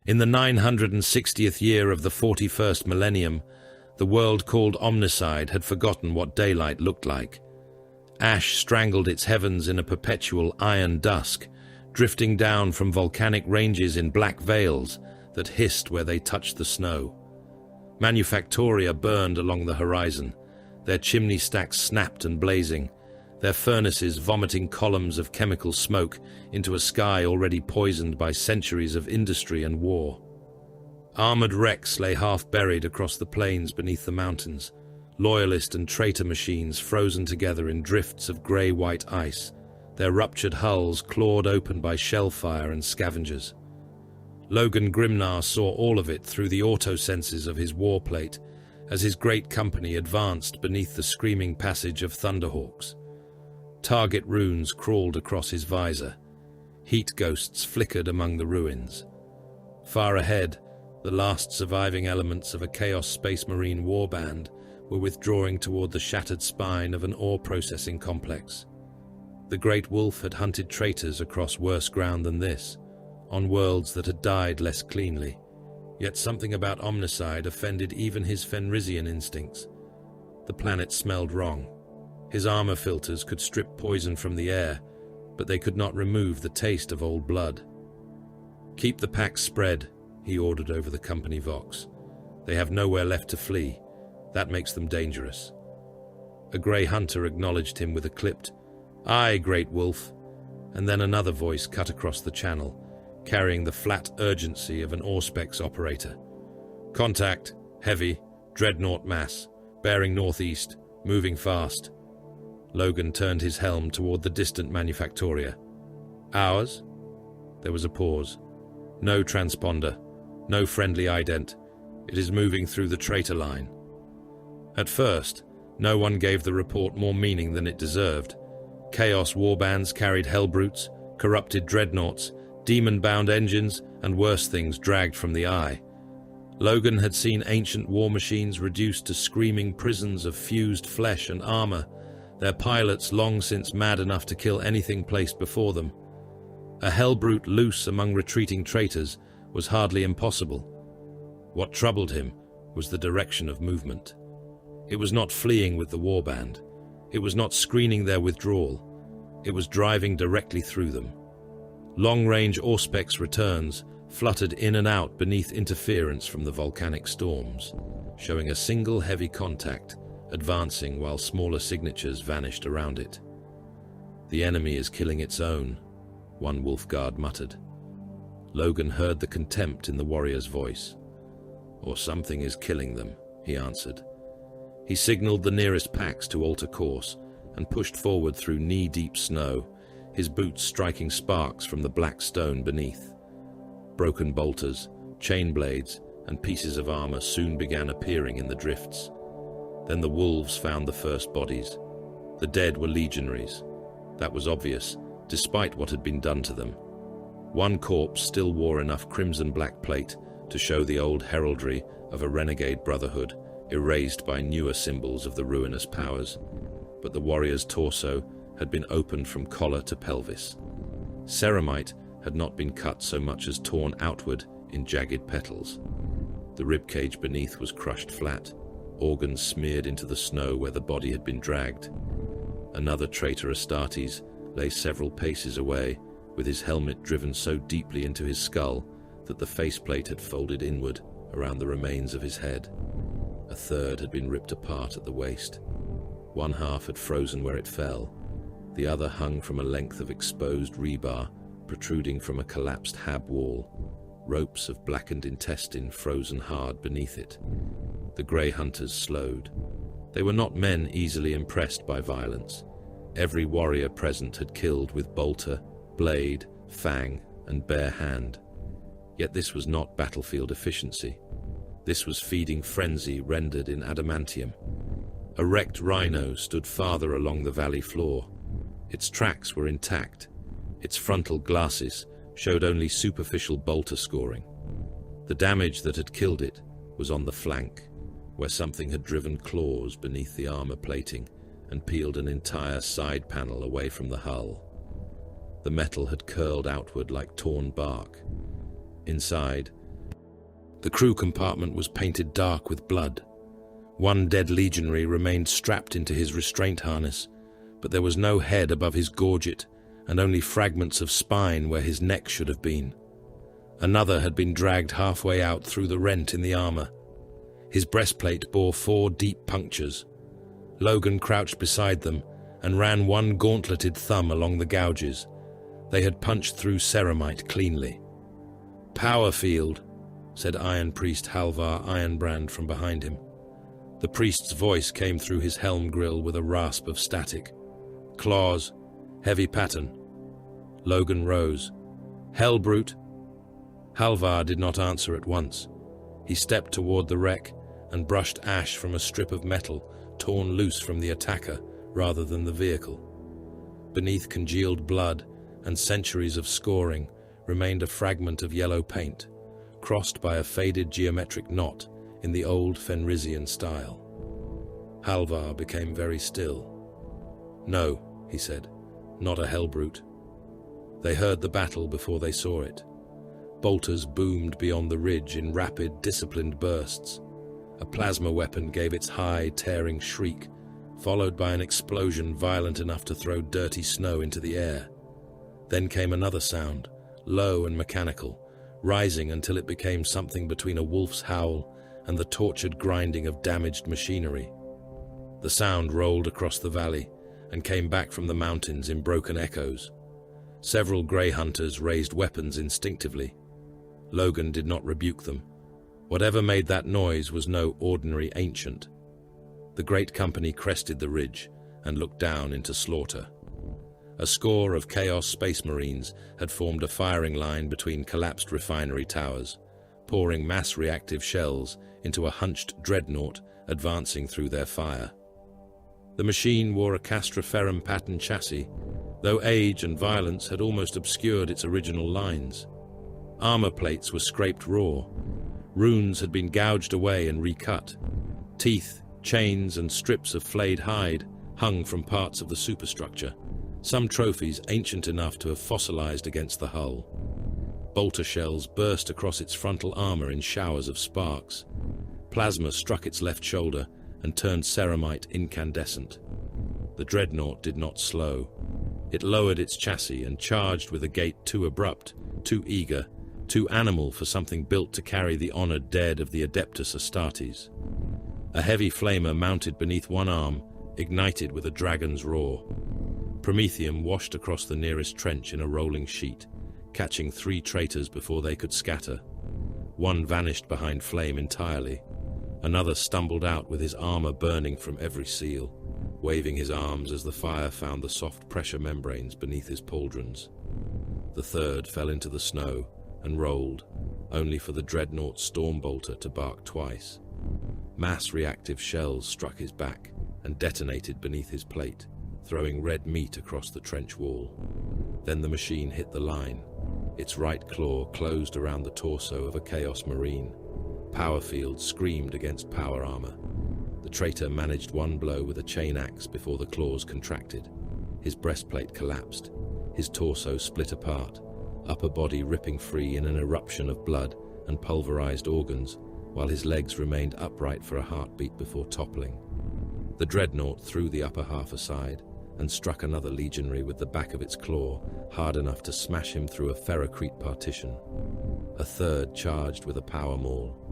In the 960th year of the 41st millennium, the world called Omnicide had forgotten what daylight looked like. Ash strangled its heavens in a perpetual iron dusk, drifting down from volcanic ranges in black veils that hissed where they touched the snow. Manufactoria burned along the horizon, their chimney stacks snapped and blazing, their furnaces vomiting columns of chemical smoke into a sky already poisoned by centuries of industry and war. Armored wrecks lay half-buried across the plains beneath the mountains, loyalist and traitor machines frozen together in drifts of grey-white ice, their ruptured hulls clawed open by shell fire and scavengers. Logan Grimnar saw all of it through the auto-senses of his warplate as his great company advanced beneath the screaming passage of Thunderhawks. Target runes crawled across his visor. Heat ghosts flickered among the ruins. Far ahead, the last surviving elements of a Chaos Space Marine warband were withdrawing toward the shattered spine of an ore-processing complex. The Great Wolf had hunted traitors across worse ground than this, on worlds that had died less cleanly. Yet something about Omnicide offended even his Fenrisian instincts. The planet smelled wrong. His armor filters could strip poison from the air, but they could not remove the taste of old blood. "Keep the pack spread," he ordered over the company vox. "They have nowhere left to flee. That makes them dangerous." A grey hunter acknowledged him with a clipped, "Aye, Great Wolf," and then another voice cut across the channel, carrying the flat urgency of an Auspex operator. "Contact, heavy, Dreadnought mass, bearing northeast, moving fast." Logan turned his helm toward the distant Manufactoria. "Ours?" There was a pause. "No transponder, no friendly ident. It is moving through the traitor line." At first, no one gave the report more meaning than it deserved. Chaos warbands carried hellbrutes, corrupted dreadnoughts, demon-bound engines, and worse things dragged from the eye. Logan had seen ancient war machines reduced to screaming prisons of fused flesh and armor, their pilots long since mad enough to kill anything placed before them. A hellbrute loose among retreating traitors was hardly impossible. What troubled him was the direction of movement. It was not fleeing with the warband. It was not screening their withdrawal. It was driving directly through them. Long-range Auspex returns fluttered in and out beneath interference from the volcanic storms, showing a single heavy contact advancing while smaller signatures vanished around it. "The enemy is killing its own," one Wolfguard muttered. Logan heard the contempt in the warrior's voice. "Or something is killing them," he answered. He signaled the nearest packs to alter course and pushed forward through knee-deep snow, his boots striking sparks from the black stone beneath. Broken bolters, chain blades, and pieces of armor soon began appearing in the drifts. Then the wolves found the first bodies. The dead were legionaries. That was obvious, despite what had been done to them. One corpse still wore enough crimson-black plate to show the old heraldry of a renegade brotherhood, erased by newer symbols of the ruinous powers. But the warrior's torso had been opened from collar to pelvis. Ceramite had not been cut so much as torn outward in jagged petals. The ribcage beneath was crushed flat, organs smeared into the snow where the body had been dragged. Another traitor Astartes lay several paces away, with his helmet driven so deeply into his skull that the faceplate had folded inward around the remains of his head. A third had been ripped apart at the waist. One half had frozen where it fell. The other hung from a length of exposed rebar protruding from a collapsed hab wall, ropes of blackened intestine frozen hard beneath it. The grey hunters slowed. They were not men easily impressed by violence. Every warrior present had killed with bolter, blade, fang, and bare hand. Yet this was not battlefield efficiency. This was feeding frenzy rendered in adamantium. A wrecked rhino stood farther along the valley floor. Its tracks were intact. Its frontal glasses showed only superficial bolter scoring. The damage that had killed it was on the flank, where something had driven claws beneath the armor plating and peeled an entire side panel away from the hull. The metal had curled outward like torn bark. Inside, The crew compartment was painted dark with blood. One dead legionary remained strapped into his restraint harness, but there was no head above his gorget and only fragments of spine where his neck should have been. Another had been dragged halfway out through the rent in the armor. His breastplate bore 4 deep punctures. Logan crouched beside them and ran one gauntleted thumb along the gouges. They had punched through ceramite cleanly. "Power field," said Iron Priest Halvar Ironbrand from behind him. The priest's voice came through his helm grill with a rasp of static. "Claws. Heavy pattern." Logan rose. "Hell brute." Halvar did not answer at once. He stepped toward the wreck and brushed ash from a strip of metal torn loose from the attacker rather than the vehicle. Beneath congealed blood and centuries of scoring remained a fragment of yellow paint, crossed by a faded geometric knot in the old Fenrisian style. Halvar became very still. "No," he said, "not a hellbrute." They heard the battle before they saw it. Bolters boomed beyond the ridge in rapid, disciplined bursts. A plasma weapon gave its high, tearing shriek, followed by an explosion violent enough to throw dirty snow into the air. Then came another sound, low and mechanical, rising until it became something between a wolf's howl and the tortured grinding of damaged machinery. The sound rolled across the valley and came back from the mountains in broken echoes. Several grey hunters raised weapons instinctively. Logan did not rebuke them. Whatever made that noise was no ordinary ancient. The great company crested the ridge and looked down into slaughter. A score of Chaos Space Marines had formed a firing line between collapsed refinery towers, pouring mass-reactive shells into a hunched Dreadnought advancing through their fire. The machine wore a Castroferrum pattern chassis, though age and violence had almost obscured its original lines. Armor plates were scraped raw. Runes had been gouged away and recut. Teeth, chains, and strips of flayed hide hung from parts of the superstructure, some trophies ancient enough to have fossilized against the hull. Bolter shells burst across its frontal armor in showers of sparks. Plasma struck its left shoulder and turned ceramite incandescent. The Dreadnought did not slow. It lowered its chassis and charged with a gait too abrupt, too eager, too animal for something built to carry the honored dead of the Adeptus Astartes. A heavy flamer mounted beneath one arm ignited with a dragon's roar. Promethium washed across the nearest trench in a rolling sheet, catching 3 traitors before they could scatter. One vanished behind flame entirely. Another stumbled out with his armor burning from every seal, waving his arms as the fire found the soft pressure membranes beneath his pauldrons. The third fell into the snow and rolled, only for the Dreadnought Stormbolter to bark twice. Mass-reactive shells struck his back and detonated beneath his plate, throwing red meat across the trench wall. Then the machine hit the line. Its right claw closed around the torso of a Chaos Marine. Power field screamed against power armor. The traitor managed one blow with a chain axe before the claws contracted. His breastplate collapsed. His torso split apart, upper body ripping free in an eruption of blood and pulverized organs, while his legs remained upright for a heartbeat before toppling. The Dreadnought threw the upper half aside and struck another legionary with the back of its claw, hard enough to smash him through a ferrocrete partition. A third charged with a power maul.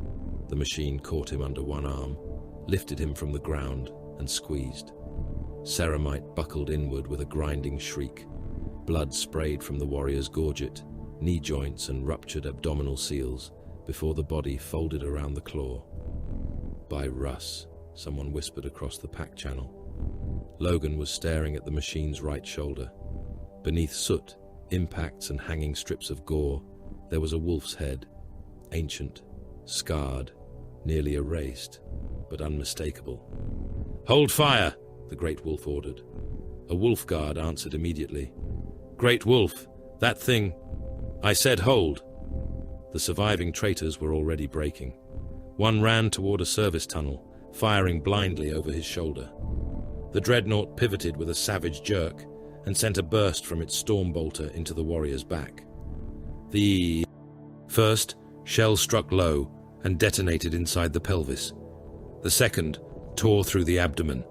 The machine caught him under one arm, lifted him from the ground, and squeezed. Ceramite buckled inward with a grinding shriek. Blood sprayed from the warrior's gorget, knee joints and ruptured abdominal seals, before the body folded around the claw. "By Russ," someone whispered across the pack channel. Logan was staring at the machine's right shoulder. Beneath soot, impacts and hanging strips of gore, there was a wolf's head, ancient, scarred, nearly erased, but unmistakable. "Hold fire!" the Great Wolf ordered. A wolf guard answered immediately. "Great Wolf, that thing... I said hold!" The surviving traitors were already breaking. One ran toward a service tunnel, firing blindly over his shoulder. The Dreadnought pivoted with a savage jerk and sent a burst from its Stormbolter into the warrior's back. First, shells struck low and detonated inside the pelvis. The second tore through the abdomen.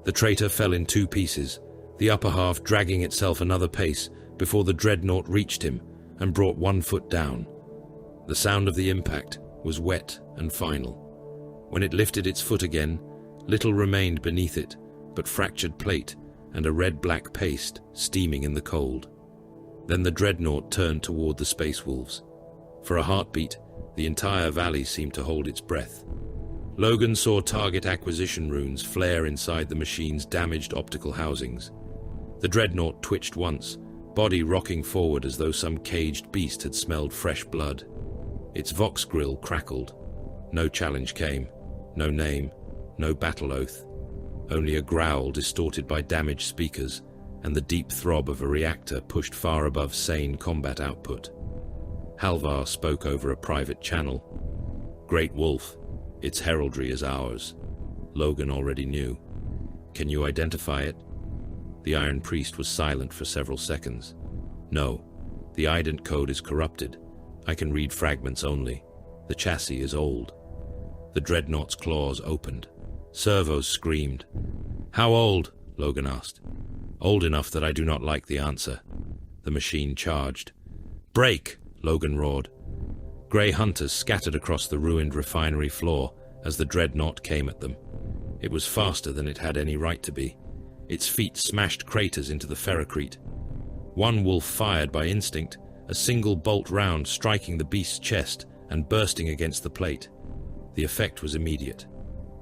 The traitor fell in two pieces, the upper half dragging itself another pace before the Dreadnought reached him and brought one foot down. The sound of the impact was wet and final. When it lifted its foot again, little remained beneath it but fractured plate and a red-black paste steaming in the cold. Then the Dreadnought turned toward the Space Wolves. For a heartbeat, the entire valley seemed to hold its breath. Logan saw target acquisition runes flare inside the machine's damaged optical housings. The Dreadnought twitched once, body rocking forward as though some caged beast had smelled fresh blood. Its Vox grill crackled. No challenge came, no name, no battle oath. Only a growl distorted by damaged speakers and the deep throb of a reactor pushed far above sane combat output. Halvar spoke over a private channel. "Great Wolf, its heraldry is ours." Logan already knew. "Can you identify it?" The Iron Priest was silent for several seconds. "No, the ident code is corrupted. I can read fragments only. The chassis is old." The Dreadnought's claws opened. Servos screamed. "How old?" Logan asked. "Old enough that I do not like the answer." The machine charged. "Break!" Logan roared. Grey hunters scattered across the ruined refinery floor as the Dreadnought came at them. It was faster than it had any right to be. Its feet smashed craters into the ferrocrete. One wolf fired by instinct, a single bolt round striking the beast's chest and bursting against the plate. The effect was immediate.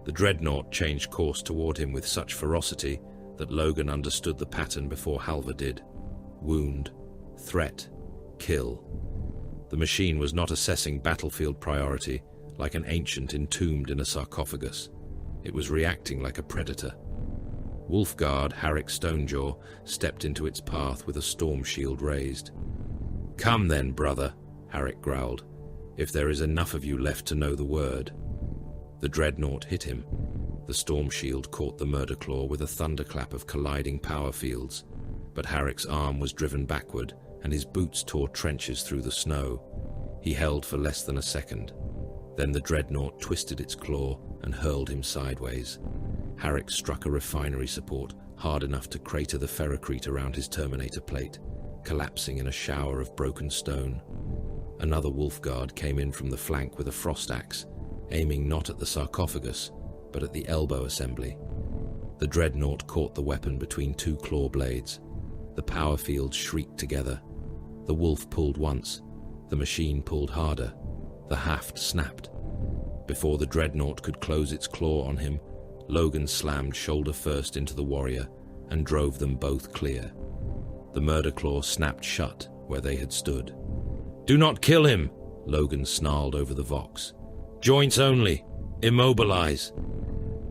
The Dreadnought changed course toward him with such ferocity that Logan understood the pattern before Halvar did. Wound, threat, kill. The machine was not assessing battlefield priority like an ancient entombed in a sarcophagus. It was reacting like a predator. Wolfguard Harrick Stonejaw stepped into its path with a storm shield raised. "Come then, brother," Harrick growled, "if there is enough of you left to know the word." The Dreadnought hit him. The storm shield caught the Murderclaw with a thunderclap of colliding power fields, but Harrick's arm was driven backward and his boots tore trenches through the snow. He held for less than a second. Then the Dreadnought twisted its claw and hurled him sideways. Harrick struck a refinery support hard enough to crater the ferrocrete around his Terminator plate, collapsing in a shower of broken stone. Another Wolfguard came in from the flank with a frost axe, aiming not at the sarcophagus, but at the elbow assembly. The Dreadnought caught the weapon between two claw blades. The power fields shrieked together. The wolf pulled once. The machine pulled harder. The haft snapped. Before the Dreadnought could close its claw on him, Logan slammed shoulder first into the warrior and drove them both clear. The Murderclaw snapped shut where they had stood. "Do not kill him!" Logan snarled over the Vox. "Joints only. Immobilize."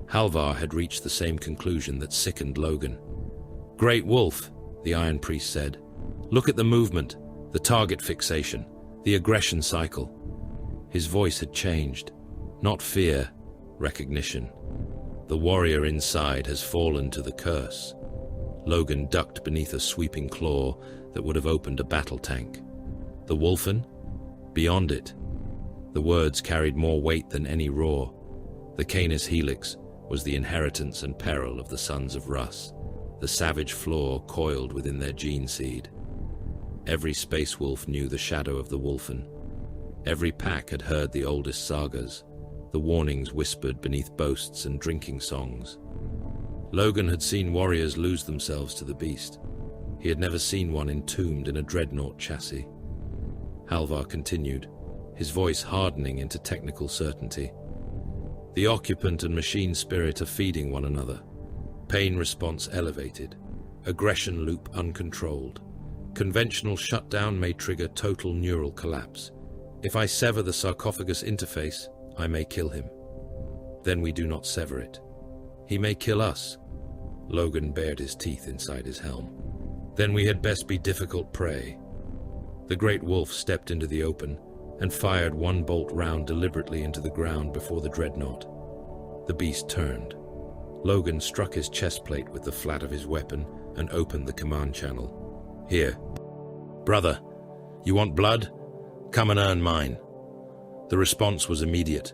Halvar had reached the same conclusion that sickened Logan. "Great Wolf," the Iron Priest said. "Look at the movement, the target fixation, the aggression cycle." His voice had changed. Not fear, recognition. The warrior inside has fallen to the curse. Logan ducked beneath a sweeping claw that would have opened a battle tank. The Wolfen? Beyond it. The words carried more weight than any roar. The Canis Helix was the inheritance and peril of the sons of Russ, the savage flaw coiled within their gene seed. Every space wolf knew the shadow of the Wolfen. Every pack had heard the oldest sagas, the warnings whispered beneath boasts and drinking songs. Logan had seen warriors lose themselves to the beast. He had never seen one entombed in a Dreadnought chassis. Halvar continued, his voice hardening into technical certainty. The occupant and machine spirit are feeding one another. Pain response elevated. Aggression loop uncontrolled. Conventional shutdown may trigger total neural collapse. If I sever the sarcophagus interface, I may kill him. Then we do not sever it. He may kill us. Logan bared his teeth inside his helm. Then we had best be difficult prey. The great wolf stepped into the open and fired one bolt round deliberately into the ground before the Dreadnought. The beast turned. Logan struck his chest plate with the flat of his weapon and opened the command channel. "Here. Brother, you want blood? Come and earn mine." The response was immediate.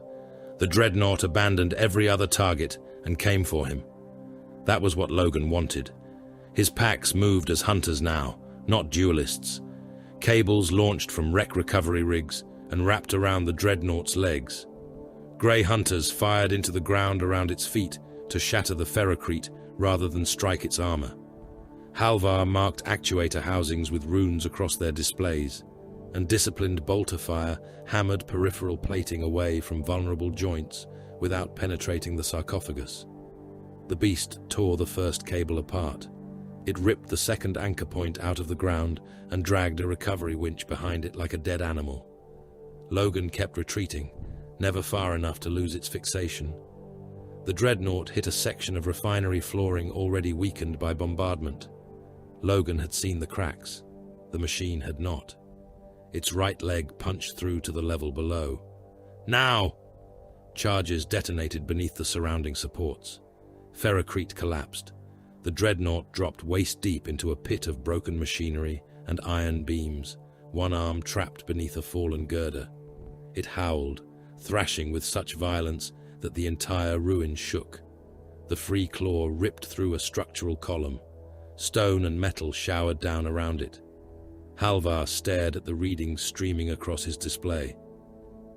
The Dreadnought abandoned every other target and came for him. That was what Logan wanted. His packs moved as hunters now, not duelists. Cables launched from wreck recovery rigs and wrapped around the Dreadnought's legs. Grey hunters fired into the ground around its feet to shatter the ferrocrete rather than strike its armor. Halvar marked actuator housings with runes across their displays, and disciplined bolter fire hammered peripheral plating away from vulnerable joints without penetrating the sarcophagus. The beast tore the first cable apart. It ripped the second anchor point out of the ground and dragged a recovery winch behind it like a dead animal. Logan kept retreating, never far enough to lose its fixation. The Dreadnought hit a section of refinery flooring already weakened by bombardment. Logan had seen the cracks. The machine had not. Its right leg punched through to the level below. Now! Charges detonated beneath the surrounding supports. Ferrocrete collapsed. The Dreadnought dropped waist-deep into a pit of broken machinery and iron beams, one arm trapped beneath a fallen girder. It howled, thrashing with such violence that the entire ruin shook. The free claw ripped through a structural column. Stone and metal showered down around it. Halvar stared at the readings streaming across his display.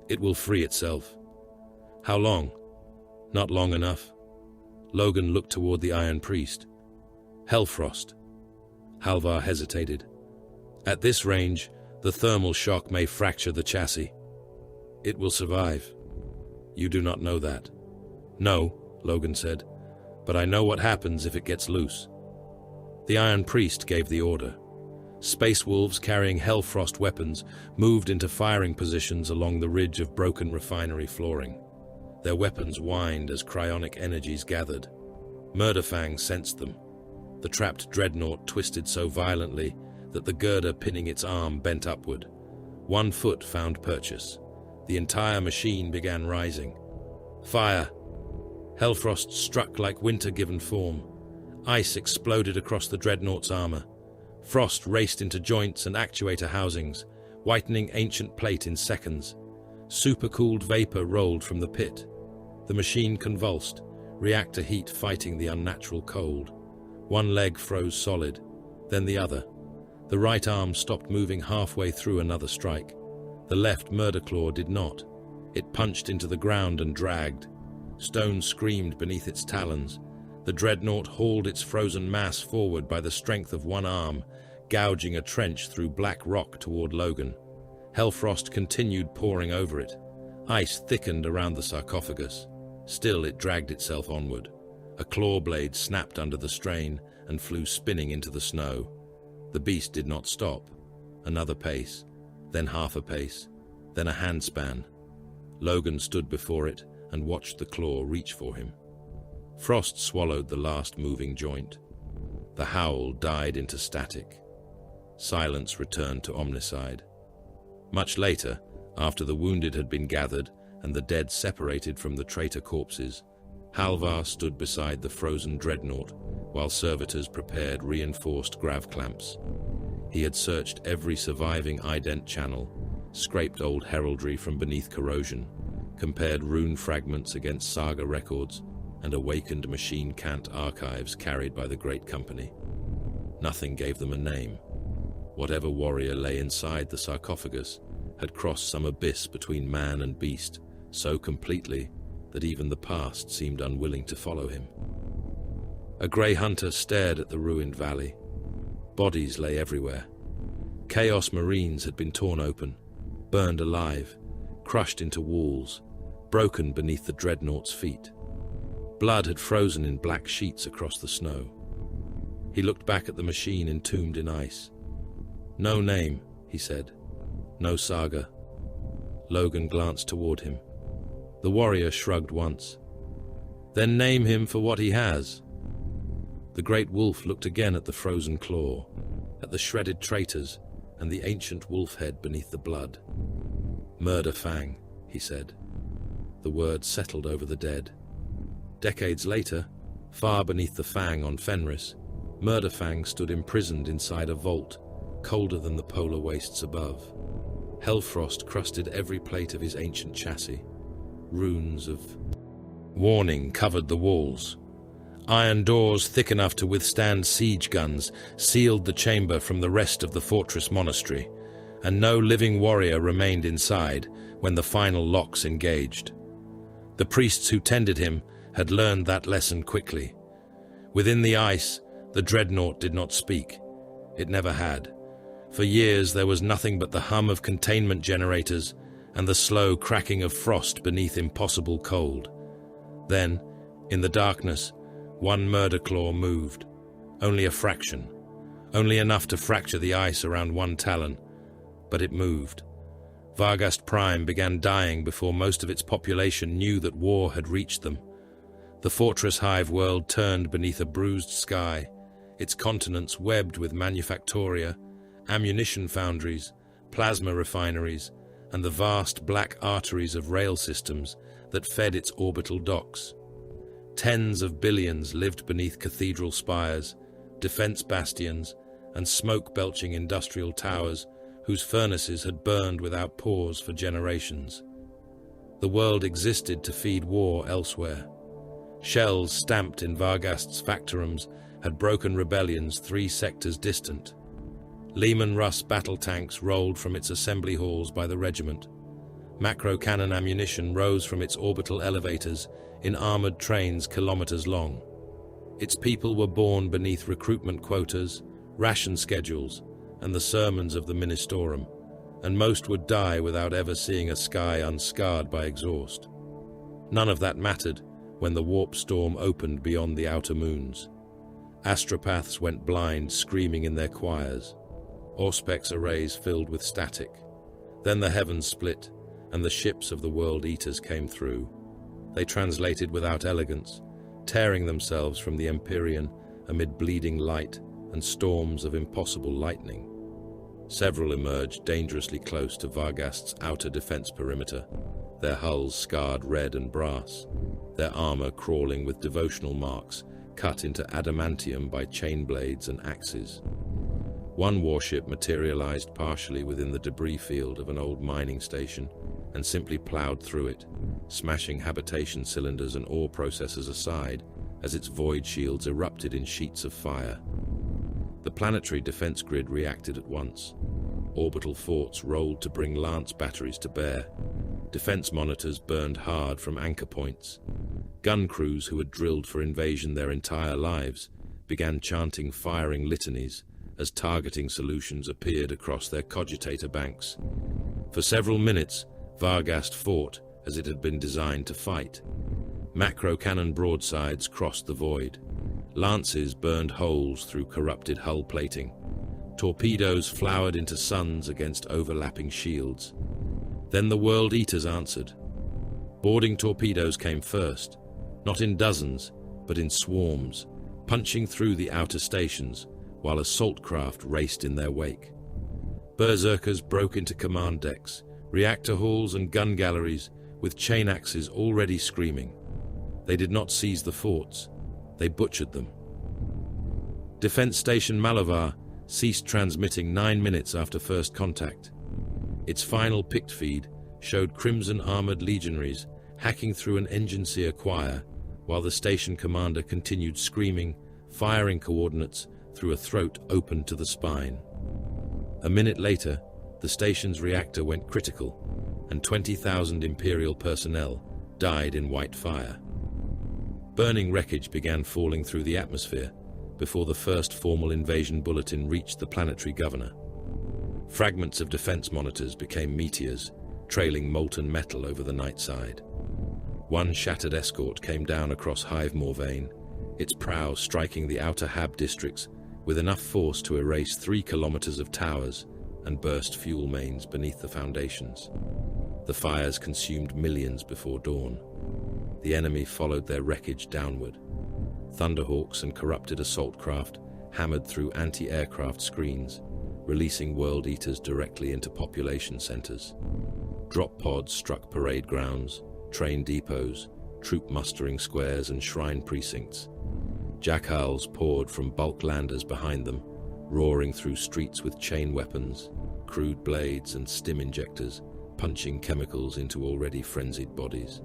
It will free itself. How long? Not long enough. Logan looked toward the Iron Priest. Hellfrost. Halvar hesitated. At this range, the thermal shock may fracture the chassis. It will survive. You do not know that. No, Logan said, but I know what happens if it gets loose. The Iron Priest gave the order. Space wolves carrying Hellfrost weapons moved into firing positions along the ridge of broken refinery flooring. Their weapons whined as cryonic energies gathered. Murderfang sensed them. The trapped Dreadnought twisted so violently that the girder pinning its arm bent upward. One foot found purchase. The entire machine began rising. Fire! Hellfrost struck like winter given form. Ice exploded across the Dreadnought's armor. Frost raced into joints and actuator housings, whitening ancient plate in seconds. Supercooled vapor rolled from the pit. The machine convulsed, reactor heat fighting the unnatural cold. One leg froze solid, then the other. The right arm stopped moving halfway through another strike. The left Murderclaw did not. It punched into the ground and dragged. Stone screamed beneath its talons. The Dreadnought hauled its frozen mass forward by the strength of one arm, gouging a trench through black rock toward Logan. Hellfrost continued pouring over it. Ice thickened around the sarcophagus. Still, it dragged itself onward. A claw blade snapped under the strain and flew spinning into the snow. The beast did not stop. Another pace, then half a pace, then a handspan. Logan stood before it and watched the claw reach for him. Frost swallowed the last moving joint. The howl died into static. Silence returned to Omnicide. Much later, after the wounded had been gathered and the dead separated from the traitor corpses, Halvar stood beside the frozen Dreadnought while servitors prepared reinforced grav clamps. He had searched every surviving ident channel, scraped old heraldry from beneath corrosion, compared rune fragments against saga records, and awakened machine cant archives carried by the Great Company. Nothing gave them a name. Whatever warrior lay inside the sarcophagus had crossed some abyss between man and beast, so completely that even the past seemed unwilling to follow him. A grey hunter stared at the ruined valley. Bodies lay everywhere. Chaos Marines had been torn open, burned alive, crushed into walls, broken beneath the Dreadnought's feet. Blood had frozen in black sheets across the snow. He looked back at the machine entombed in ice. No name, he said. No saga. Logan glanced toward him. The warrior shrugged once. Then name him for what he has. The great wolf looked again at the frozen claw, at the shredded traitors, and the ancient wolf head beneath the blood. Murderfang, he said. The word settled over the dead. Decades later, far beneath the Fang on Fenris, Murderfang stood imprisoned inside a vault, colder than the polar wastes above. Hellfrost crusted every plate of his ancient chassis. Runes of warning covered the walls. Iron doors thick enough to withstand siege guns sealed the chamber from the rest of the fortress monastery, and no living warrior remained inside when the final locks engaged. The priests who tended him had learned that lesson quickly. Within the ice, the Dreadnought did not speak. It never had. For years there was nothing but the hum of containment generators and the slow cracking of frost beneath impossible cold. Then, in the darkness, one Murderclaw moved. Only a fraction. Only enough to fracture the ice around one talon. But it moved. Varghast Prime began dying before most of its population knew that war had reached them. The fortress hive world turned beneath a bruised sky, its continents webbed with manufactoria, ammunition foundries, plasma refineries, and the vast black arteries of rail systems that fed its orbital docks. Tens of billions lived beneath cathedral spires, defense bastions, and smoke-belching industrial towers whose furnaces had burned without pause for generations. The world existed to feed war elsewhere. Shells stamped in Varghast's factorums had broken rebellions 3 sectors distant. Lehman Russ battle tanks rolled from its assembly halls by the regiment. Macro-cannon ammunition rose from its orbital elevators in armored trains kilometers long. Its people were born beneath recruitment quotas, ration schedules, and the sermons of the Ministorum, and most would die without ever seeing a sky unscarred by exhaust. None of that mattered when the warp storm opened beyond the outer moons. Astropaths went blind, screaming in their choirs. Auspex arrays filled with static. Then the heavens split, and the ships of the World Eaters came through. They translated without elegance, tearing themselves from the Empyrean amid bleeding light and storms of impossible lightning. Several emerged dangerously close to Varghast's outer defense perimeter, their hulls scarred red and brass, their armor crawling with devotional marks cut into adamantium by chain blades and axes. One warship materialized partially within the debris field of an old mining station and simply plowed through it, smashing habitation cylinders and ore processors aside as its void shields erupted in sheets of fire. The planetary defense grid reacted at once. Orbital forts rolled to bring lance batteries to bear. Defense monitors burned hard from anchor points. Gun crews who had drilled for invasion their entire lives began chanting firing litanies as targeting solutions appeared across their cogitator banks. For several minutes, Varghast fought as it had been designed to fight. Macro-cannon broadsides crossed the void. Lances burned holes through corrupted hull plating. Torpedoes flowered into suns against overlapping shields. Then the World Eaters answered. Boarding torpedoes came first, not in dozens, but in swarms, punching through the outer stations, while assault craft raced in their wake. Berserkers broke into command decks, reactor halls and gun galleries, with chain axes already screaming. They did not seize the forts, they butchered them. Defense Station Malavar ceased transmitting 9 minutes after first contact. Its final pict feed showed crimson-armored legionaries hacking through an engineer choir, while the station commander continued screaming, firing coordinates through a throat open to the spine. A minute later, the station's reactor went critical, and 20,000 Imperial personnel died in white fire. Burning wreckage began falling through the atmosphere before the first formal invasion bulletin reached the planetary governor. Fragments of defense monitors became meteors, trailing molten metal over the night side. One shattered escort came down across Hive Morvain, its prow striking the outer Hab districts with enough force to erase 3 kilometers of towers and burst fuel mains beneath the foundations. The fires consumed millions before dawn. The enemy followed their wreckage downward. Thunderhawks and corrupted assault craft hammered through anti-aircraft screens, releasing World Eaters directly into population centers. Drop pods struck parade grounds, train depots, troop mustering squares and shrine precincts. Jackals poured from bulk landers behind them, roaring through streets with chain weapons, crude blades and stim injectors, punching chemicals into already frenzied bodies.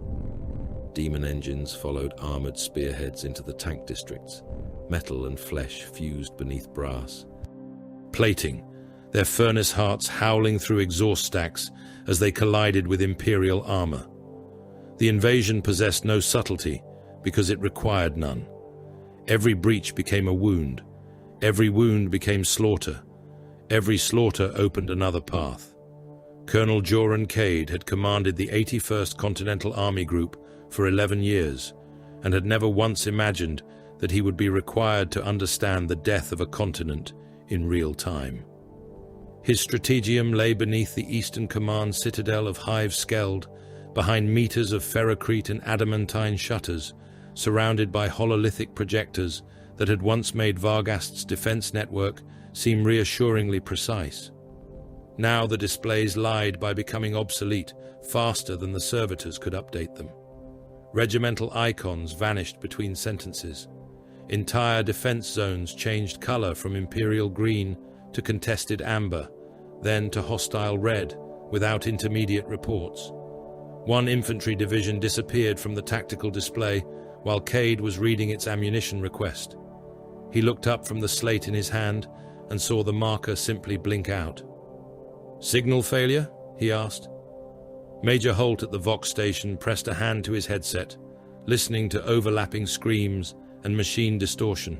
Demon engines followed armored spearheads into the tank districts, metal and flesh fused beneath brass. Plating, their furnace hearts howling through exhaust stacks as they collided with Imperial armor. The invasion possessed no subtlety, because it required none. Every breach became a wound. Every wound became slaughter. Every slaughter opened another path. Colonel Joran Cade had commanded the 81st Continental Army Group for 11 years, and had never once imagined that he would be required to understand the death of a continent in real time. His strategium lay beneath the Eastern Command citadel of Hive Skeld, behind meters of ferrocrete and adamantine shutters, surrounded by hololithic projectors that had once made Varghast's defense network seem reassuringly precise. Now the displays lied by becoming obsolete faster than the servitors could update them. Regimental icons vanished between sentences. Entire defense zones changed color from imperial green to contested amber, then to hostile red, without intermediate reports. One infantry division disappeared from the tactical display while Cade was reading its ammunition request. He looked up from the slate in his hand and saw the marker simply blink out. "Signal failure?" he asked. Major Holt at the Vox station pressed a hand to his headset, listening to overlapping screams and machine distortion.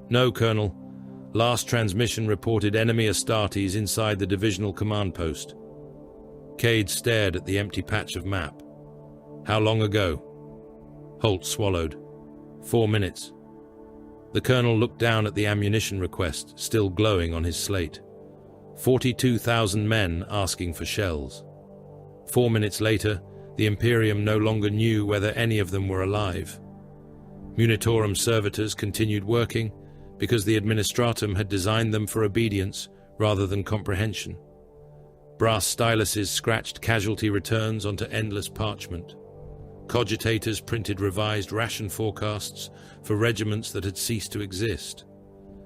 "No, Colonel. Last transmission reported enemy Astartes inside the divisional command post." Cade stared at the empty patch of map. "How long ago?" Holt swallowed. 4 minutes. The colonel looked down at the ammunition request, still glowing on his slate. 42,000 men asking for shells. 4 minutes later, the Imperium no longer knew whether any of them were alive. Munitorum servitors continued working because the Administratum had designed them for obedience rather than comprehension. Brass styluses scratched casualty returns onto endless parchment. Cogitators printed revised ration forecasts for regiments that had ceased to exist.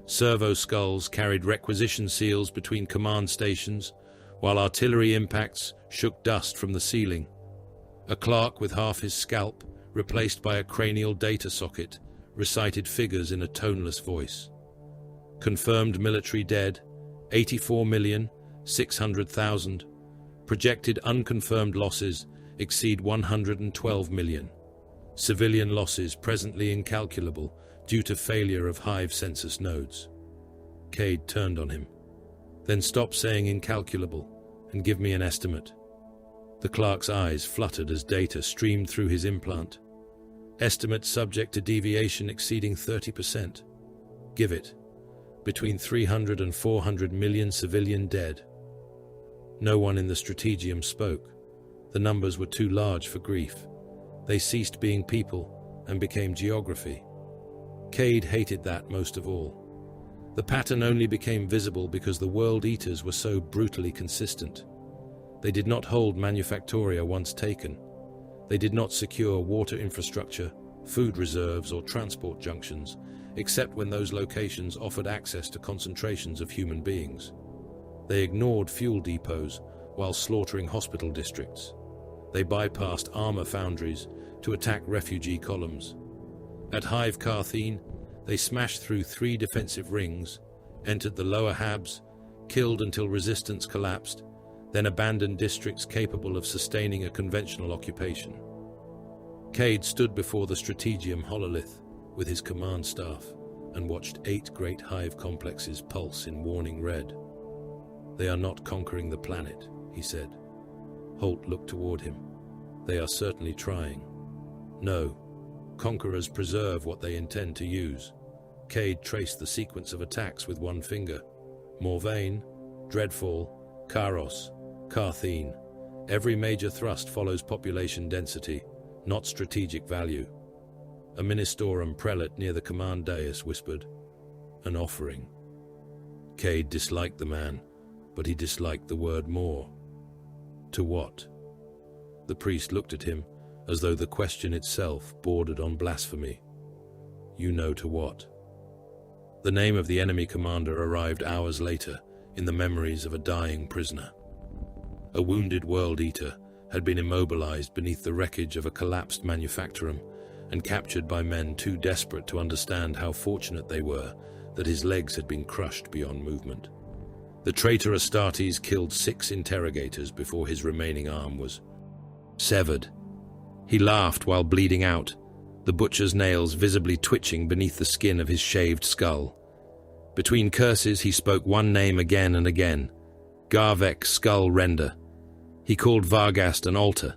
Servo skulls carried requisition seals between command stations, while artillery impacts shook dust from the ceiling. A clerk with half his scalp, replaced by a cranial data socket, recited figures in a toneless voice. Confirmed military dead, 84,600,000. Projected unconfirmed losses exceed 112 million. Civilian losses presently incalculable due to failure of Hive census nodes. Cade turned on him. "Then stop saying incalculable and give me an estimate." The clerk's eyes fluttered as data streamed through his implant. "Estimate subject to deviation exceeding 30%. Give it. Between 300 and 400 million civilian dead." No one in the strategium spoke. The numbers were too large for grief. They ceased being people and became geography. Cade hated that most of all. The pattern only became visible because the World Eaters were so brutally consistent. They did not hold manufactoria once taken. They did not secure water infrastructure, food reserves, or transport junctions, except when those locations offered access to concentrations of human beings. They ignored fuel depots while slaughtering hospital districts. They bypassed armor foundries to attack refugee columns. At Hive Carthene, they smashed through 3 defensive rings, entered the lower Habs, killed until resistance collapsed, then abandoned districts capable of sustaining a conventional occupation. Cade stood before the strategium hololith with his command staff and watched 8 great Hive complexes pulse in warning red. "They are not conquering the planet," he said. Holt looked toward him. "They are certainly trying." "No. Conquerors preserve what they intend to use." Cade traced the sequence of attacks with one finger. Morvain, Dreadfall, Kairos, Carthene. Every major thrust follows population density, not strategic value. A ministorum prelate near the command dais whispered, "An offering." Cade disliked the man, but he disliked the word more. "To what?" The priest looked at him, as though the question itself bordered on blasphemy. "You know to what." The name of the enemy commander arrived hours later, in the memories of a dying prisoner. A wounded World Eater had been immobilized beneath the wreckage of a collapsed manufactorum and captured by men too desperate to understand how fortunate they were that his legs had been crushed beyond movement. The traitor Astartes killed 6 interrogators before his remaining arm was severed. He laughed while bleeding out, the butcher's nails visibly twitching beneath the skin of his shaved skull. Between curses, he spoke one name again and again, Garvek Skull Render. He called Varghast an altar.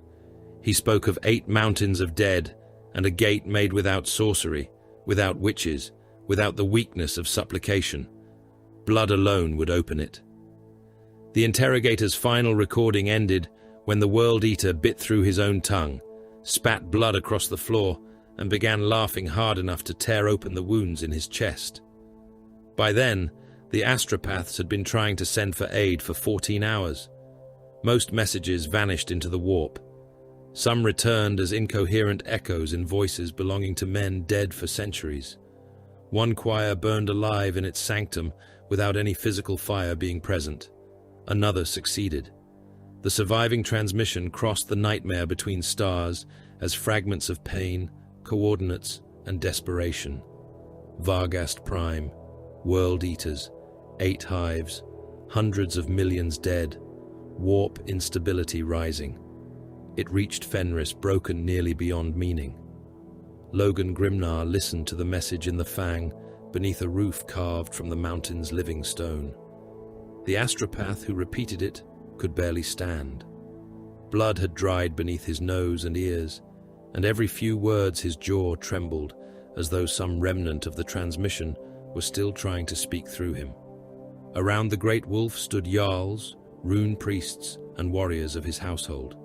He spoke of 8 mountains of dead and a gate made without sorcery, without witches, without the weakness of supplication. Blood alone would open it. The interrogator's final recording ended when the World Eater bit through his own tongue, spat blood across the floor, and began laughing hard enough to tear open the wounds in his chest. By then, the astropaths had been trying to send for aid for 14 hours. Most messages vanished into the warp. Some returned as incoherent echoes in voices belonging to men dead for centuries. One choir burned alive in its sanctum without any physical fire being present. Another succeeded. The surviving transmission crossed the nightmare between stars as fragments of pain, coordinates, and desperation. Varghast Prime, World Eaters, 8 hives, hundreds of millions dead, warp instability rising. It reached Fenris broken nearly beyond meaning. Logan Grimnar listened to the message in the Fang beneath a roof carved from the mountain's living stone. The astropath who repeated it could barely stand. Blood had dried beneath his nose and ears, and every few words his jaw trembled as though some remnant of the transmission was still trying to speak through him. Around the great wolf stood Jarls, rune priests, and warriors of his household.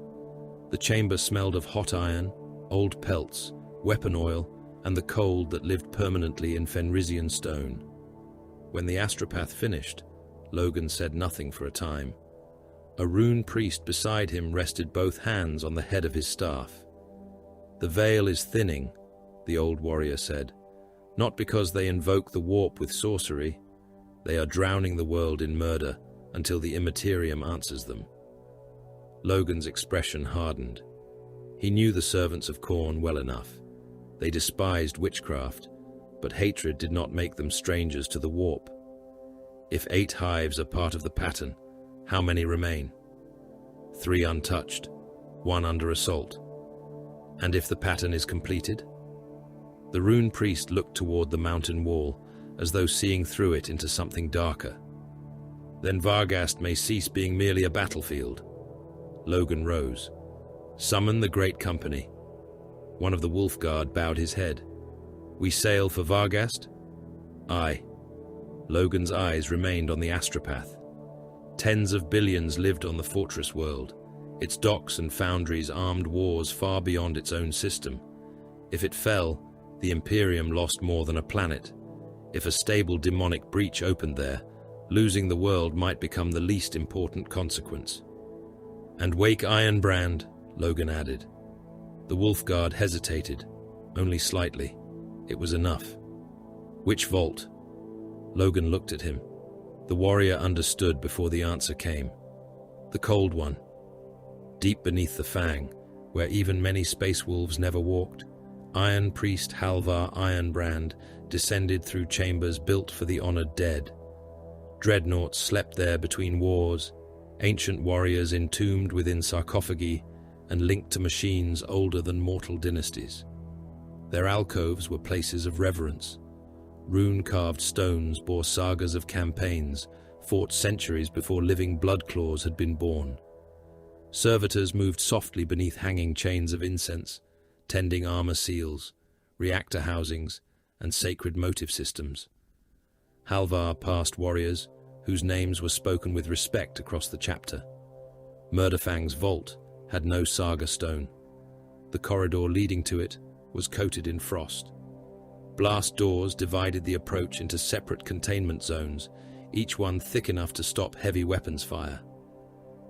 The chamber smelled of hot iron, old pelts, weapon oil, and the cold that lived permanently in Fenrisian stone. When the astropath finished, Logan said nothing for a time. A rune priest beside him rested both hands on the head of his staff. "The veil is thinning," the old warrior said, "not because they invoke the warp with sorcery. They are drowning the world in murder until the immaterium answers them." Logan's expression hardened. He knew the servants of Khorne well enough. They despised witchcraft, but hatred did not make them strangers to the warp. If 8 hives are part of the pattern, how many remain? 3 untouched, 1 under assault. And if the pattern is completed? The rune priest looked toward the mountain wall, as though seeing through it into something darker. Then Varghast may cease being merely a battlefield. Logan rose. "Summon the great company." One of the Wolf Guard bowed his head. "We sail for Varghast?" "Aye." Logan's eyes remained on the astropath. Tens of billions lived on the fortress world, its docks and foundries armed wars far beyond its own system. If it fell, the Imperium lost more than a planet. If a stable demonic breach opened there, losing the world might become the least important consequence. "And wake Ironbrand," Logan added. The Wolfguard hesitated, only slightly. It was enough. "Which vault?" Logan looked at him. The warrior understood before the answer came. "The cold one. Deep beneath the Fang, where even many space wolves never walked, Iron Priest Halvar Ironbrand descended through chambers built for the honored dead. Dreadnoughts slept there between wars, ancient warriors entombed within sarcophagi and linked to machines older than mortal dynasties. Their alcoves were places of reverence. Rune-carved stones bore sagas of campaigns fought centuries before living Bloodclaws had been born. Servitors moved softly beneath hanging chains of incense, tending armor seals, reactor housings, and sacred motive systems. Halvar passed warriors, whose names were spoken with respect across the chapter. Murderfang's vault had no saga stone. The corridor leading to it was coated in frost. Blast doors divided the approach into separate containment zones, each one thick enough to stop heavy weapons fire.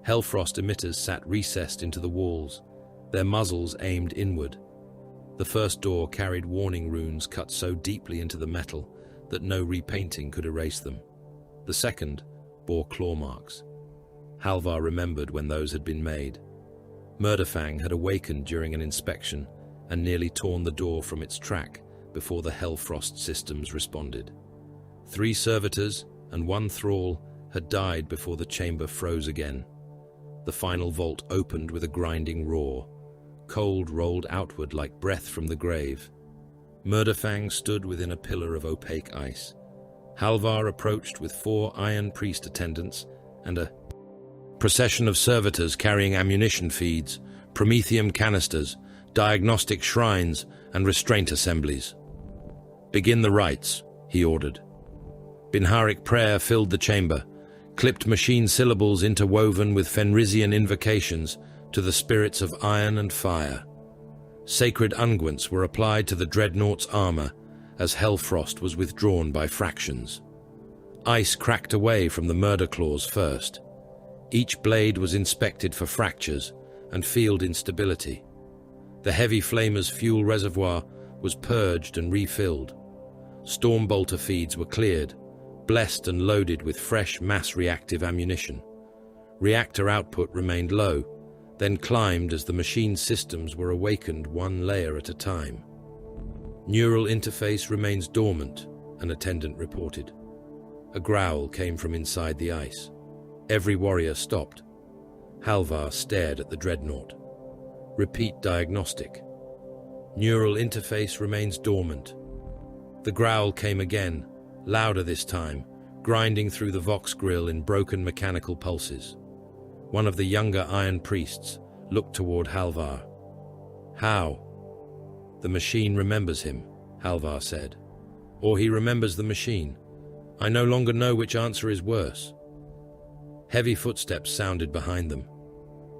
Hellfrost emitters sat recessed into the walls, their muzzles aimed inward. The first door carried warning runes cut so deeply into the metal that no repainting could erase them. The second, bore claw marks. Halvar remembered when those had been made. Murderfang had awakened during an inspection and nearly torn the door from its track before the Hellfrost systems responded. 3 servitors and 1 thrall had died before the chamber froze again. The final vault opened with a grinding roar. Cold rolled outward like breath from the grave. Murderfang stood within a pillar of opaque ice. Halvar approached with 4 Iron Priest attendants and a procession of servitors carrying ammunition feeds, promethium canisters, diagnostic shrines, and restraint assemblies. "Begin the rites," he ordered. Binharic prayer filled the chamber, clipped machine syllables interwoven with Fenrisian invocations to the spirits of iron and fire. Sacred unguents were applied to the Dreadnought's armor as Hellfrost was withdrawn by fractions. Ice cracked away from the Murderclaws first. Each blade was inspected for fractures and field instability. The heavy flamer's fuel reservoir was purged and refilled. Stormbolter feeds were cleared, blessed and loaded with fresh mass-reactive ammunition. Reactor output remained low, then climbed as the machine systems were awakened 1 layer at a time. "Neural interface remains dormant," an attendant reported. A growl came from inside the ice. Every warrior stopped. Halvar stared at the Dreadnought. "Repeat diagnostic. Neural interface remains dormant." The growl came again, louder this time, grinding through the Vox grill in broken mechanical pulses. One of the younger Iron Priests looked toward Halvar. "How?" "The machine remembers him," Halvar said. "Or he remembers the machine. I no longer know which answer is worse." Heavy footsteps sounded behind them.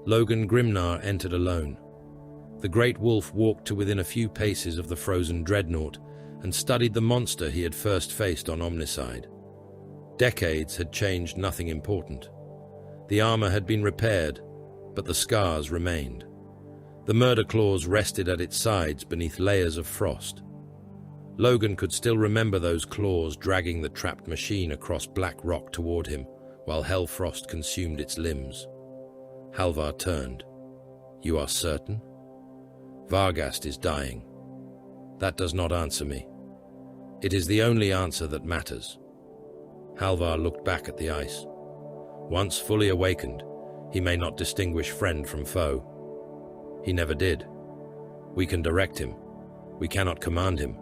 Logan Grimnar entered alone. The great wolf walked to within a few paces of the frozen Dreadnought and studied the monster he had first faced on Omnicide. Decades had changed nothing important. The armor had been repaired, but the scars remained. The Murderclaws rested at its sides beneath layers of frost. Logan could still remember those claws dragging the trapped machine across black rock toward him, while Hellfrost consumed its limbs. Halvar turned. "You are certain?" "Varghast is dying." "That does not answer me." "It is the only answer that matters." Halvar looked back at the ice. Once fully awakened, he may not distinguish friend from foe. He never did. We can direct him. We cannot command him.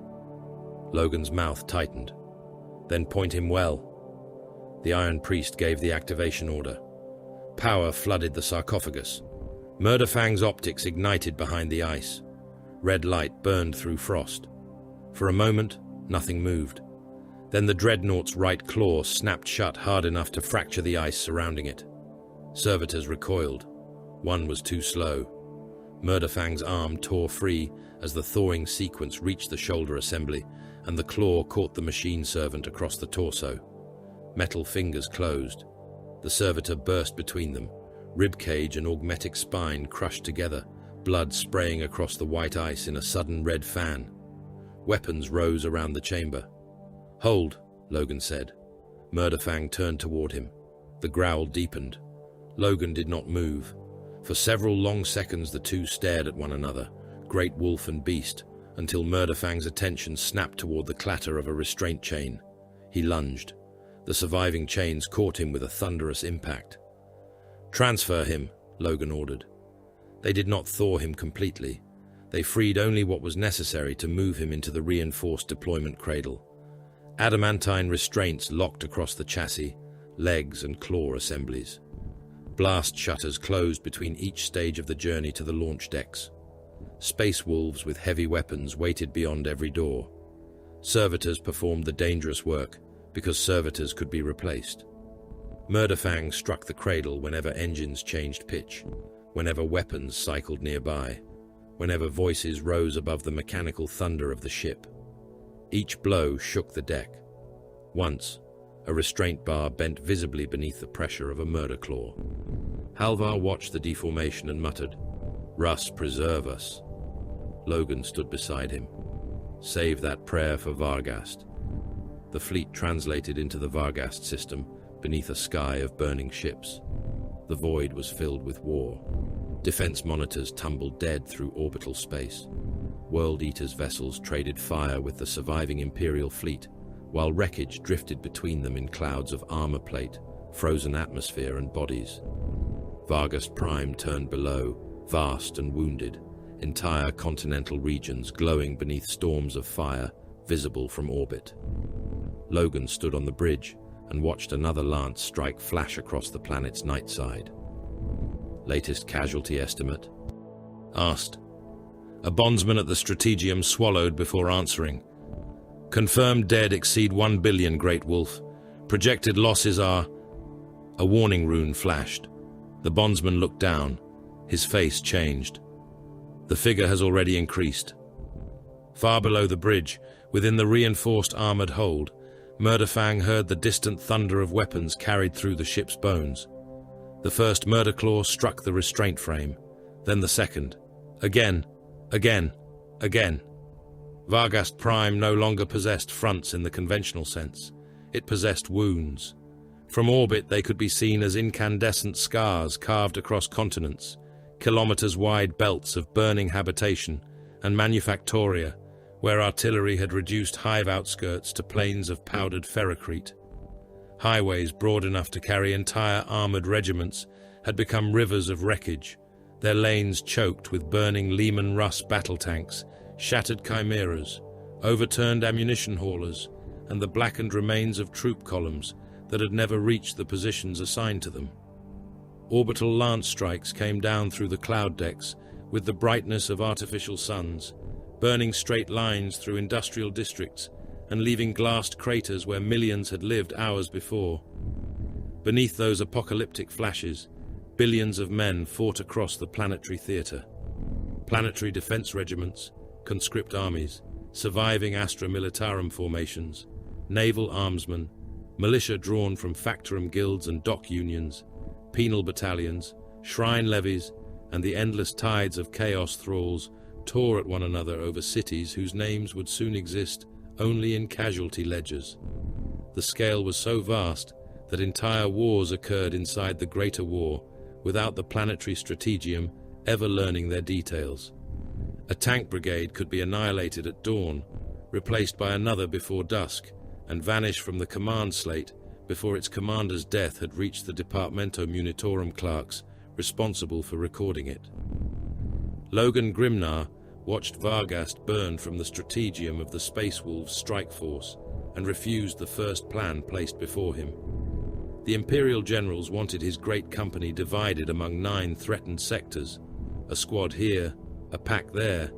Logan's mouth tightened. "Then point him well." The Iron Priest gave the activation order. Power flooded the sarcophagus. Murderfang's optics ignited behind the ice. Red light burned through frost. For a moment, nothing moved. Then the Dreadnought's right claw snapped shut hard enough to fracture the ice surrounding it. Servitors recoiled. One was too slow. Murderfang's arm tore free as the thawing sequence reached the shoulder assembly, and the claw caught the machine servant across the torso. Metal fingers closed. The servitor burst between them. Ribcage and augmetic spine crushed together, blood spraying across the white ice in a sudden red fan. Weapons rose around the chamber. "Hold," Logan said. Murderfang turned toward him. The growl deepened. Logan did not move. For several long seconds the two stared at one another, great wolf and beast, until Murderfang's attention snapped toward the clatter of a restraint chain. He lunged. The surviving chains caught him with a thunderous impact. "Transfer him," Logan ordered. They did not thaw him completely. They freed only what was necessary to move him into the reinforced deployment cradle. Adamantine restraints locked across the chassis, legs and claw assemblies. Blast shutters closed between each stage of the journey to the launch decks. Space wolves with heavy weapons waited beyond every door. Servitors performed the dangerous work, because servitors could be replaced. Murderfang struck the cradle whenever engines changed pitch, whenever weapons cycled nearby, whenever voices rose above the mechanical thunder of the ship. Each blow shook the deck. Once, a restraint bar bent visibly beneath the pressure of a Murderclaw. Halvar watched the deformation and muttered, "Russ, preserve us." Logan stood beside him. "Save that prayer for Varghast." The fleet translated into the Varghast system, beneath a sky of burning ships. The void was filled with war. Defense monitors tumbled dead through orbital space. World Eater's vessels traded fire with the surviving Imperial fleet, while wreckage drifted between them in clouds of armor plate, frozen atmosphere and bodies. Vargas Prime turned below, vast and wounded, entire continental regions glowing beneath storms of fire, visible from orbit. Logan stood on the bridge and watched another lance strike flash across the planet's night side. Latest casualty estimate? Asked. A bondsman at the Strategium swallowed before answering. Confirmed dead exceed 1 billion, Great Wolf. Projected losses are... A warning rune flashed. The bondsman looked down. His face changed. The figure has already increased. Far below the bridge, within the reinforced armored hold, Murderfang heard the distant thunder of weapons carried through the ship's bones. The first Murderclaw struck the restraint frame, then the second. Again. Vargas Prime no longer possessed fronts in the conventional sense. It possessed wounds. From orbit they could be seen as incandescent scars carved across continents, kilometers-wide belts of burning habitation and manufactoria, where artillery had reduced hive outskirts to plains of powdered ferrocrete. Highways broad enough to carry entire armored regiments had become rivers of wreckage, their lanes choked with burning Lehman Russ battle tanks, shattered chimeras, overturned ammunition haulers, and the blackened remains of troop columns that had never reached the positions assigned to them. Orbital lance strikes came down through the cloud decks with the brightness of artificial suns, burning straight lines through industrial districts and leaving glassed craters where millions had lived hours before. Beneath those apocalyptic flashes, billions of men fought across the planetary theater. Planetary defense regiments, conscript armies, surviving Astra Militarum formations, naval armsmen, militia drawn from factorum guilds and dock unions, penal battalions, shrine levies, and the endless tides of chaos thralls tore at one another over cities whose names would soon exist only in casualty ledgers. The scale was so vast that entire wars occurred inside the Greater War, without the planetary strategium ever learning their details. A tank brigade could be annihilated at dawn, replaced by another before dusk, and vanish from the command slate before its commander's death had reached the Departamento Munitorum clerks responsible for recording it. Logan Grimnar watched Vargast burn from the strategium of the Space Wolves strike force and refused the first plan placed before him. The Imperial generals wanted his great company divided among 9 threatened sectors, a squad here, a pack there,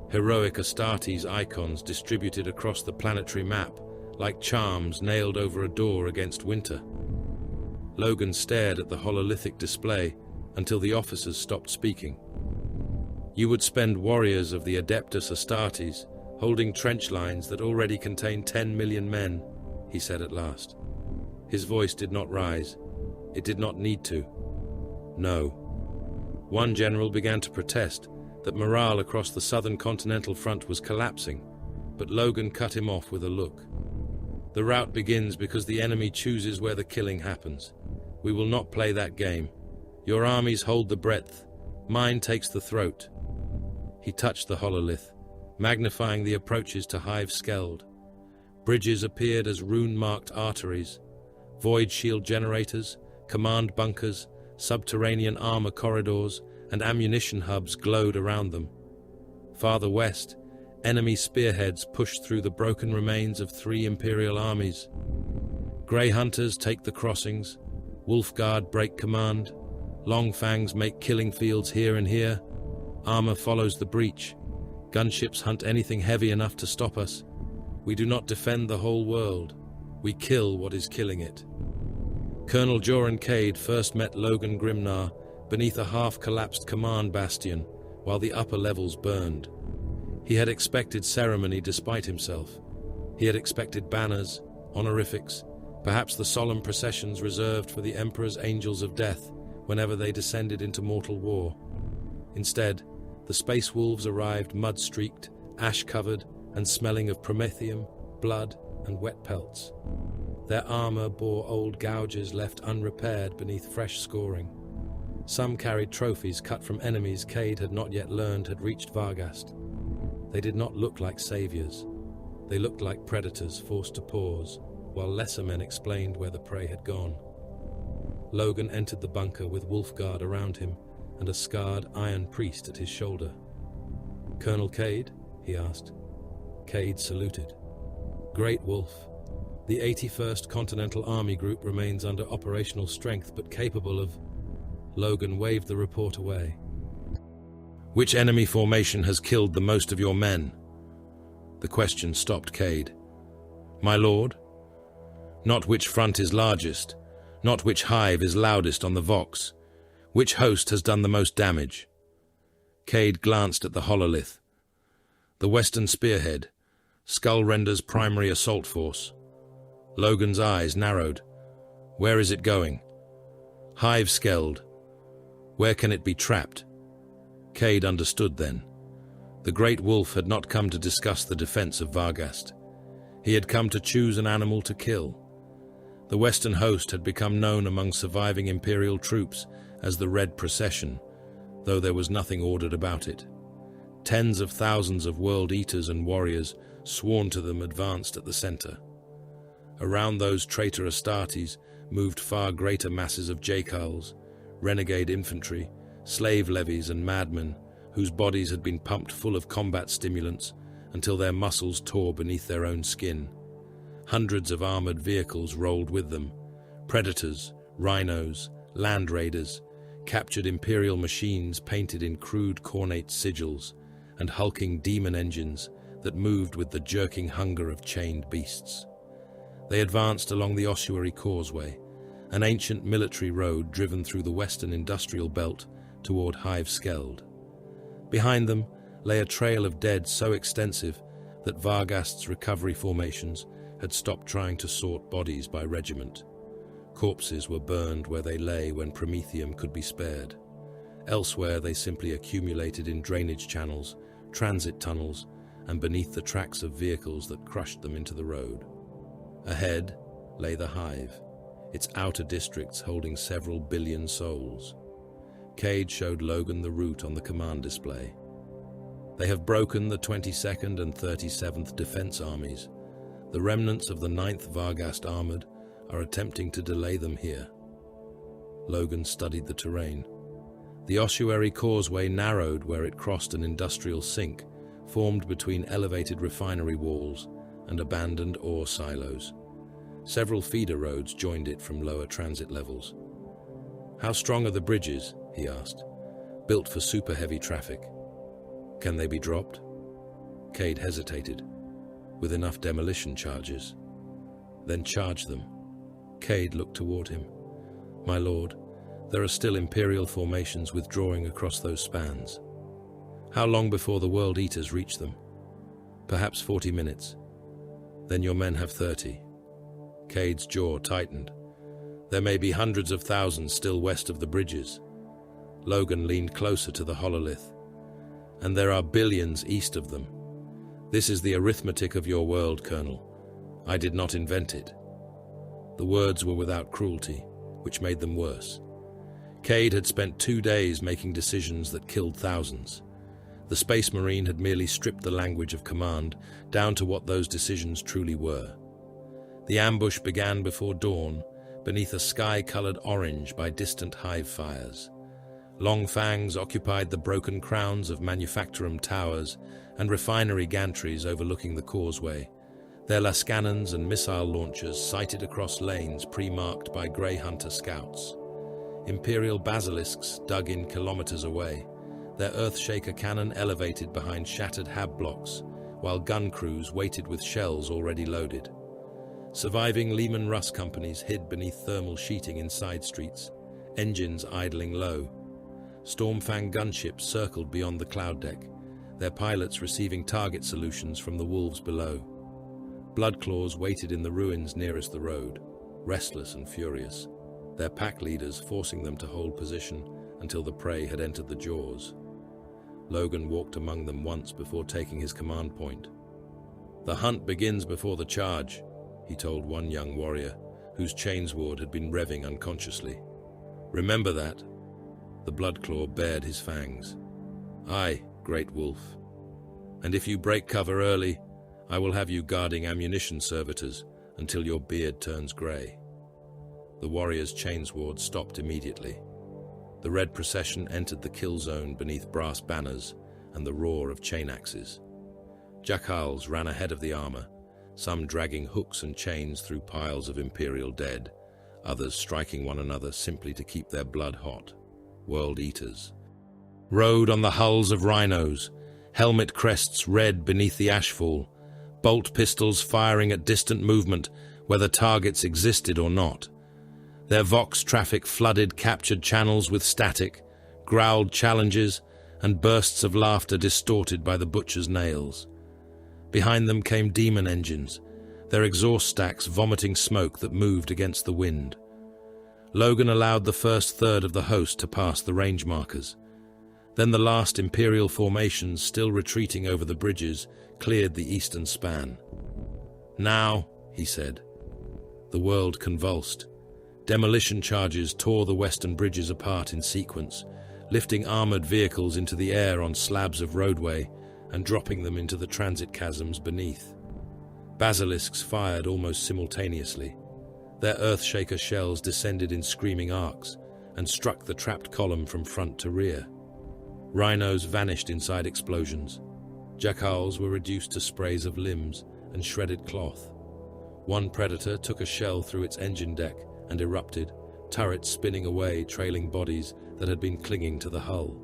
heroic Astartes icons distributed across the planetary map like charms nailed over a door against winter. Logan stared at the hololithic display until the officers stopped speaking. You would spend warriors of the Adeptus Astartes holding trench lines that already contain 10 million men, he said at last. His voice did not rise. It did not need to. No. One general began to protest that morale across the southern continental front was collapsing, but Logan cut him off with a look. The rout begins because the enemy chooses where the killing happens. We will not play that game. Your armies hold the breadth. Mine takes the throat. He touched the hololith, magnifying the approaches to Hive Skeld. Bridges appeared as rune-marked arteries. Void shield generators, command bunkers, subterranean armor corridors, and ammunition hubs glowed around them. Farther west, enemy spearheads pushed through the broken remains of 3 Imperial armies. Grey Hunters take the crossings, Wolfguard break command, Long Fangs make killing fields here and here, armor follows the breach, gunships hunt anything heavy enough to stop us. We do not defend the whole world, we kill what is killing it. Colonel Joran Cade first met Logan Grimnar beneath a half-collapsed command bastion while the upper levels burned. He had expected ceremony despite himself. He had expected banners, honorifics, perhaps the solemn processions reserved for the Emperor's Angels of Death whenever they descended into mortal war. Instead, the Space Wolves arrived mud-streaked, ash-covered, and smelling of promethium, blood, and wet pelts. Their armor bore old gouges left unrepaired beneath fresh scoring. Some carried trophies cut from enemies Cade had not yet learned had reached Varghast. They did not look like saviors. They looked like predators forced to pause, while lesser men explained where the prey had gone. Logan entered the bunker with Wolfguard around him and a scarred iron priest at his shoulder. "Colonel Cade?" he asked. Cade saluted. "Great Wolf. The 81st Continental Army Group remains under operational strength but capable of..." Logan waved the report away. "Which enemy formation has killed the most of your men?" The question stopped Cade. "My lord? Not which front is largest, not which hive is loudest on the Vox. Which host has done the most damage?" Cade glanced at the hololith. "The Western Spearhead, Skullrender's primary assault force." Logan's eyes narrowed. "Where is it going?" "Hive Skeld. Where can it be trapped?" Cade understood then. The Great Wolf had not come to discuss the defense of Varghast. He had come to choose an animal to kill. The Western host had become known among surviving Imperial troops as the Red Procession, though there was nothing ordered about it. Tens of thousands of World Eaters and warriors sworn to them advanced at the center. Around those traitor Astartes moved far greater masses of Jakals, renegade infantry, slave levies and madmen whose bodies had been pumped full of combat stimulants until their muscles tore beneath their own skin. Hundreds of armored vehicles rolled with them. Predators, rhinos, land raiders, captured Imperial machines painted in crude cornate sigils, and hulking demon engines that moved with the jerking hunger of chained beasts. They advanced along the Ossuary Causeway, an ancient military road driven through the western industrial belt toward Hive Skeld. Behind them lay a trail of dead so extensive that Varghast's recovery formations had stopped trying to sort bodies by regiment. Corpses were burned where they lay when Prometheum could be spared. Elsewhere they simply accumulated in drainage channels, transit tunnels, and beneath the tracks of vehicles that crushed them into the road. Ahead lay the Hive, its outer districts holding several billion souls. Cade showed Logan the route on the command display. "They have broken the 22nd and 37th Defense Armies. The remnants of the 9th Varghast Armored are attempting to delay them here." Logan studied the terrain. The Ossuary Causeway narrowed where it crossed an industrial sink formed between elevated refinery walls and abandoned ore silos. Several feeder roads joined it from lower transit levels. "How strong are the bridges?" he asked. "Built for super-heavy traffic. Can they be dropped?" Cade hesitated. "With enough demolition charges." "Then charge them." Cade looked toward him. "My lord, there are still Imperial formations withdrawing across those spans. How long before the World Eaters reach them?" "Perhaps 40 minutes. Then your men have 30. Cade's jaw tightened. "There may be hundreds of thousands still west of the bridges." Logan leaned closer to the hololith. "And there are billions east of them. This is the arithmetic of your world, Colonel. I did not invent it." The words were without cruelty, which made them worse. Cade had spent 2 days making decisions that killed thousands. The Space Marine had merely stripped the language of command down to what those decisions truly were. The ambush began before dawn, beneath a sky-colored orange by distant hive fires. Long Fangs occupied the broken crowns of manufactorum towers and refinery gantries overlooking the causeway, their lascannons and missile launchers sighted across lanes pre-marked by Grey Hunter scouts. Imperial basilisks dug in kilometers away, their Earthshaker cannon elevated behind shattered hab blocks, while gun crews waited with shells already loaded. Surviving Lehman Russ companies hid beneath thermal sheeting in side streets, engines idling low. Stormfang gunships circled beyond the cloud deck, their pilots receiving target solutions from the wolves below. Bloodclaws waited in the ruins nearest the road, restless and furious, their pack leaders forcing them to hold position until the prey had entered the jaws. Logan walked among them once before taking his command point. "The hunt begins before the charge," he told one young warrior, whose chainsword had been revving unconsciously. "Remember that." The Bloodclaw bared his fangs. "Aye, great wolf. And if you break cover early, I will have you guarding ammunition servitors until your beard turns grey." The warrior's chainsword stopped immediately. The red procession entered the kill zone beneath brass banners and the roar of chain axes. Jackals ran ahead of the armor, some dragging hooks and chains through piles of imperial dead, others striking one another simply to keep their blood hot. World Eaters rode on the hulls of rhinos, helmet crests red beneath the ashfall, bolt pistols firing at distant movement, whether targets existed or not. Their Vox traffic flooded captured channels with static, growled challenges, and bursts of laughter distorted by the butcher's nails. Behind them came demon engines, their exhaust stacks vomiting smoke that moved against the wind. Logan allowed the first third of the host to pass the range markers. Then the last Imperial formations, still retreating over the bridges, cleared the eastern span. "Now," he said. The world convulsed. Demolition charges tore the western bridges apart in sequence, lifting armored vehicles into the air on slabs of roadway and dropping them into the transit chasms beneath. Basilisks fired almost simultaneously. Their Earthshaker shells descended in screaming arcs and struck the trapped column from front to rear. Rhinos vanished inside explosions. Jackals were reduced to sprays of limbs and shredded cloth. One predator took a shell through its engine deck and erupted, turrets spinning away, trailing bodies that had been clinging to the hull.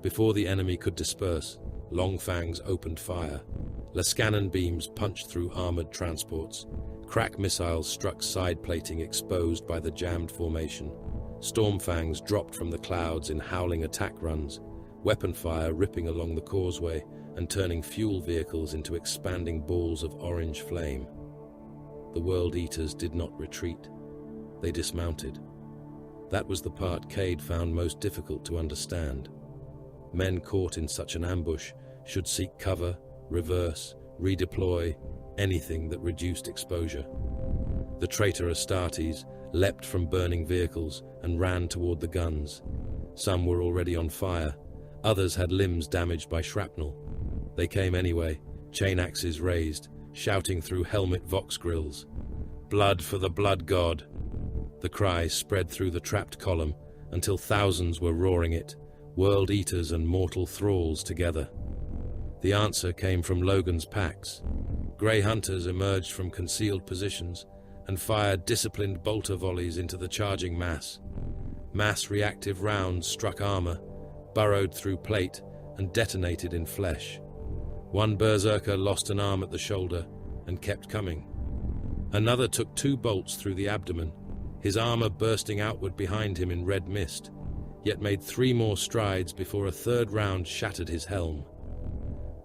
Before the enemy could disperse, Long Fangs opened fire. Lascannon beams punched through armored transports. Crack missiles struck side plating exposed by the jammed formation. Stormfangs dropped from the clouds in howling attack runs, weapon fire ripping along the causeway and turning fuel vehicles into expanding balls of orange flame. The World Eaters did not retreat. They dismounted. That was the part Cade found most difficult to understand. Men caught in such an ambush should seek cover, reverse, redeploy, anything that reduced exposure. The traitor Astartes leapt from burning vehicles and ran toward the guns. Some were already on fire. Others had limbs damaged by shrapnel. They came anyway, chain axes raised, shouting through helmet vox grills. "Blood for the blood god!" The cry spread through the trapped column until thousands were roaring it, world eaters and mortal thralls together. The answer came from Logan's packs. Grey hunters emerged from concealed positions and fired disciplined bolter volleys into the charging mass. Mass reactive rounds struck armor, burrowed through plate, and detonated in flesh. One berserker lost an arm at the shoulder and kept coming. Another took 2 bolts through the abdomen, his armor bursting outward behind him in red mist, yet made 3 more strides before a third round shattered his helm.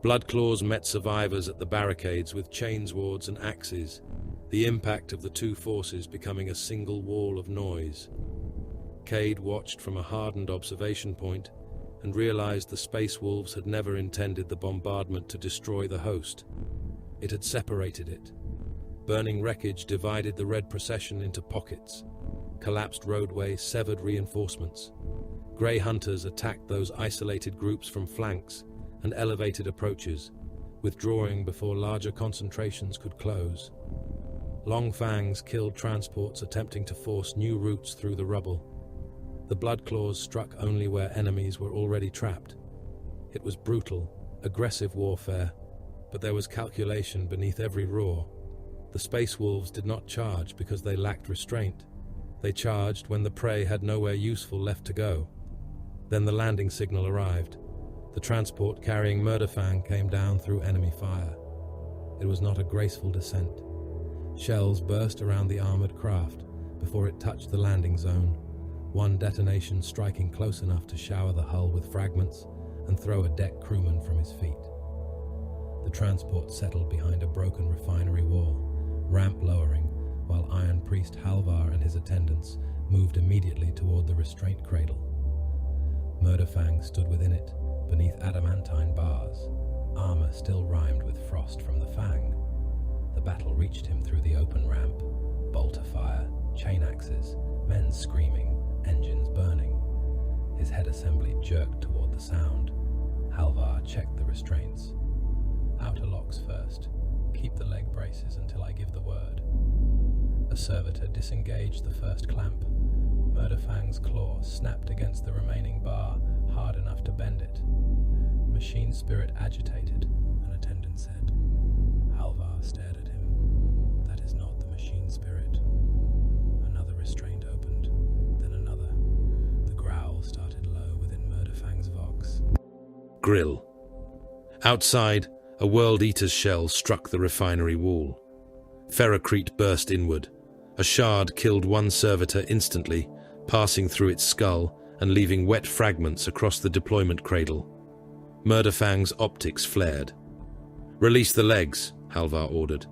Bloodclaws met survivors at the barricades with chainswords and axes, the impact of the 2 forces becoming a single wall of noise. Cade watched from a hardened observation point and realized the Space Wolves had never intended the bombardment to destroy the host. It had separated it. Burning wreckage divided the red procession into pockets. Collapsed roadway severed reinforcements. Grey hunters attacked those isolated groups from flanks and elevated approaches, withdrawing before larger concentrations could close. Long Fangs killed transports attempting to force new routes through the rubble. The Bloodclaws struck only where enemies were already trapped. It was brutal, aggressive warfare, but there was calculation beneath every roar. The Space Wolves did not charge because they lacked restraint. They charged when the prey had nowhere useful left to go. Then the landing signal arrived. The transport carrying Murderfang came down through enemy fire. It was not a graceful descent. Shells burst around the armored craft before it touched the landing zone, one detonation striking close enough to shower the hull with fragments and throw a deck crewman from his feet. The transport settled behind a broken refinery wall, ramp lowering, while Iron Priest Halvar and his attendants moved immediately toward the restraint cradle. Murderfang stood within it, beneath adamantine bars, armor still rimed with frost from the Fang. The battle reached him through the open ramp. Bolter fire, chain axes, men screaming, engines burning. His head assembly jerked toward the sound. Halvar checked the restraints. Outer locks first. Keep the leg braces until I give the word. A servitor disengaged the first clamp. Murderfang's claw snapped against the remaining bar, hard enough to bend it. Machine spirit agitated, an attendant said. Halvar stared at him. That is not the machine spirit. Another restraint opened, then another. The growl started low within Murderfang's vox. Grill. Outside, a World Eater's shell struck the refinery wall. Ferrocrete burst inward. A shard killed one servitor instantly, passing through its skull and leaving wet fragments across the deployment cradle. Murderfang's optics flared. "Release the legs," Halvar ordered.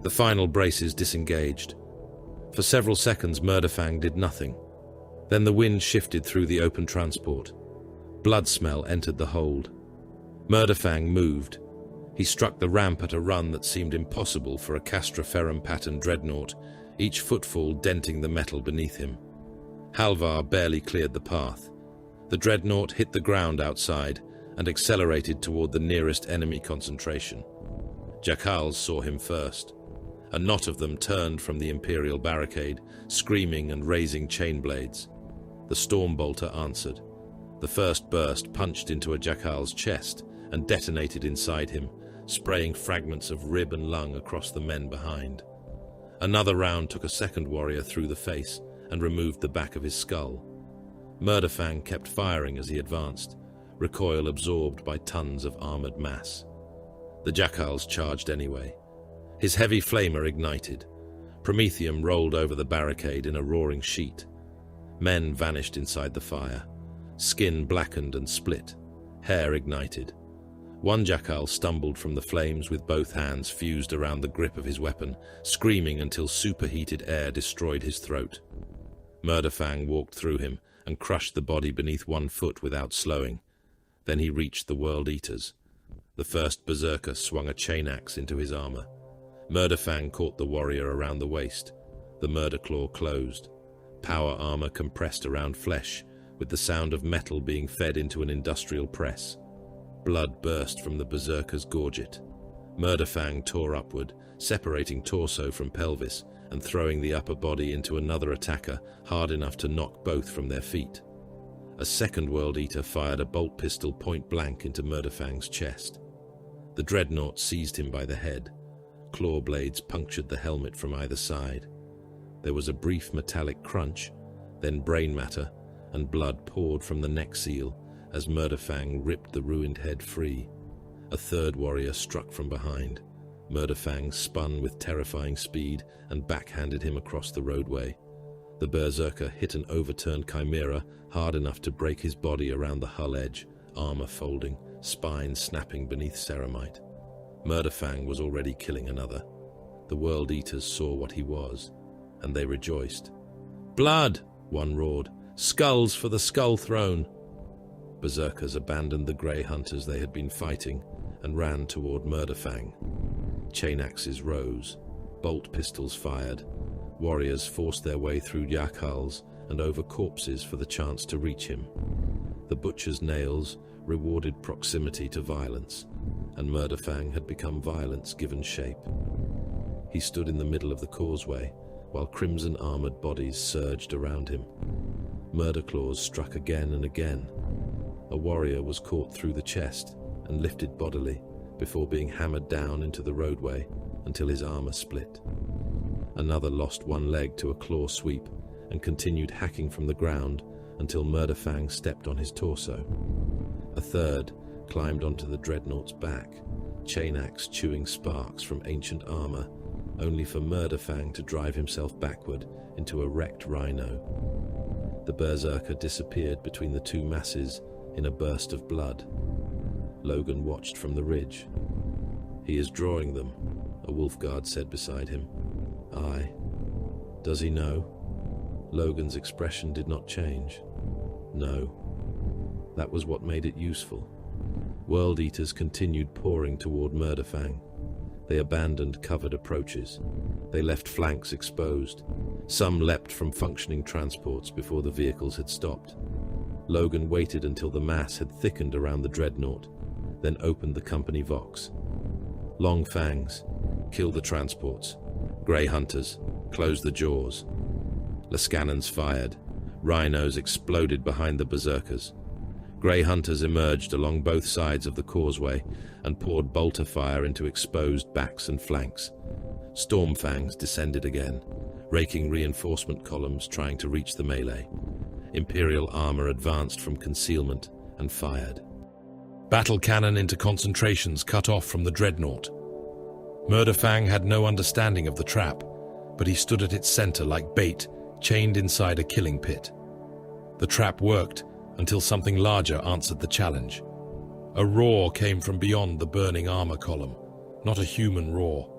The final braces disengaged. For several seconds, Murderfang did nothing. Then the wind shifted through the open transport. Blood smell entered the hold. Murderfang moved. He struck the ramp at a run that seemed impossible for a Castroferrum-patterned dreadnought, each footfall denting the metal beneath him. Halvar barely cleared the path. The dreadnought hit the ground outside and accelerated toward the nearest enemy concentration. Jackals saw him first. A knot of them turned from the Imperial barricade, screaming and raising chain blades. The Stormbolter answered. The first burst punched into a Jackal's chest and detonated inside him, spraying fragments of rib and lung across the men behind. Another round took a second warrior through the face and removed the back of his skull. Murderfang kept firing as he advanced, recoil absorbed by tons of armored mass. The Jackals charged anyway. His heavy flamer ignited. Promethium rolled over the barricade in a roaring sheet. Men vanished inside the fire. Skin blackened and split. Hair ignited. One Jackal stumbled from the flames with both hands fused around the grip of his weapon, screaming until superheated air destroyed his throat. Murderfang walked through him and crushed the body beneath one foot without slowing. Then he reached the World Eaters. The first berserker swung a chain axe into his armor. Murderfang caught the warrior around the waist. The Murderclaw closed. Power armor compressed around flesh, with the sound of metal being fed into an industrial press. Blood burst from the berserker's gorget. Murderfang tore upward, separating torso from pelvis and throwing the upper body into another attacker hard enough to knock both from their feet. A second World Eater fired a bolt pistol point blank into Murderfang's chest. The Dreadnought seized him by the head. Claw blades punctured the helmet from either side. There was a brief metallic crunch, then brain matter, and blood poured from the neck seal as Murderfang ripped the ruined head free. A third warrior struck from behind. Murderfang spun with terrifying speed and backhanded him across the roadway. The berserker hit an overturned chimera hard enough to break his body around the hull edge, armor folding, spine snapping beneath ceramite. Murderfang was already killing another. The World Eaters saw what he was, and they rejoiced. "Blood!" one roared. "Skulls for the Skull Throne!" Berserkers abandoned the grey hunters they had been fighting and ran toward Murderfang. Chain axes rose. Bolt pistols fired. Warriors forced their way through Jackals and over corpses for the chance to reach him. The butcher's nails rewarded proximity to violence, and Murderfang had become violence given shape. He stood in the middle of the causeway, while crimson-armored bodies surged around him. Murderclaws struck again and again. A warrior was caught through the chest and lifted bodily before being hammered down into the roadway until his armor split. Another lost one leg to a claw sweep and continued hacking from the ground until Murderfang stepped on his torso. A third climbed onto the Dreadnought's back, chain axe chewing sparks from ancient armor, only for Murderfang to drive himself backward into a wrecked rhino. The berserker disappeared between the two masses in a burst of blood. Logan watched from the ridge. "He is drawing them," a wolf guard said beside him. "Aye. Does he know?" Logan's expression did not change. No. That was what made it useful. World Eaters continued pouring toward Murderfang. they abandoned covered approaches. They left flanks exposed. Some leapt from functioning transports before the vehicles had stopped. Logan waited until the mass had thickened around the Dreadnought, then opened the company Vox. Long fangs, kill the transports. Grey hunters, close the jaws. Lascannons fired. Rhinos exploded behind the berserkers. Grey hunters emerged along both sides of the causeway and poured bolter fire into exposed backs and flanks. Stormfangs descended again, raking reinforcement columns trying to reach the melee. Imperial armor advanced from concealment and fired. Battle cannon into concentrations cut off from the Dreadnought. Murderfang had no understanding of the trap, but he stood at its center like bait, chained inside a killing pit. The trap worked until something larger answered the challenge. A roar came from beyond the burning armor column, not a human roar.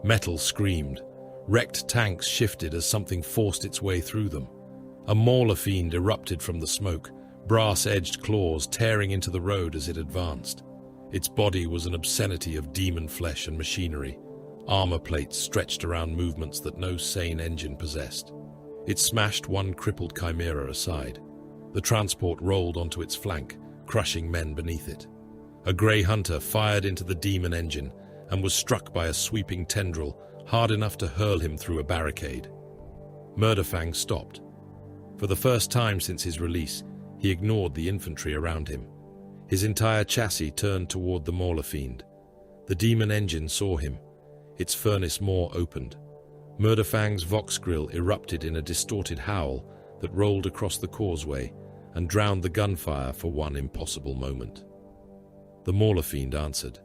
Metal screamed. Wrecked tanks shifted as something forced its way through them. A mauler fiend erupted from the smoke, brass-edged claws tearing into the road as it advanced. Its body was an obscenity of demon flesh and machinery, armor plates stretched around movements that no sane engine possessed. It smashed one crippled chimera aside. The transport rolled onto its flank, crushing men beneath it. A grey hunter fired into the demon engine and was struck by a sweeping tendril hard enough to hurl him through a barricade. Murderfang stopped. For the first time since his release, he ignored the infantry around him. His entire chassis turned toward the mauler fiend. The demon engine saw him. Its furnace maw opened. Murderfang's Vox grill erupted in a distorted howl that rolled across the causeway and drowned the gunfire for one impossible moment. The mauler fiend answered.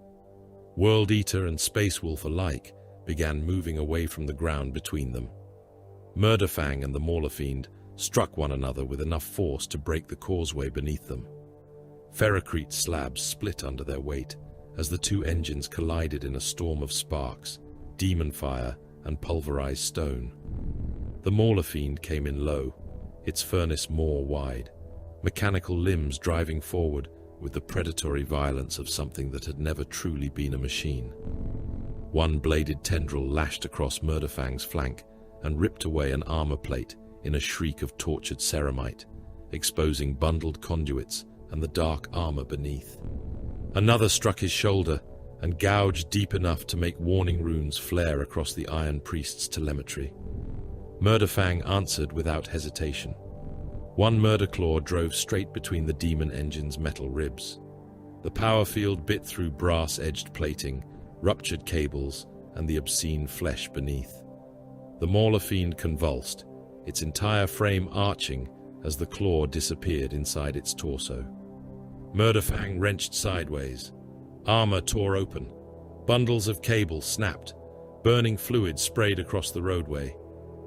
World Eater and Space Wolf alike began moving away from the ground between them. Murderfang and the mauler fiend struck one another with enough force to break the causeway beneath them. Ferrocrete slabs split under their weight as the two engines collided in a storm of sparks, demon fire, and pulverized stone. The mauler fiend came in low, its furnace maw wide, mechanical limbs driving forward with the predatory violence of something that had never truly been a machine. One bladed tendril lashed across Murderfang's flank and ripped away an armor plate in a shriek of tortured ceramite, exposing bundled conduits and the dark armor beneath. Another struck his shoulder and gouged deep enough to make warning runes flare across the Iron Priest's telemetry. Murderfang answered without hesitation. One Murderclaw drove straight between the demon engine's metal ribs. The power field bit through brass-edged plating, ruptured cables, and the obscene flesh beneath. The mauler fiend convulsed, its entire frame arching as the claw disappeared inside its torso. Murderfang wrenched sideways. Armor tore open. Bundles of cable snapped. Burning fluid sprayed across the roadway.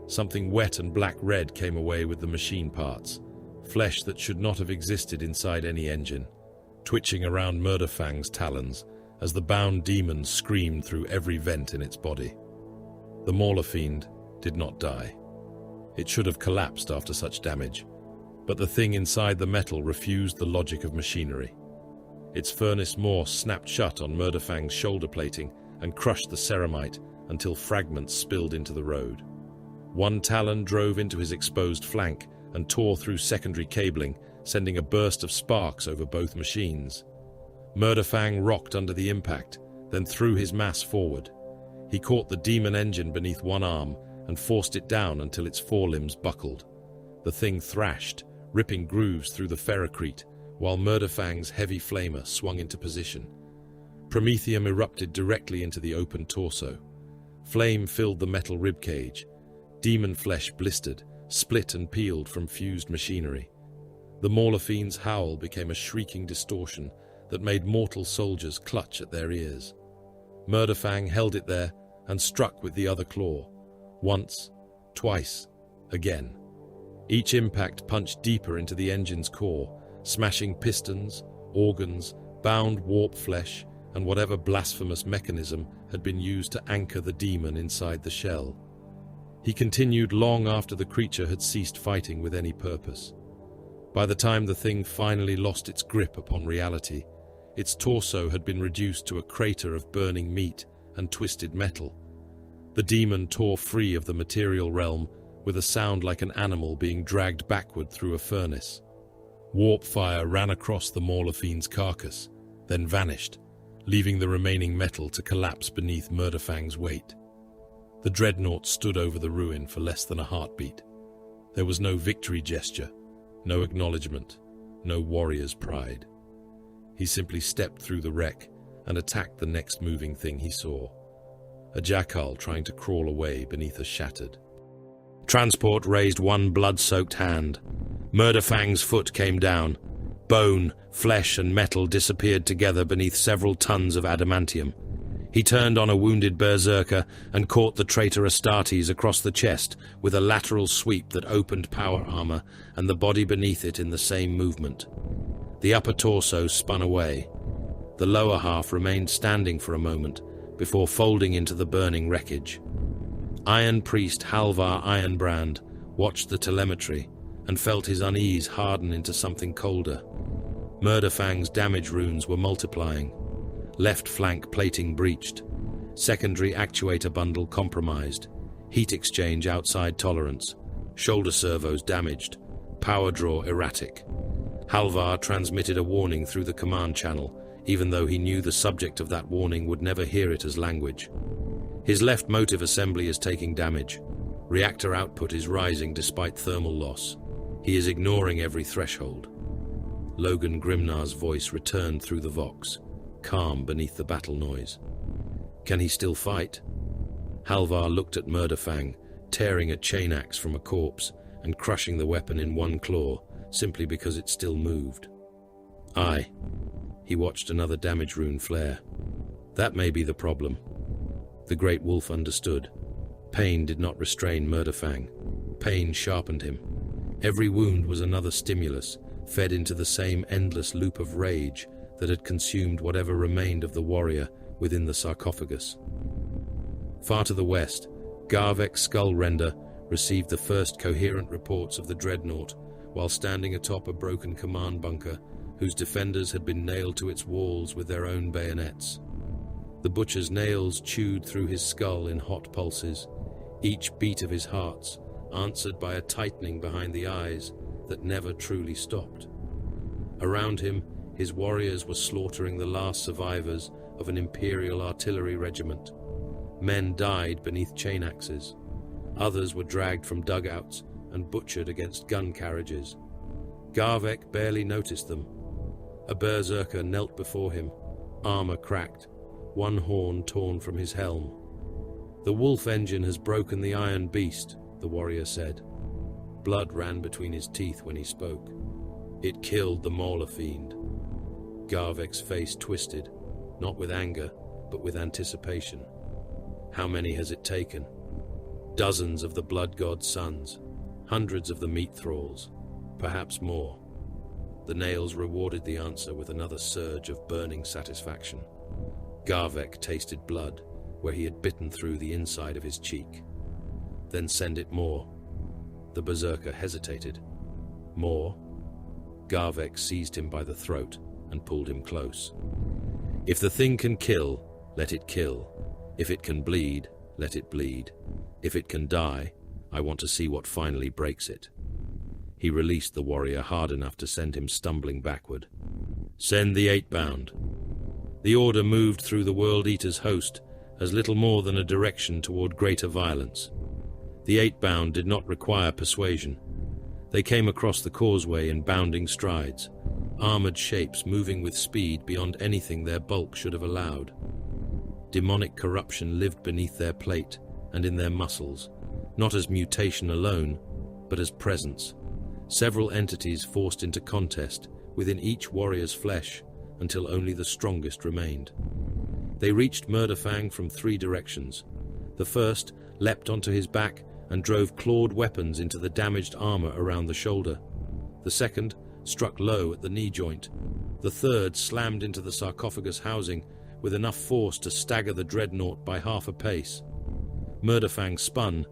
Something wet and black-red came away with the machine parts, flesh that should not have existed inside any engine, twitching around Murderfang's talons as the bound demon screamed through every vent in its body. The mauler fiend did not die. It should have collapsed after such damage, but the thing inside the metal refused the logic of machinery. Its furnace maw snapped shut on Murderfang's shoulder plating and crushed the ceramite until fragments spilled into the road. One talon drove into his exposed flank and tore through secondary cabling, sending a burst of sparks over both machines. Murderfang rocked under the impact, then threw his mass forward. He caught the demon engine beneath one arm and forced it down until its forelimbs buckled. The thing thrashed, ripping grooves through the ferrocrete, while Murderfang's heavy flamer swung into position. Promethium erupted directly into the open torso. Flame filled the metal ribcage. Demon flesh blistered, split and peeled from fused machinery. The mauler fiend's howl became a shrieking distortion that made mortal soldiers clutch at their ears. Murderfang held it there and struck with the other claw. Once, twice, again. Each impact punched deeper into the engine's core, smashing pistons, organs, bound warp flesh, and whatever blasphemous mechanism had been used to anchor the demon inside the shell. He continued long after the creature had ceased fighting with any purpose. By the time the thing finally lost its grip upon reality, its torso had been reduced to a crater of burning meat and twisted metal. The demon tore free of the material realm with a sound like an animal being dragged backward through a furnace. Warp fire ran across the Maulerfiend's carcass, then vanished, leaving the remaining metal to collapse beneath Murderfang's weight. The Dreadnought stood over the ruin for less than a heartbeat. There was no victory gesture, no acknowledgement, no warrior's pride. He simply stepped through the wreck and attacked the next moving thing he saw. A jackal trying to crawl away beneath a shattered. Transport raised one blood-soaked hand. Murderfang's foot came down. Bone, flesh, and metal disappeared together beneath several tons of adamantium. He turned on a wounded berserker and caught the traitor Astartes across the chest with a lateral sweep that opened power armor and the body beneath it in the same movement. The upper torso spun away. The lower half remained standing for a moment before folding into the burning wreckage. Iron Priest Halvar Ironbrand watched the telemetry and felt his unease harden into something colder. Murderfang's damage runes were multiplying. Left flank plating breached. Secondary actuator bundle compromised. Heat exchange outside tolerance. Shoulder servos damaged. Power draw erratic. Halvar transmitted a warning through the command channel, even though he knew the subject of that warning would never hear it as language. His left motive assembly is taking damage. Reactor output is rising despite thermal loss. He is ignoring every threshold. Logan Grimnar's voice returned through the vox, calm beneath the battle noise. Can he still fight? Halvar looked at Murderfang, tearing a chain axe from a corpse and crushing the weapon in one claw, simply because it still moved. Aye. He watched another damage rune flare. That may be the problem. The Great Wolf understood. Pain did not restrain Murderfang. Pain sharpened him. Every wound was another stimulus, fed into the same endless loop of rage that had consumed whatever remained of the warrior within the sarcophagus. Far to the west, Garvek's Skullrender received the first coherent reports of the Dreadnought while standing atop a broken command bunker whose defenders had been nailed to its walls with their own bayonets. The butcher's nails chewed through his skull in hot pulses, each beat of his hearts answered by a tightening behind the eyes that never truly stopped. Around him, his warriors were slaughtering the last survivors of an Imperial artillery regiment. Men died beneath chain axes. Others were dragged from dugouts and butchered against gun carriages. Garvek barely noticed them. A berserker knelt before him, armor cracked, one horn torn from his helm. The wolf engine has broken the iron beast, the warrior said. Blood ran between his teeth when he spoke. It killed the Maulerfiend. Garvek's face twisted, not with anger, but with anticipation. How many has it taken? Dozens of the blood god's sons, hundreds of the meat thralls, perhaps more. The nails rewarded the answer with another surge of burning satisfaction. Garvek tasted blood where he had bitten through the inside of his cheek. Then send it more. The berserker hesitated. More? Garvek seized him by the throat and pulled him close. If the thing can kill, let it kill. If it can bleed, let it bleed. If it can die, I want to see what finally breaks it. He released the warrior hard enough to send him stumbling backward. Send the 8-bound. The order moved through the World Eater's host as little more than a direction toward greater violence. The 8-bound did not require persuasion. They came across the causeway in bounding strides, armored shapes moving with speed beyond anything their bulk should have allowed. Demonic corruption lived beneath their plate and in their muscles, not as mutation alone, but as presence. Several entities forced into contest within each warrior's flesh until only the strongest remained. They reached Murderfang from 3 directions. The first leapt onto his back and drove clawed weapons into the damaged armor around the shoulder. The second struck low at the knee joint. The third slammed into the sarcophagus housing with enough force to stagger the Dreadnought by half a pace. Murderfang spun,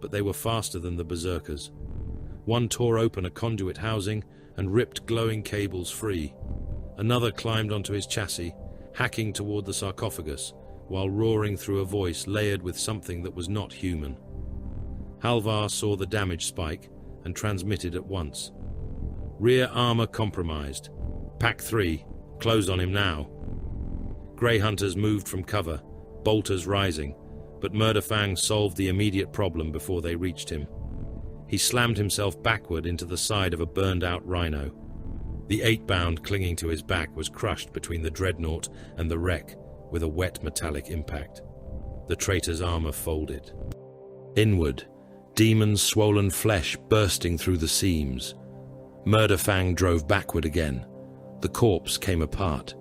but they were faster than the berserkers. One tore open a conduit housing and ripped glowing cables free. Another climbed onto his chassis, hacking toward the sarcophagus, while roaring through a voice layered with something that was not human. Halvar saw the damage spike and transmitted at once. Rear armor compromised. Pack 3, close on him now. Grey Hunters moved from cover, bolters rising, but Murderfang solved the immediate problem before they reached him. He slammed himself backward into the side of a burned-out rhino. The 8-bound clinging to his back was crushed between the Dreadnought and the wreck with a wet metallic impact. The traitor's armor folded. Inward, Demon's swollen flesh bursting through the seams. Murderfang drove backward again. The corpse came apart.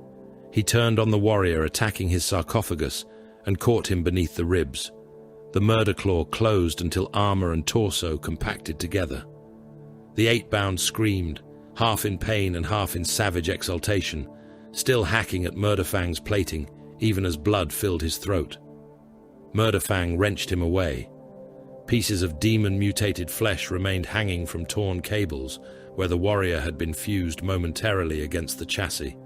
He turned on the warrior attacking his sarcophagus and caught him beneath the ribs. The Murderclaw closed until armor and torso compacted together. The 8-bound screamed, half in pain and half in savage exultation, still hacking at Murderfang's plating, even as blood filled his throat. Murderfang wrenched him away. Pieces of demon-mutated flesh remained hanging from torn cables, where the warrior had been fused momentarily against the chassis.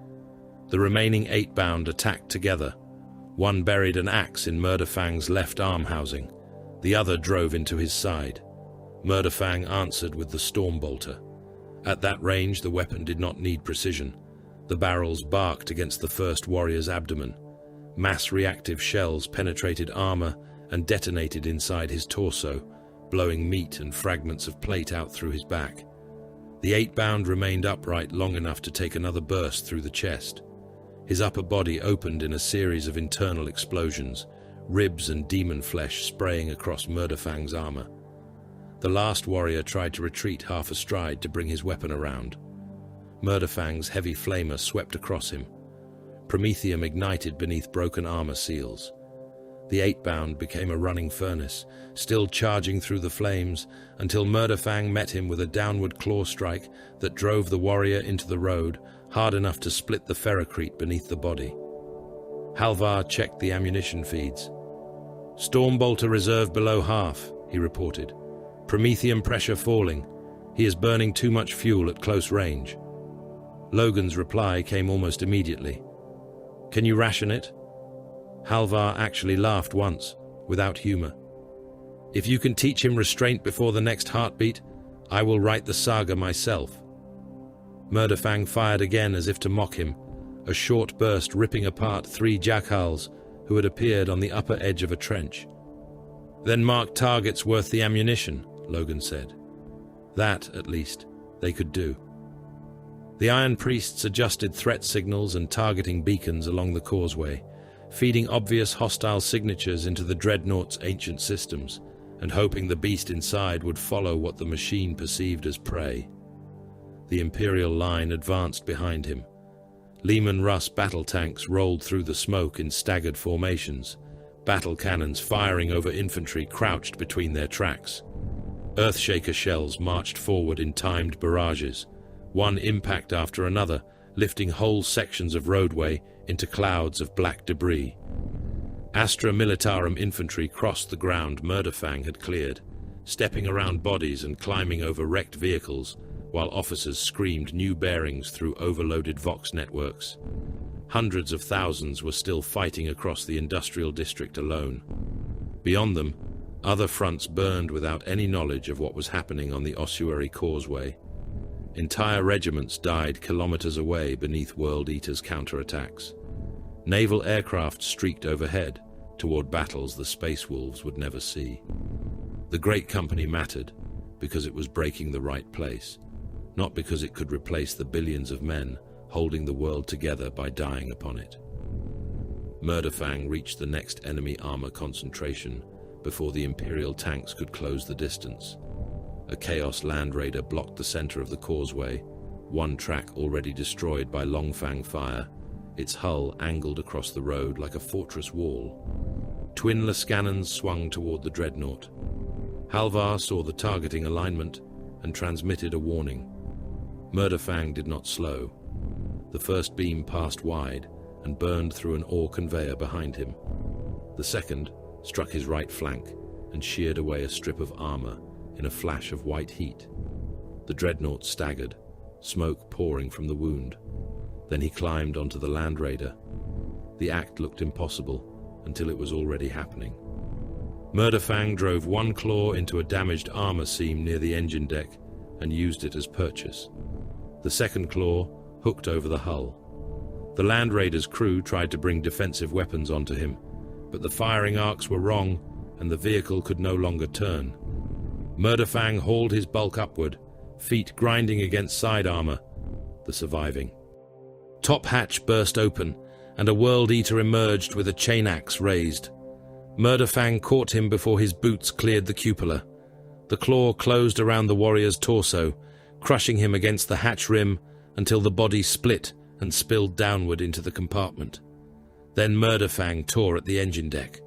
The remaining 8-bound attacked together. One buried an axe in Murderfang's left arm housing. The other drove into his side. Murderfang answered with the Stormbolter. At that range, the weapon did not need precision. The barrels barked against the first warrior's abdomen. Mass-reactive shells penetrated armor and detonated inside his torso, blowing meat and fragments of plate out through his back. The 8-bound remained upright long enough to take another burst through the chest. His upper body opened in a series of internal explosions, ribs and demon flesh spraying across Murderfang's armor. The last warrior tried to retreat half a stride to bring his weapon around. Murderfang's heavy flamer swept across him. Promethium ignited beneath broken armor seals. The 8-bound became a running furnace, still charging through the flames, until Murderfang met him with a downward claw strike that drove the warrior into the road, hard enough to split the ferrocrete beneath the body. Halvar checked the ammunition feeds. "Stormbolter reserve below half," he reported. "Promethium pressure falling. He is burning too much fuel at close range." Logan's reply came almost immediately. "Can you ration it?" Halvar actually laughed once, without humor. "If you can teach him restraint before the next heartbeat, I will write the saga myself." Murderfang fired again as if to mock him, a short burst ripping apart 3 jackals who had appeared on the upper edge of a trench. "Then mark targets worth the ammunition," Logan said. That, at least, they could do. The Iron Priests adjusted threat signals and targeting beacons along the causeway, feeding obvious hostile signatures into the Dreadnought's ancient systems, and hoping the beast inside would follow what the machine perceived as prey. The Imperial line advanced behind him. Leman Russ battle tanks rolled through the smoke in staggered formations, battle cannons firing over infantry crouched between their tracks. Earthshaker shells marched forward in timed barrages, one impact after another, lifting whole sections of roadway into clouds of black debris. Astra Militarum infantry crossed the ground Murderfang had cleared, stepping around bodies and climbing over wrecked vehicles, while officers screamed new bearings through overloaded Vox networks. Hundreds of thousands were still fighting across the industrial district alone. Beyond them, other fronts burned without any knowledge of what was happening on the ossuary causeway. Entire regiments died kilometers away beneath World Eater's counterattacks. Naval aircraft streaked overhead toward battles the Space Wolves would never see. The Great Company mattered because it was breaking the right place, not because it could replace the billions of men holding the world together by dying upon it. Murderfang reached the next enemy armor concentration before the Imperial tanks could close the distance. A Chaos Land Raider blocked the center of the causeway, one track already destroyed by Longfang fire, its hull angled across the road like a fortress wall. Twin Lascannons swung toward the Dreadnought. Halvar saw the targeting alignment and transmitted a warning. Murderfang did not slow. The first beam passed wide and burned through an ore conveyor behind him. The second struck his right flank and sheared away a strip of armor in a flash of white heat. The Dreadnought staggered, smoke pouring from the wound. Then he climbed onto the Land Raider. The act looked impossible, until it was already happening. Murderfang drove one claw into a damaged armor seam near the engine deck and used it as purchase. The second claw hooked over the hull. The Land Raider's crew tried to bring defensive weapons onto him, but the firing arcs were wrong and the vehicle could no longer turn. Murderfang hauled his bulk upward, feet grinding against side armor, the surviving. Top hatch burst open, and a World Eater emerged with a chain axe raised. Murderfang caught him before his boots cleared the cupola. The claw closed around the warrior's torso, crushing him against the hatch rim until the body split and spilled downward into the compartment. Then Murderfang tore at the engine deck.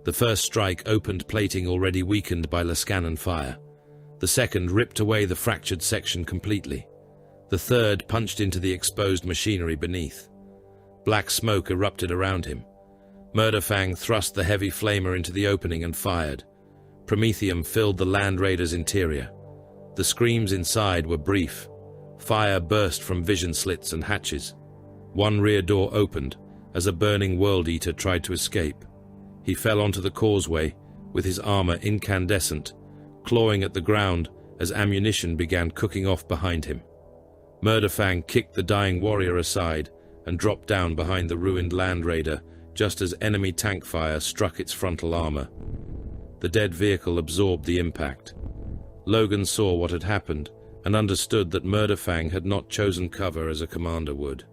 The first strike opened plating already weakened by Lascannon fire. The second ripped away the fractured section completely. The third punched into the exposed machinery beneath. Black smoke erupted around him. Murderfang thrust the heavy flamer into the opening and fired. Promethium filled the Land Raider's interior. The screams inside were brief. Fire burst from vision slits and hatches. One rear door opened as a burning World Eater tried to escape. He fell onto the causeway, with his armor incandescent, clawing at the ground as ammunition began cooking off behind him. Murderfang kicked the dying warrior aside and dropped down behind the ruined Land Raider just as enemy tank fire struck its frontal armor. The dead vehicle absorbed the impact. Logan saw what had happened and understood that Murderfang had not chosen cover as a commander would.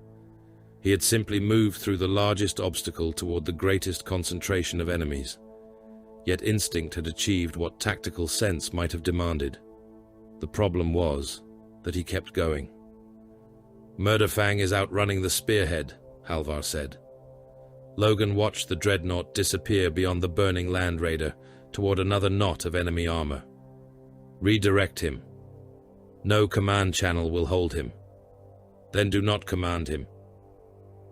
He had simply moved through the largest obstacle toward the greatest concentration of enemies. Yet instinct had achieved what tactical sense might have demanded. The problem was that he kept going. "Murderfang is outrunning the spearhead," Halvar said. Logan watched the Dreadnought disappear beyond the burning Land Raider toward another knot of enemy armor. "Redirect him. No command channel will hold him. Then do not command him."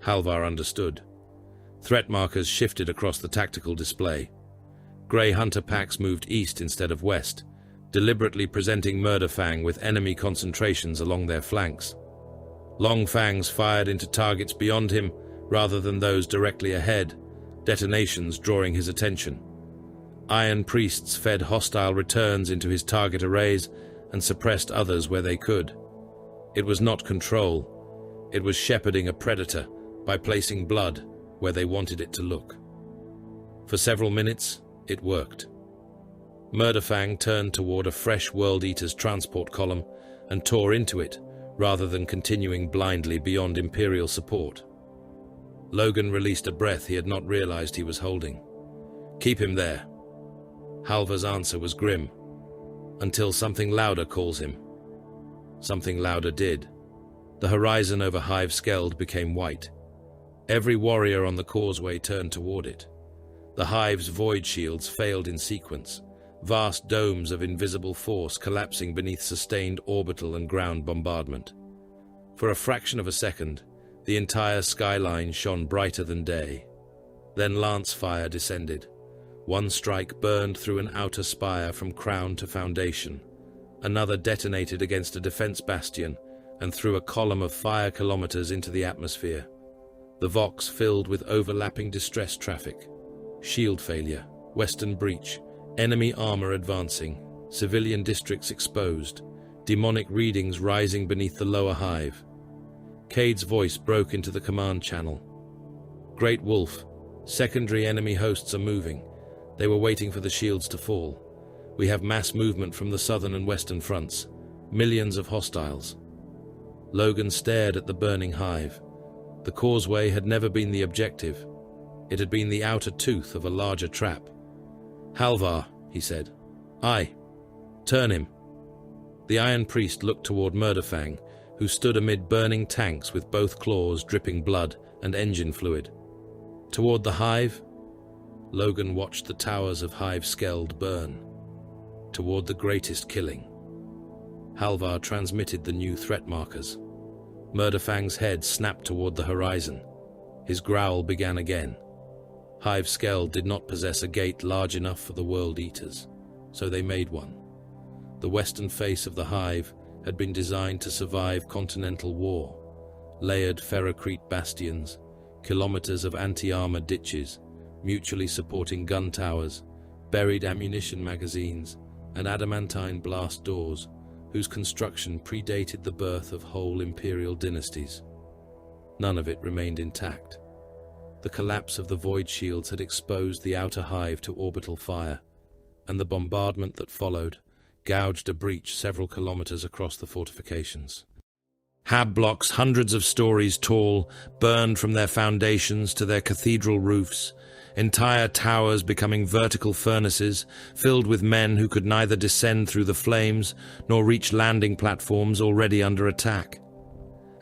Halvar understood. Threat markers shifted across the tactical display. Grey Hunter packs moved east instead of west, deliberately presenting Murderfang with enemy concentrations along their flanks. Long fangs fired into targets beyond him rather than those directly ahead, detonations drawing his attention. Iron Priests fed hostile returns into his target arrays and suppressed others where they could. It was not control. It was shepherding a predator by placing blood where they wanted it to look. For several minutes, it worked. Murderfang turned toward a fresh World Eater's transport column and tore into it, rather than continuing blindly beyond Imperial support. Logan released a breath he had not realized he was holding. "Keep him there." Halvar's answer was grim. "Until something louder calls him." Something louder did. The horizon over Hive Skeld became white. Every warrior on the causeway turned toward it. The Hive's void shields failed in sequence, vast domes of invisible force collapsing beneath sustained orbital and ground bombardment. For a fraction of a second, the entire skyline shone brighter than day. Then lance fire descended. One strike burned through an outer spire from crown to foundation. Another detonated against a defense bastion and threw a column of fire kilometers into the atmosphere. The Vox filled with overlapping distress traffic. Shield failure, western breach, enemy armor advancing, civilian districts exposed, demonic readings rising beneath the lower hive. Cade's voice broke into the command channel. "Great Wolf, secondary enemy hosts are moving. They were waiting for the shields to fall. We have mass movement from the southern and western fronts. Millions of hostiles." Logan stared at the burning hive. The causeway had never been the objective. It had been the outer tooth of a larger trap. "Halvar," he said. "Aye. Turn him." The Iron Priest looked toward Murderfang, who stood amid burning tanks with both claws dripping blood and engine fluid. Toward the hive, Logan watched the towers of Hive Skeld burn. Toward the greatest killing. Halvar transmitted the new threat markers. Murderfang's head snapped toward the horizon. His growl began again. Hive Skeld did not possess a gate large enough for the World Eaters, so they made one. The western face of the hive had been designed to survive continental war. Layered ferrocrete bastions, kilometers of anti-armor ditches, mutually supporting gun towers, buried ammunition magazines, and adamantine blast doors, whose construction predated the birth of whole imperial dynasties. None of it remained intact. The collapse of the void shields had exposed the outer hive to orbital fire, and the bombardment that followed gouged a breach several kilometers across the fortifications. Hab blocks hundreds of stories tall burned from their foundations to their cathedral roofs, entire towers becoming vertical furnaces filled with men who could neither descend through the flames nor reach landing platforms already under attack.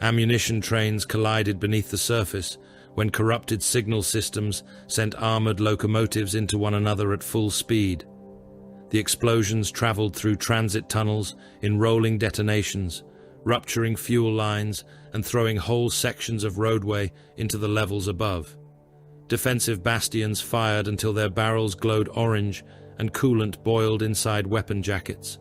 Ammunition trains collided beneath the surface when corrupted signal systems sent armored locomotives into one another at full speed. The explosions traveled through transit tunnels in rolling detonations, rupturing fuel lines and throwing whole sections of roadway into the levels above. Defensive bastions fired until their barrels glowed orange and coolant boiled inside weapon jackets.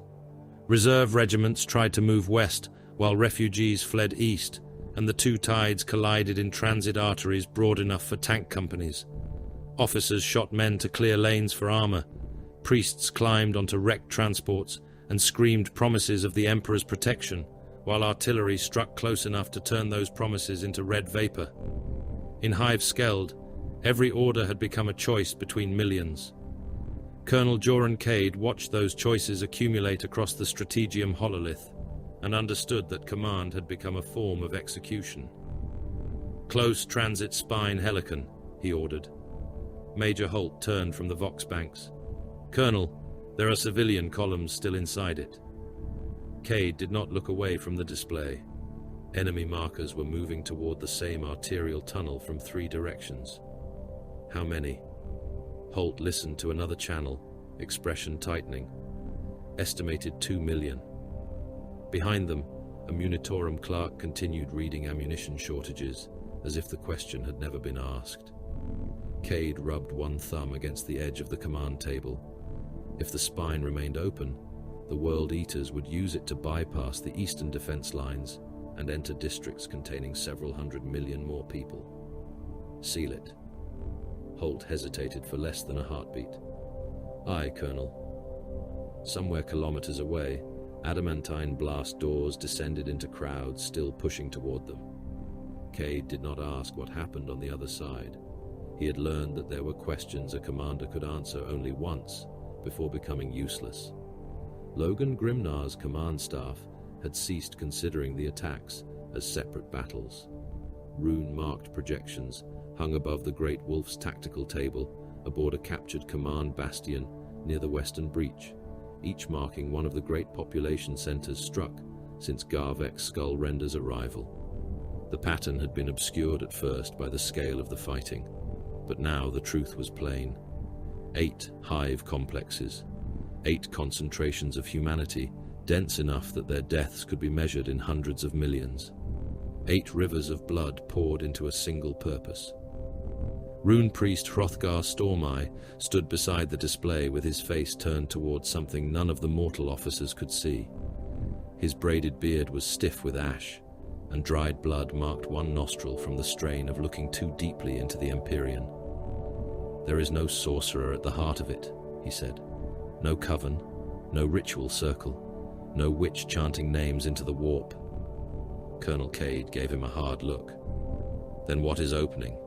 Reserve regiments tried to move west while refugees fled east, and the two tides collided in transit arteries broad enough for tank companies. Officers shot men to clear lanes for armor. Priests climbed onto wrecked transports and screamed promises of the Emperor's protection, while artillery struck close enough to turn those promises into red vapor. In Hive Skeld, every order had become a choice between millions. Colonel Joran Cade watched those choices accumulate across the Strategium Hololith and understood that command had become a form of execution. "Close transit spine Helican," he ordered. Major Holt turned from the Vox banks. "Colonel, there are civilian columns still inside it." Cade did not look away from the display. Enemy markers were moving toward the same arterial tunnel from 3 directions. How many? Holt listened to another channel, expression tightening. Estimated 2 million. Behind them, a Munitorum clerk continued reading ammunition shortages, as if the question had never been asked. Cade rubbed one thumb against the edge of the command table. If the spine remained open, the World Eaters would use it to bypass the eastern defense lines and enter districts containing several 100 million more people. Seal it. Holt hesitated for less than a heartbeat. "Aye, Colonel." Somewhere kilometers away, adamantine blast doors descended into crowds still pushing toward them. Cade did not ask what happened on the other side. He had learned that there were questions a commander could answer only once before becoming useless. Logan Grimnar's command staff had ceased considering the attacks as separate battles. Rune-marked projections hung above the Great Wolf's tactical table aboard a captured command bastion near the western breach, each marking one of the great population centers struck since Garvek's Skull Render's arrival. The pattern had been obscured at first by the scale of the fighting, but now the truth was plain. 8 hive complexes, 8 concentrations of humanity, dense enough that their deaths could be measured in hundreds of millions. 8 rivers of blood poured into a single purpose. Rune Priest Hrothgar Stormeye stood beside the display with his face turned towards something none of the mortal officers could see. His braided beard was stiff with ash, and dried blood marked one nostril from the strain of looking too deeply into the Empyrean. "There is no sorcerer at the heart of it," he said. "No coven, no ritual circle, no witch chanting names into the warp." Colonel Cade gave him a hard look. "Then what is opening?"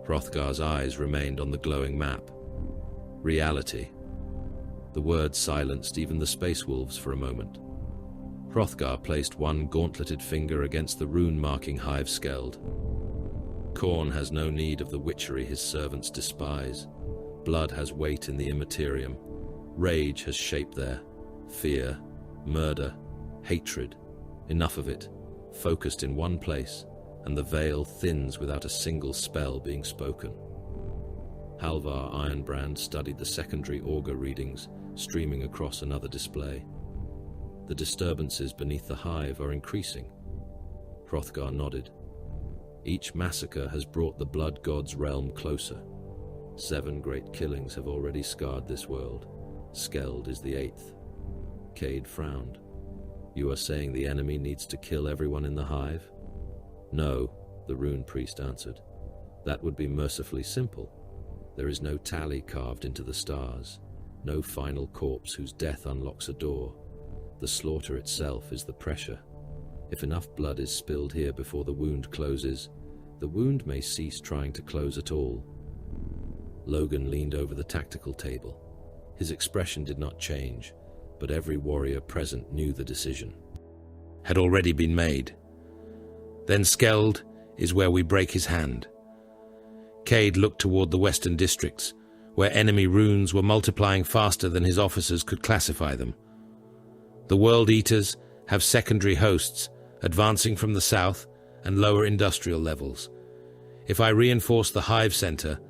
Hrothgar's eyes remained on the glowing map. "Reality." The word silenced even the space wolves for a moment. Hrothgar placed one gauntleted finger against the rune-marking hive skeld. "Khorne has no need of the witchery his servants despise. Blood has weight in the immaterium. Rage has shape there. Fear, murder, hatred. Enough of it, focused in one place, and the veil thins without a single spell being spoken." Halvar Ironbrand studied the secondary augur readings streaming across another display. "The disturbances beneath the hive are increasing." Hrothgar nodded. "Each massacre has brought the blood god's realm closer. 7 great killings have already scarred this world. Skeld is the 8th. Cade frowned. "You are saying the enemy needs to kill everyone in the hive?" "No," the rune priest answered. "That would be mercifully simple. There is no tally carved into the stars, no final corpse whose death unlocks a door. The slaughter itself is the pressure. If enough blood is spilled here before the wound closes, the wound may cease trying to close at all. Logan leaned over the tactical table. His expression did not change, but every warrior present knew the decision had already been made. Then Skeld is where we break his hand. Cade looked toward the western districts, where enemy runes were multiplying faster than his officers could classify them. The World Eaters have secondary hosts advancing from the south and lower industrial levels. If I reinforce the hive center,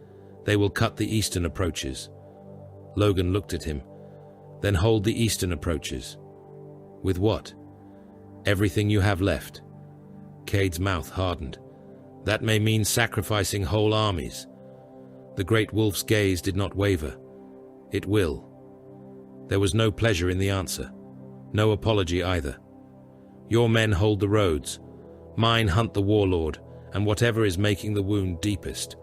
they will cut the eastern approaches. Logan looked at him. Then hold the eastern approaches. With what? Everything you have left. Cade's mouth hardened. That may mean sacrificing whole armies. The great wolf's gaze did not waver. It will. There was no pleasure in the answer. No apology either. Your men hold the roads. Mine hunt the warlord, and whatever is making the wound deepest.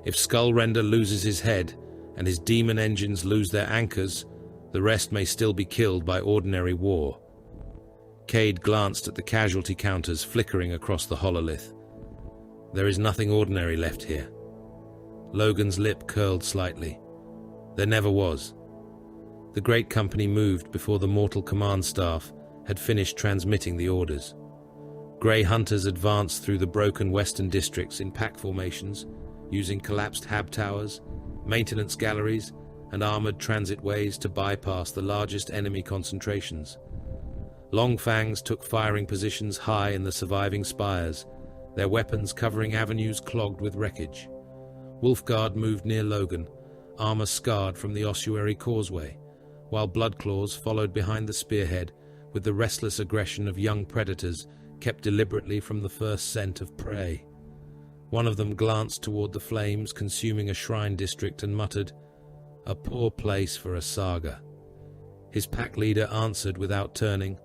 If Skullrender loses his head, and his demon engines lose their anchors, the rest may still be killed by ordinary war. Cade glanced at the casualty counters flickering across the hololith. There is nothing ordinary left here. Logan's lip curled slightly. There never was. The great company moved before the mortal command staff had finished transmitting the orders. Grey hunters advanced through the broken western districts in pack formations, using collapsed hab towers, maintenance galleries, and armored transit ways to bypass the largest enemy concentrations. Long Fangs took firing positions high in the surviving spires, their weapons covering avenues clogged with wreckage. Wolfguard moved near Logan, armor scarred from the ossuary causeway, while Bloodclaws followed behind the spearhead with the restless aggression of young predators kept deliberately from the first scent of prey. One of them glanced toward the flames consuming a shrine district and muttered, "A poor place for a saga." His pack leader answered without turning,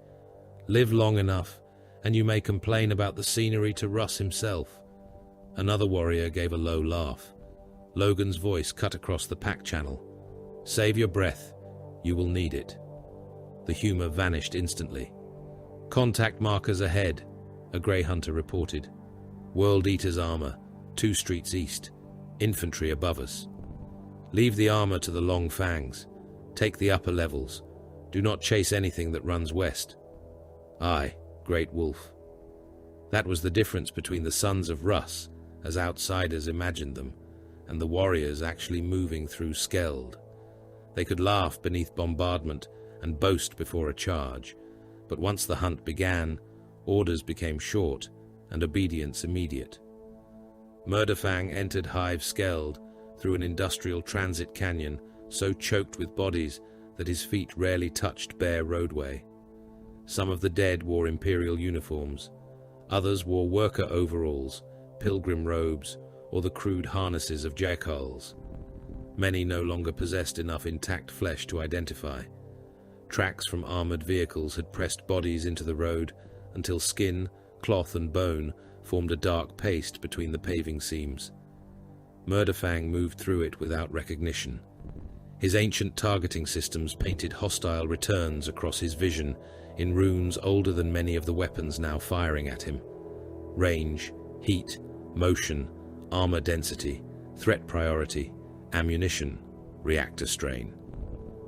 "Live long enough, and you may complain about the scenery to Russ himself." Another warrior gave a low laugh. Logan's voice cut across the pack channel. "Save your breath. You will need it." The humor vanished instantly. "Contact markers ahead," a grey hunter reported. "World Eater's armor, 2 streets east. Infantry above us. Leave the armor to the Long Fangs. Take the upper levels. Do not chase anything that runs west." "Aye, Great Wolf." That was the difference between the sons of Russ, as outsiders imagined them, and the warriors actually moving through Skeld. They could laugh beneath bombardment and boast before a charge, but once the hunt began, orders became short and obedience immediate. Murderfang entered Hive Skeld through an industrial transit canyon so choked with bodies that his feet rarely touched bare roadway. Some of the dead wore imperial uniforms. Others wore worker overalls, pilgrim robes, or the crude harnesses of jackals. Many no longer possessed enough intact flesh to identify. Tracks from armored vehicles had pressed bodies into the road until skin, cloth, and bone formed a dark paste between the paving seams. Murderfang moved through it without recognition. His ancient targeting systems painted hostile returns across his vision in runes older than many of the weapons now firing at him. Range, heat, motion, armor density, threat priority, ammunition, reactor strain.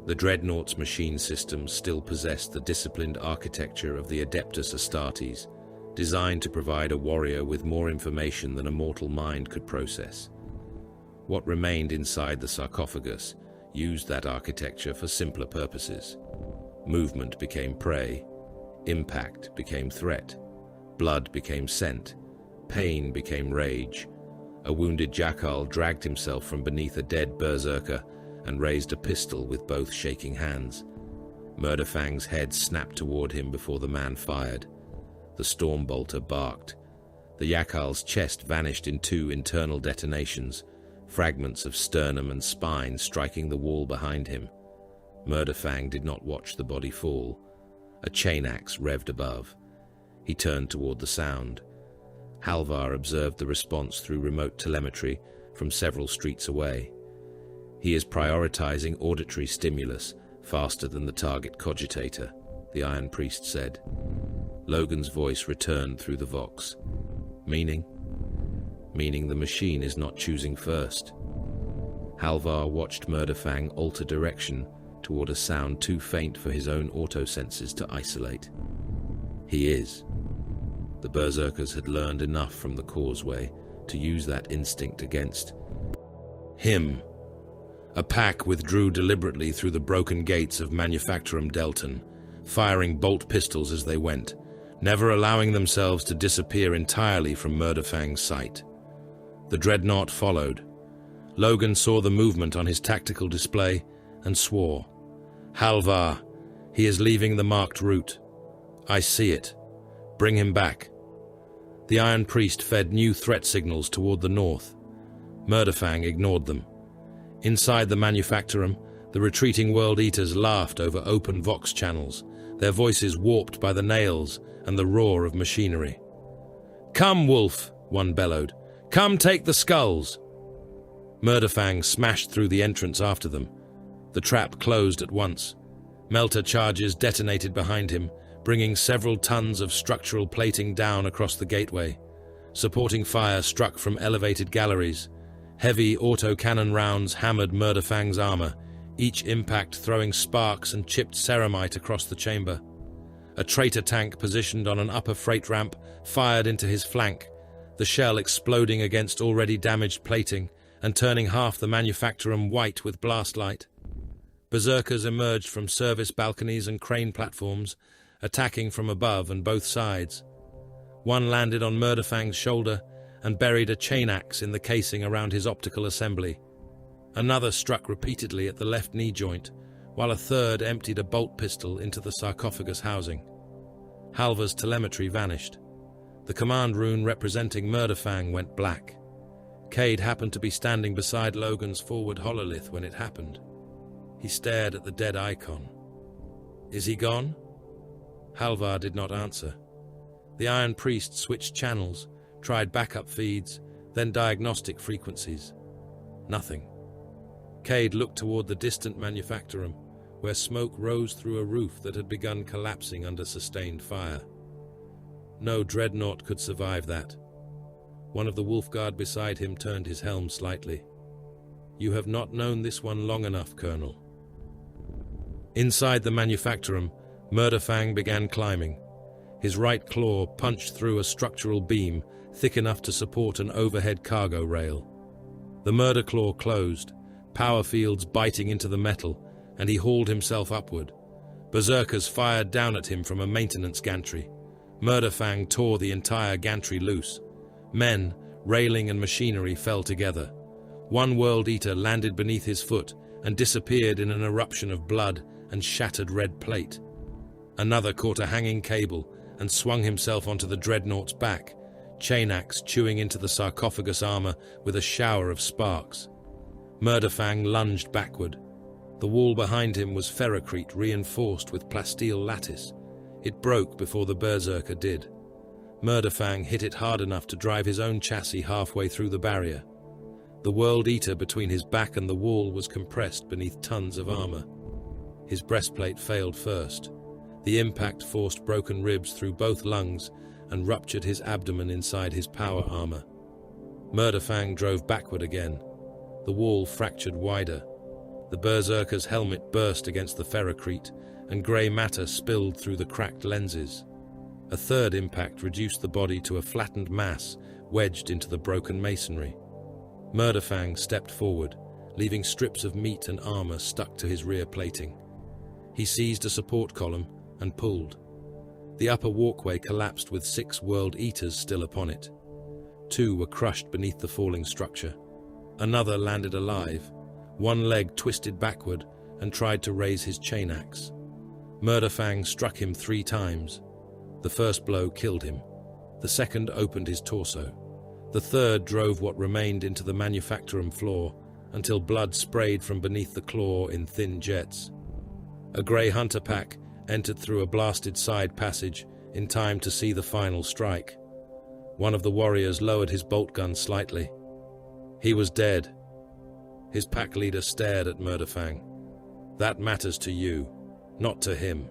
The Dreadnought's machine systems still possessed the disciplined architecture of the Adeptus Astartes, designed to provide a warrior with more information than a mortal mind could process. What remained inside the sarcophagus used that architecture for simpler purposes. Movement became prey, impact became threat, blood became scent, pain became rage. A wounded jackal dragged himself from beneath a dead berserker and raised a pistol with both shaking hands. Murderfang's head snapped toward him before the man fired. The Stormbolter barked. The jackal's chest vanished in 2 internal detonations, fragments of sternum and spine striking the wall behind him. Murderfang did not watch the body fall. A chain axe revved above. He turned toward the sound. Halvar observed the response through remote telemetry from several streets away. He is prioritizing auditory stimulus faster than the target cogitator, the Iron Priest said. Logan's voice returned through the vox. Meaning? Meaning the machine is not choosing first. Halvar watched Murderfang alter direction toward a sound too faint for his own auto-senses to isolate. He is. The Berserkers had learned enough from the causeway to use that instinct against him. A pack withdrew deliberately through the broken gates of Manufactorum Delton, firing bolt pistols as they went, never allowing themselves to disappear entirely from Murderfang's sight. The Dreadnought followed. Logan saw the movement on his tactical display and swore. Halvar, he is leaving the marked route. I see it. Bring him back. The Iron Priest fed new threat signals toward the north. Murderfang ignored them. Inside the Manufactorum, the retreating World Eaters laughed over open vox channels, their voices warped by the nails and the roar of machinery. Come, Wolf, one bellowed. Come take the skulls. Murderfang smashed through the entrance after them. The trap closed at once. Melter charges detonated behind him, bringing several tons of structural plating down across the gateway. Supporting fire struck from elevated galleries. Heavy autocannon rounds hammered Murderfang's armor, each impact throwing sparks and chipped ceramite across the chamber. A traitor tank positioned on an upper freight ramp fired into his flank, the shell exploding against already damaged plating and turning half the Manufactorum white with blast light. Berserkers emerged from service balconies and crane platforms, attacking from above and both sides. One landed on Murderfang's shoulder and buried a chain axe in the casing around his optical assembly. Another struck repeatedly at the left knee joint, while a third emptied a bolt pistol into the sarcophagus housing. Halvar's telemetry vanished. The command rune representing Murderfang went black. Cade happened to be standing beside Logan's forward hololith when it happened. He stared at the dead icon. Is he gone? Halvar did not answer. The Iron Priest switched channels, tried backup feeds, then diagnostic frequencies. Nothing. Cade looked toward the distant Manufactorum, where smoke rose through a roof that had begun collapsing under sustained fire. No Dreadnought could survive that. One of the Wolfguard beside him turned his helm slightly. You have not known this one long enough, Colonel. Inside the Manufactorum, Murderfang began climbing. His right claw punched through a structural beam thick enough to support an overhead cargo rail. The Murderclaw closed, power fields biting into the metal, and he hauled himself upward. Berserkers fired down at him from a maintenance gantry. Murderfang tore the entire gantry loose. Men, railing and machinery fell together. One World Eater landed beneath his foot and disappeared in an eruption of blood and shattered red plate. Another caught a hanging cable and swung himself onto the Dreadnought's back, chain axe chewing into the sarcophagus armor with a shower of sparks. Murderfang lunged backward. The wall behind him was ferrocrete reinforced with plasteel lattice. It broke before the Berserker did. Murderfang hit it hard enough to drive his own chassis halfway through the barrier. The World Eater between his back and the wall was compressed beneath tons of armor. His breastplate failed first. The impact forced broken ribs through both lungs and ruptured his abdomen inside his power armor. Murderfang drove backward again. The wall fractured wider. The Berserker's helmet burst against the ferrocrete, and grey matter spilled through the cracked lenses. A third impact reduced the body to a flattened mass wedged into the broken masonry. Murderfang stepped forward, leaving strips of meat and armor stuck to his rear plating. He seized a support column and pulled. The upper walkway collapsed with 6 World Eaters still upon it. 2 were crushed beneath the falling structure. Another landed alive. One leg twisted backward and tried to raise his chain axe. Murderfang struck him 3 times. The first blow killed him. The second opened his torso. The third drove what remained into the Manufactorum floor until blood sprayed from beneath the claw in thin jets. A grey hunter pack entered through a blasted side passage in time to see the final strike. One of the warriors lowered his bolt gun slightly. He was dead. His pack leader stared at Murderfang. That matters to you, not to him.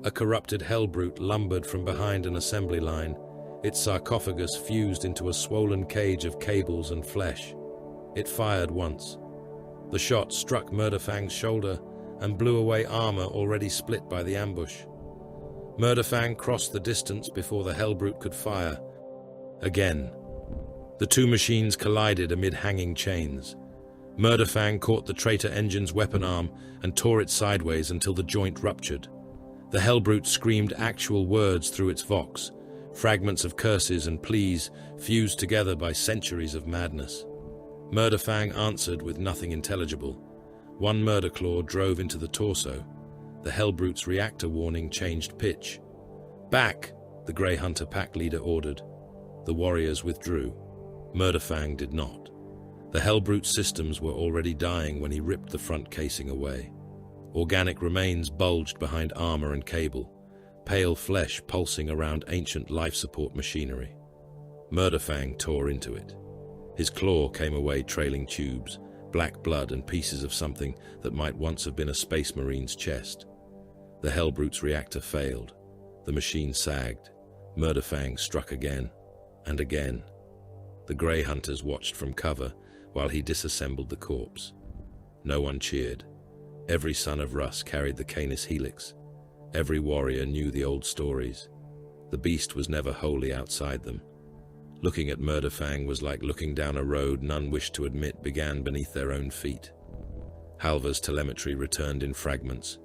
A corrupted hellbrute lumbered from behind an assembly line, its sarcophagus fused into a swollen cage of cables and flesh. It fired once. The shot struck Murderfang's shoulder and blew away armor already split by the ambush. Murderfang crossed the distance before the hellbrute could fire. Again. The two machines collided amid hanging chains. Murderfang caught the traitor engine's weapon arm and tore it sideways until the joint ruptured. The hellbrute screamed actual words through its vox, fragments of curses and pleas fused together by centuries of madness. Murderfang answered with nothing intelligible. One Murderclaw drove into the torso. The hellbrute's reactor warning changed pitch. "Back!" the Grey Hunter pack leader ordered. The warriors withdrew. Murderfang did not. The hellbrute's systems were already dying when he ripped the front casing away. Organic remains bulged behind armor and cable, pale flesh pulsing around ancient life support machinery. Murderfang tore into it. His claw came away trailing tubes, black blood and pieces of something that might once have been a space marine's chest. The hellbrute's reactor failed. The machine sagged. Murderfang struck again, and again. The Grey Hunters watched from cover while he disassembled the corpse. No one cheered. Every son of Russ carried the Canis Helix. Every warrior knew the old stories. The beast was never wholly outside them. Looking at Murderfang was like looking down a road none wished to admit began beneath their own feet. Halvar's telemetry returned in fragments.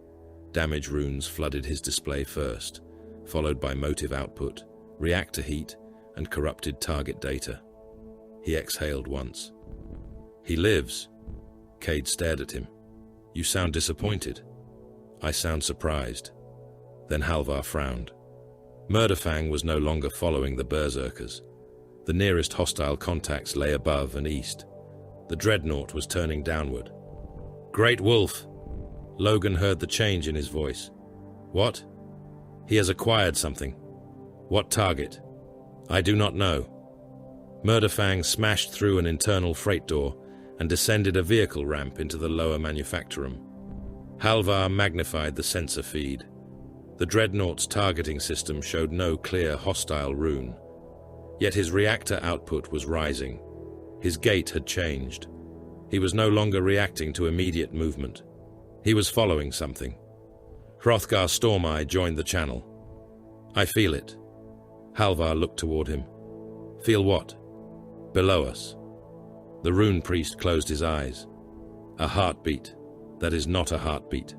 Damage runes flooded his display first, followed by motive output, reactor heat, and corrupted target data. He exhaled once. "He lives." Cade stared at him. "You sound disappointed." "I sound surprised." Then Halvar frowned. Murderfang was no longer following the berserkers. The nearest hostile contacts lay above and east. The Dreadnought was turning downward. "Great Wolf!" Logan heard the change in his voice. "What?" "He has acquired something." "What target?" "I do not know." Murderfang smashed through an internal freight door and descended a vehicle ramp into the lower manufactorum. Halvar magnified the sensor feed. The Dreadnought's targeting system showed no clear hostile rune. Yet his reactor output was rising. His gait had changed. He was no longer reacting to immediate movement. He was following something. Hrothgar Stormeye joined the channel. "I feel it." Halvar looked toward him. "Feel what?" "Below us." The rune priest closed his eyes. "A heartbeat. That is not a heartbeat."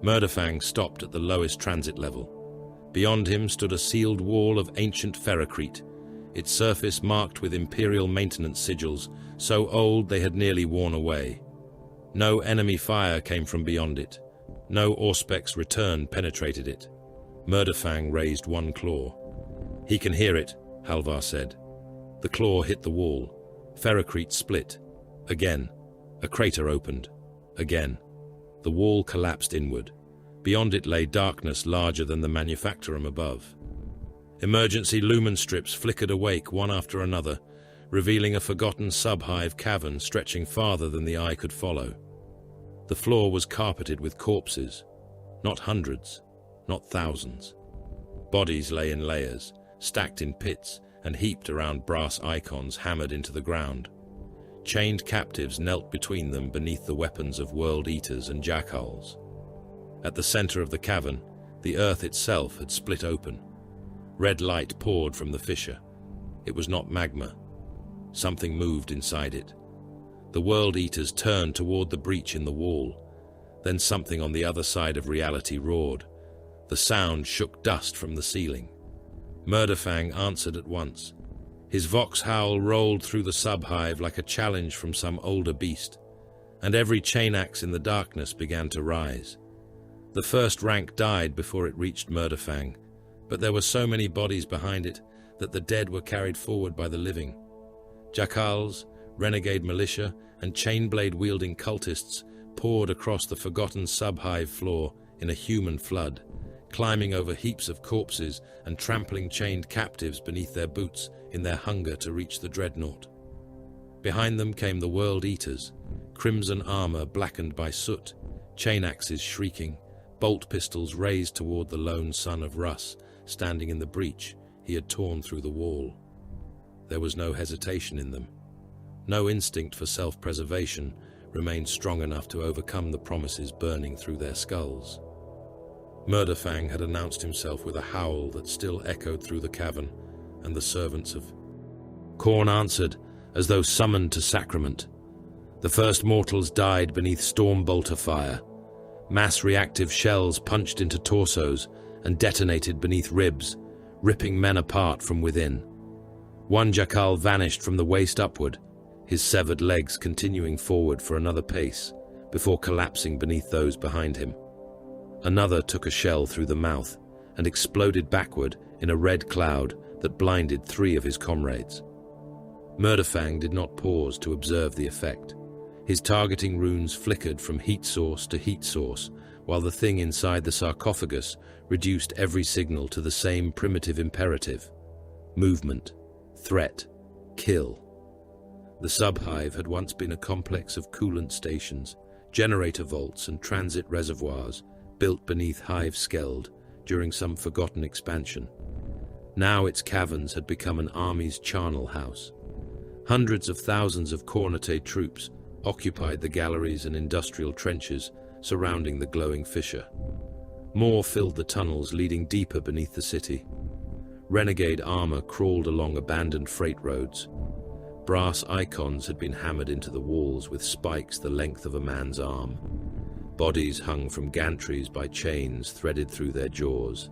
Murderfang stopped at the lowest transit level. Beyond him stood a sealed wall of ancient ferrocrete, its surface marked with imperial maintenance sigils, so old they had nearly worn away. No enemy fire came from beyond it. No Auspec's return penetrated it. Murderfang raised one claw. "He can hear it," Halvar said. The claw hit the wall. Ferrocrete split. Again. A crater opened. Again. The wall collapsed inward. Beyond it lay darkness larger than the manufactorum above. Emergency lumen strips flickered awake one after another, revealing a forgotten sub-hive cavern stretching farther than the eye could follow. The floor was carpeted with corpses. Not hundreds, not thousands. Bodies lay in layers, stacked in pits, and heaped around brass icons hammered into the ground. Chained captives knelt between them beneath the weapons of world eaters and jackals. At the center of the cavern, the earth itself had split open. Red light poured from the fissure. It was not magma. Something moved inside it. The world eaters turned toward the breach in the wall. Then something on the other side of reality roared. The sound shook dust from the ceiling. Murderfang answered at once. His vox howl rolled through the sub-hive like a challenge from some older beast, and every chainaxe in the darkness began to rise. The first rank died before it reached Murderfang, but there were so many bodies behind it that the dead were carried forward by the living. Jackals, renegade militia, and chainblade-wielding cultists poured across the forgotten sub-hive floor in a human flood, climbing over heaps of corpses and trampling chained captives beneath their boots in their hunger to reach the Dreadnought. Behind them came the World Eaters, crimson armor blackened by soot, chain axes shrieking, bolt pistols raised toward the lone son of Russ, standing in the breach he had torn through the wall. There was no hesitation in them. No instinct for self-preservation remained strong enough to overcome the promises burning through their skulls. Murderfang had announced himself with a howl that still echoed through the cavern, and the servants of Khorne answered, as though summoned to sacrament. The first mortals died beneath storm bolter fire. Mass reactive shells punched into torsos and detonated beneath ribs, ripping men apart from within. One jackal vanished from the waist upward, his severed legs continuing forward for another pace, before collapsing beneath those behind him. Another took a shell through the mouth and exploded backward in a red cloud that blinded 3 of his comrades. Murderfang did not pause to observe the effect. His targeting runes flickered from heat source to heat source, while the thing inside the sarcophagus reduced every signal to the same primitive imperative: movement, threat, kill. The subhive had once been a complex of coolant stations, generator vaults and transit reservoirs built beneath hive skeld during some forgotten expansion. Now its caverns had become an army's charnel house. Hundreds of thousands of Khorne troops occupied the galleries and industrial trenches surrounding the glowing fissure. More filled the tunnels leading deeper beneath the city. Renegade armor crawled along abandoned freight roads. Brass icons had been hammered into the walls with spikes the length of a man's arm. Bodies hung from gantries by chains threaded through their jaws.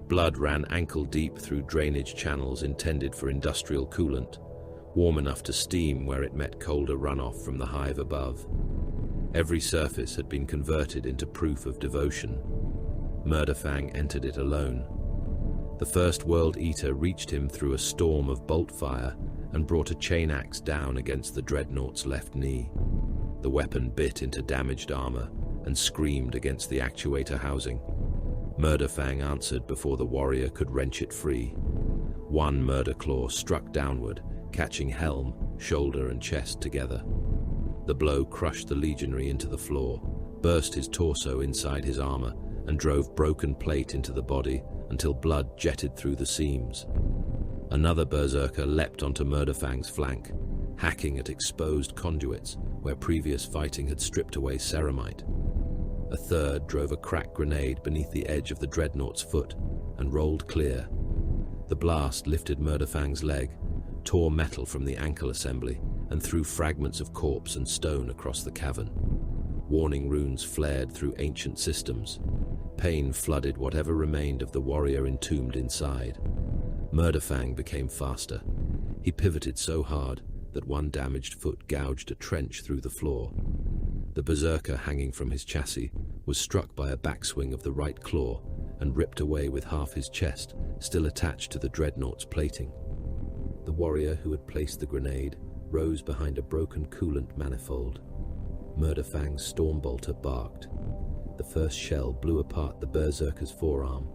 Blood ran ankle-deep through drainage channels intended for industrial coolant, warm enough to steam where it met colder runoff from the hive above. Every surface had been converted into proof of devotion. Murderfang entered it alone. The first World Eater reached him through a storm of bolt fire and brought a chain axe down against the Dreadnought's left knee. The weapon bit into damaged armor and screamed against the actuator housing. Murderfang answered before the warrior could wrench it free. One Murderclaw struck downward, catching helm, shoulder and chest together. The blow crushed the legionary into the floor, burst his torso inside his armor, and drove broken plate into the body until blood jetted through the seams. Another berserker leapt onto Murderfang's flank, hacking at exposed conduits where previous fighting had stripped away ceramite. A third drove a crack grenade beneath the edge of the Dreadnought's foot and rolled clear. The blast lifted Murderfang's leg, tore metal from the ankle assembly, and threw fragments of corpse and stone across the cavern. Warning runes flared through ancient systems. Pain flooded whatever remained of the warrior entombed inside. Murderfang became faster. He pivoted so hard that one damaged foot gouged a trench through the floor. The berserker hanging from his chassis was struck by a backswing of the right claw and ripped away with half his chest still attached to the Dreadnought's plating. The warrior who had placed the grenade rose behind a broken coolant manifold. Murderfang's stormbolter barked. The first shell blew apart the berserker's forearm.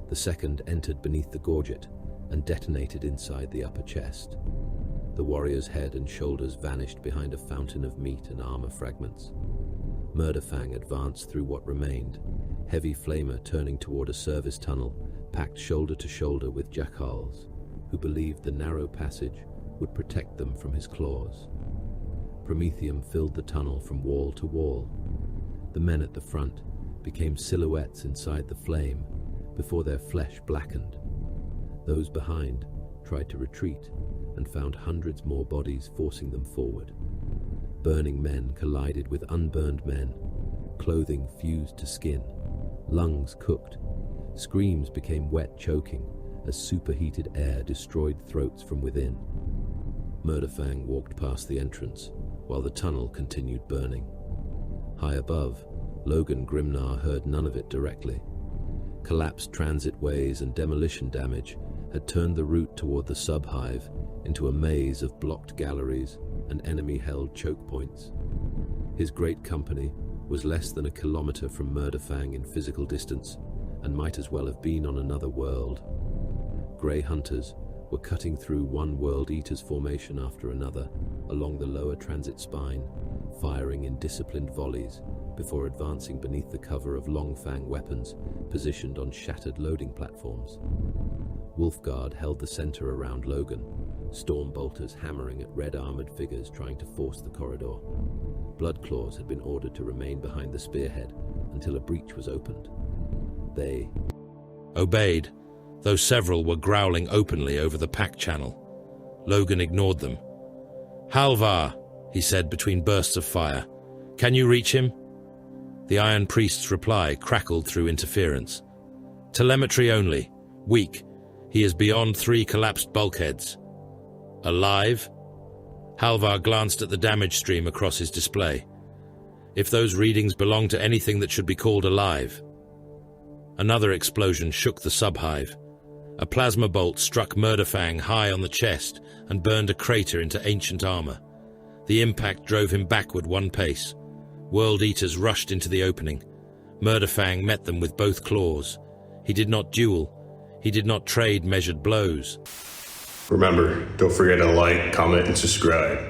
The second entered beneath the gorget and detonated inside the upper chest. The warrior's head and shoulders vanished behind a fountain of meat and armor fragments. Murderfang advanced through what remained, heavy flamer turning toward a service tunnel packed shoulder to shoulder with jackals, who believed the narrow passage would protect them from his claws. Promethium filled the tunnel from wall to wall. The men at the front became silhouettes inside the flame before their flesh blackened. Those behind tried to retreat and found hundreds more bodies forcing them forward. Burning men collided with unburned men, clothing fused to skin, lungs cooked. Screams became wet choking as superheated air destroyed throats from within. Murderfang walked past the entrance while the tunnel continued burning. High above, Logan Grimnar heard none of it directly. Collapsed transit ways and demolition damage had turned the route toward the subhive into a maze of blocked galleries and enemy-held choke points. His great company was less than a kilometer from Murderfang in physical distance and might as well have been on another world. Grey hunters were cutting through one World Eater's formation after another, along the lower transit spine, firing in disciplined volleys before advancing beneath the cover of long Fang weapons positioned on shattered loading platforms. Wolfguard held the center around Logan, storm bolters hammering at red-armored figures trying to force the corridor. Bloodclaws had been ordered to remain behind the spearhead until a breach was opened. They obeyed, though several were growling openly over the pack channel. Logan ignored them. "Halvar," he said between bursts of fire. "Can you reach him?" The Iron Priest's reply crackled through interference. "Telemetry only. Weak. He is beyond 3 collapsed bulkheads." "Alive?" Halvar glanced at the damage stream across his display. If those readings belong to anything that should be called alive. Another explosion shook the subhive. A plasma bolt struck Murderfang high on the chest and burned a crater into ancient armor. The impact drove him backward 1 pace. World Eaters rushed into the opening. Murderfang met them with both claws. He did not duel. He did not trade measured blows. Remember, don't forget to like, comment, and subscribe.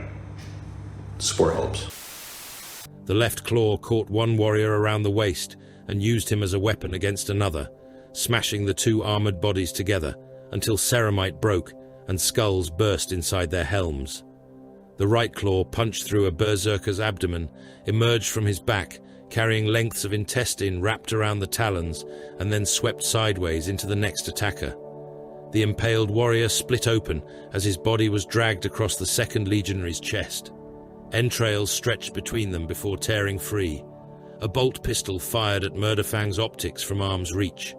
Support helps. The left claw caught one warrior around the waist and used him as a weapon against another, smashing the 2 armored bodies together until ceramite broke and skulls burst inside their helms. The right claw punched through a berserker's abdomen, emerged from his back, carrying lengths of intestine wrapped around the talons, and then swept sideways into the next attacker. The impaled warrior split open as his body was dragged across the second legionary's chest. Entrails stretched between them before tearing free. A bolt pistol fired at Murderfang's optics from arm's reach.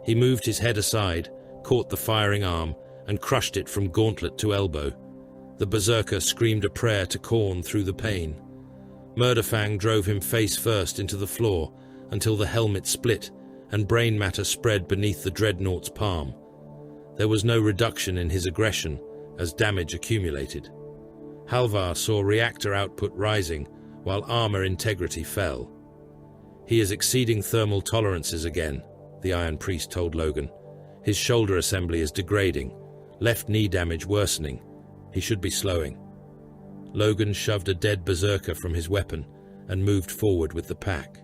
He moved his head aside, caught the firing arm, and crushed it from gauntlet to elbow. The berserker screamed a prayer to Khorne through the pain. Murderfang drove him face first into the floor until the helmet split and brain matter spread beneath the Dreadnought's palm. There was no reduction in his aggression as damage accumulated. Halvar saw reactor output rising while armor integrity fell. "He is exceeding thermal tolerances again," the Iron Priest told Logan. "His shoulder assembly is degrading, left knee damage worsening. He should be slowing." Logan shoved a dead berserker from his weapon and moved forward with the pack.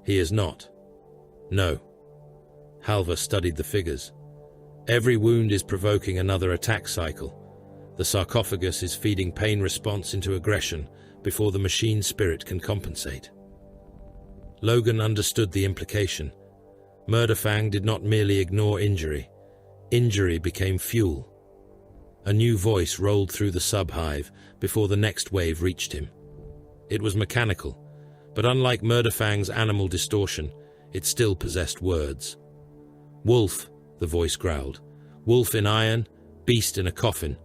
"He is not." "No." Halvar studied the figures. "Every wound is provoking another attack cycle. The sarcophagus is feeding pain response into aggression before the machine spirit can compensate." Logan understood the implication. Murderfang did not merely ignore injury. Injury became fuel. A new voice rolled through the subhive before the next wave reached him. It was mechanical, but unlike Murderfang's animal distortion, it still possessed words. "Wolf," the voice growled. "Wolf in iron, beast in a coffin.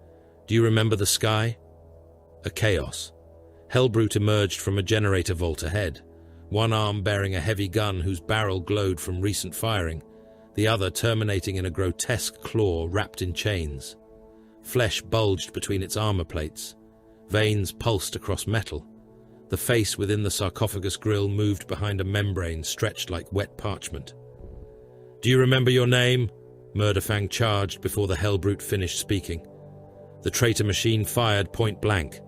Do you remember the sky?" A chaos. Hellbrute emerged from a generator vault ahead, one arm bearing a heavy gun whose barrel glowed from recent firing, the other terminating in a grotesque claw wrapped in chains. Flesh bulged between its armor plates. Veins pulsed across metal. The face within the sarcophagus grill moved behind a membrane stretched like wet parchment. "Do you remember your name?" Murderfang charged before the Hellbrute finished speaking. The traitor machine fired point blank.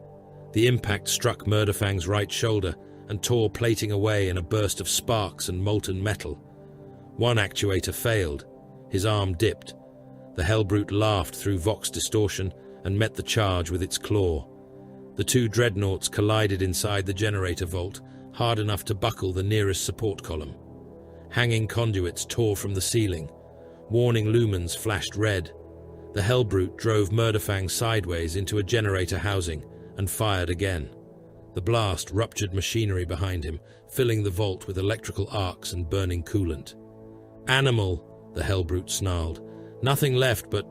The impact struck Murderfang's right shoulder and tore plating away in a burst of sparks and molten metal. One actuator failed. His arm dipped. The Hellbrute laughed through Vox distortion and met the charge with its claw. The 2 Dreadnoughts collided inside the generator vault, hard enough to buckle the nearest support column. Hanging conduits tore from the ceiling. Warning lumens flashed red. The Hellbrute drove Murderfang sideways into a generator housing and fired again. The blast ruptured machinery behind him, filling the vault with electrical arcs and burning coolant. "Animal," the Hellbrute snarled. "Nothing left but—"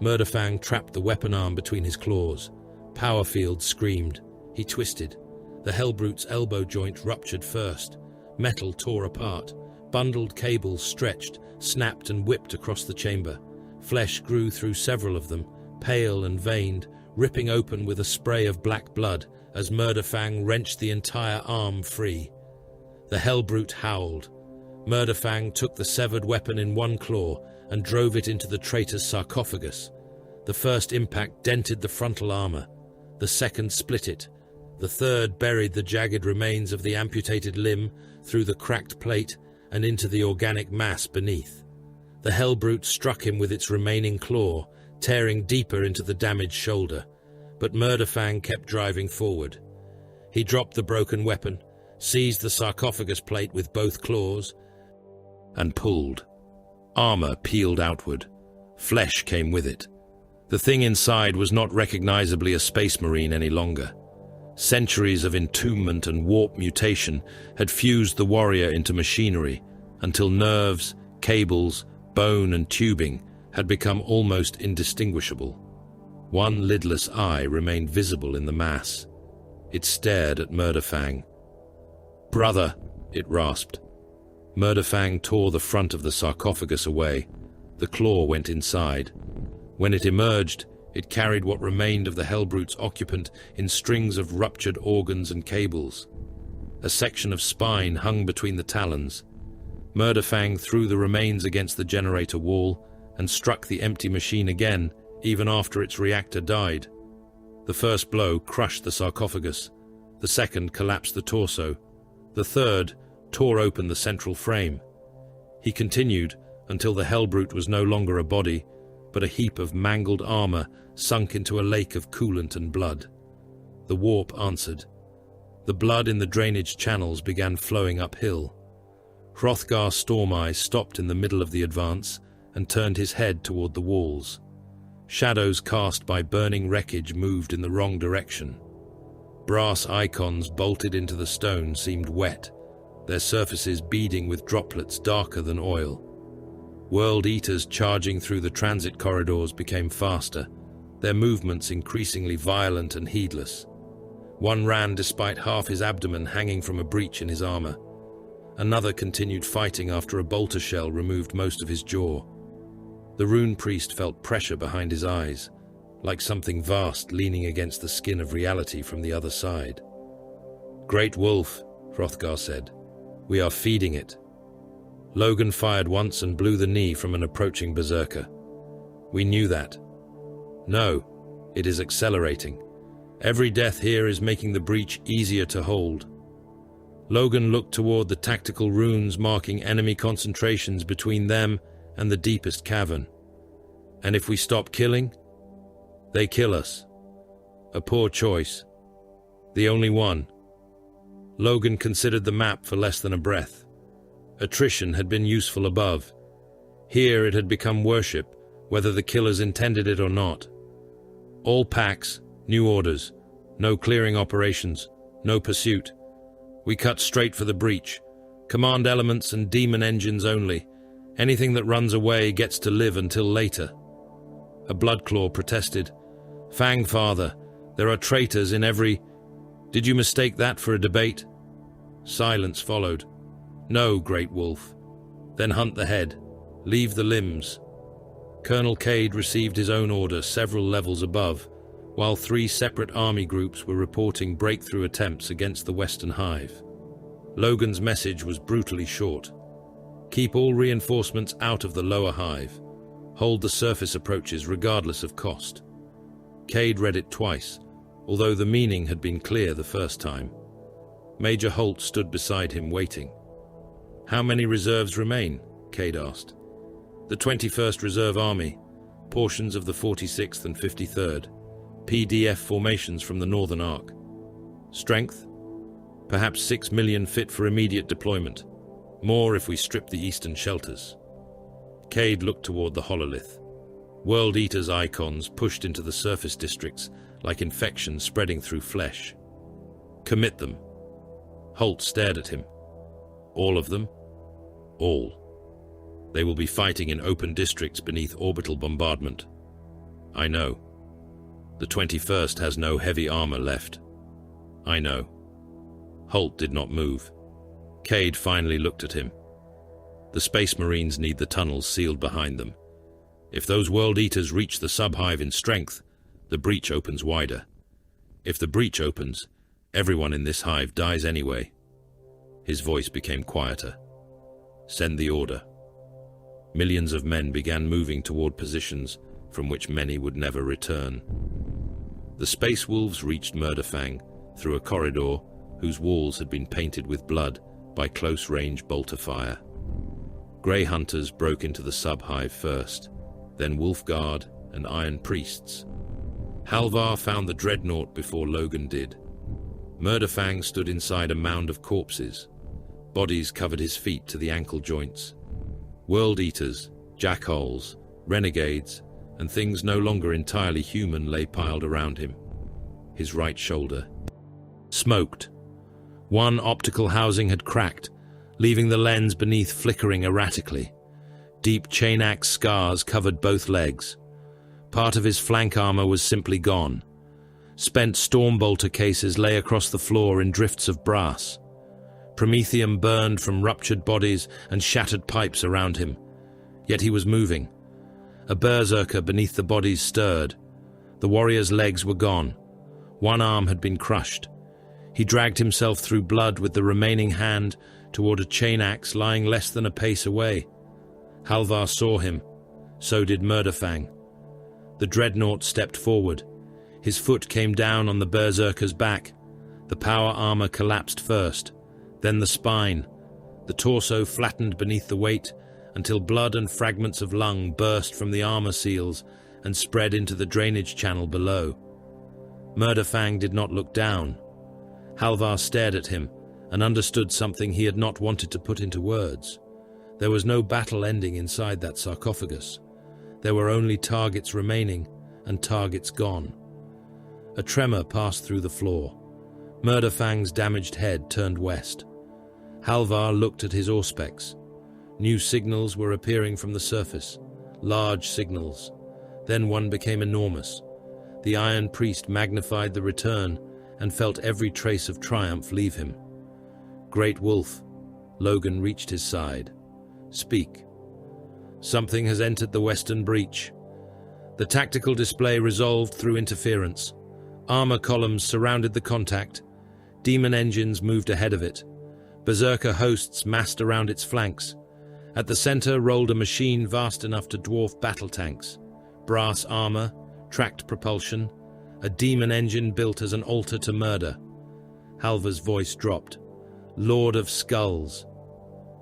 Murderfang trapped the weapon arm between his claws. Powerfield screamed. He twisted. The Hellbrute's elbow joint ruptured first. Metal tore apart. Bundled cables stretched, snapped and whipped across the chamber. Flesh grew through several of them, pale and veined, ripping open with a spray of black blood as Murderfang wrenched the entire arm free. The Hellbrute howled. Murderfang took the severed weapon in one claw and drove it into the traitor's sarcophagus. The first impact dented the frontal armor. The second split it. The third buried the jagged remains of the amputated limb through the cracked plate and into the organic mass beneath. The hellbrute struck him with its remaining claw, tearing deeper into the damaged shoulder, but Murderfang kept driving forward. He dropped the broken weapon, seized the sarcophagus plate with both claws, and pulled. Armor peeled outward. Flesh came with it. The thing inside was not recognizably a space marine any longer. Centuries of entombment and warp mutation had fused the warrior into machinery until nerves, cables, bone and tubing had become almost indistinguishable. One lidless eye remained visible in the mass. It stared at Murderfang. "Brother," it rasped. Murderfang tore the front of the sarcophagus away. The claw went inside. When it emerged, it carried what remained of the hellbrute's occupant in strings of ruptured organs and cables. A section of spine hung between the talons. Murderfang threw the remains against the generator wall and struck the empty machine again, even after its reactor died. The first blow crushed the sarcophagus. The second collapsed the torso. The third tore open the central frame. He continued until the hellbrute was no longer a body, but a heap of mangled armor sunk into a lake of coolant and blood. The warp answered. The blood in the drainage channels began flowing uphill. Hrothgar Stormeye stopped in the middle of the advance and turned his head toward the walls. Shadows cast by burning wreckage moved in the wrong direction. Brass icons bolted into the stone seemed wet, their surfaces beading with droplets darker than oil. World Eaters charging through the transit corridors became faster, their movements increasingly violent and heedless. One ran despite half his abdomen hanging from a breach in his armor. Another continued fighting after a bolter shell removed most of his jaw. The rune priest felt pressure behind his eyes, like something vast leaning against the skin of reality from the other side. "Great Wolf," Hrothgar said. "We are feeding it." Logan fired once and blew the knee from an approaching berserker. "We knew that." "No, it is accelerating. Every death here is making the breach easier to hold." Logan looked toward the tactical runes marking enemy concentrations between them and the deepest cavern. "And if we stop killing? They kill us. A poor choice. The only one." Logan considered the map for less than a breath. Attrition had been useful above. Here it had become worship, whether the killers intended it or not. All packs, new orders, no clearing operations, no pursuit. We cut straight for the breach. Command elements and demon engines only. Anything that runs away gets to live until later. A Bloodclaw protested. "Fang father, there are traitors in every... Did you mistake that for a debate?" Silence followed. "No, Great Wolf." "Then hunt the head. Leave the limbs." Colonel Cade received his own order several levels above, while 3 separate army groups were reporting breakthrough attempts against the Western Hive. Logan's message was brutally short. Keep all reinforcements out of the lower hive. Hold the surface approaches regardless of cost. Cade read it twice, although the meaning had been clear the first time. Major Holt stood beside him waiting. "How many reserves remain?" Cade asked. "The 21st Reserve Army, portions of the 46th and 53rd, PDF formations from the Northern Arc. Strength? Perhaps 6 million fit for immediate deployment. More if we strip the eastern shelters." Cade looked toward the hololith. World Eaters icons pushed into the surface districts like infection spreading through flesh. "Commit them." Holt stared at him. "All of them?" "All. They will be fighting in open districts beneath orbital bombardment." "I know. The 21st has no heavy armor left." "I know." Holt did not move. Cade finally looked at him. "The Space Marines need the tunnels sealed behind them. If those World Eaters reach the sub-hive in strength, the breach opens wider. If the breach opens, everyone in this hive dies anyway." His voice became quieter. "Send the order." Millions of men began moving toward positions from which many would never return. The Space Wolves reached Murderfang through a corridor whose walls had been painted with blood by close-range bolter fire. Grey Hunters broke into the sub-hive first, then Wolfguard and Iron Priests. Halvar found the Dreadnought before Logan did. Murderfang stood inside a mound of corpses. Bodies covered his feet to the ankle joints. World Eaters, Jackholes, Renegades, and things no longer entirely human lay piled around him. His right shoulder smoked. One optical housing had cracked, leaving the lens beneath flickering erratically. Deep chain-axe scars covered both legs. Part of his flank armor was simply gone. Spent stormbolter cases lay across the floor in drifts of brass. Promethium burned from ruptured bodies and shattered pipes around him. Yet he was moving. A berserker beneath the bodies stirred. The warrior's legs were gone. One arm had been crushed. He dragged himself through blood with the remaining hand toward a chain axe lying less than a pace away. Halvar saw him. So did Murderfang. The Dreadnought stepped forward. His foot came down on the berserker's back. The power armor collapsed first, then the spine. The torso flattened beneath the weight until blood and fragments of lung burst from the armor seals and spread into the drainage channel below. Murderfang did not look down. Halvar stared at him and understood something he had not wanted to put into words. There was no battle ending inside that sarcophagus. There were only targets remaining and targets gone. A tremor passed through the floor. Murderfang's damaged head turned west. Halvar looked at his auspex. New signals were appearing from the surface, large signals. Then one became enormous. The Iron Priest magnified the return and felt every trace of triumph leave him. Great Wolf. Logan reached his side. Speak. Something has entered the western breach. The tactical display resolved through interference. Armor columns surrounded the contact. Demon engines moved ahead of it. Berserker hosts massed around its flanks. At the center rolled a machine vast enough to dwarf battle tanks. Brass armor, tracked propulsion, a demon engine built as an altar to murder. Halvar's voice dropped. Lord of Skulls.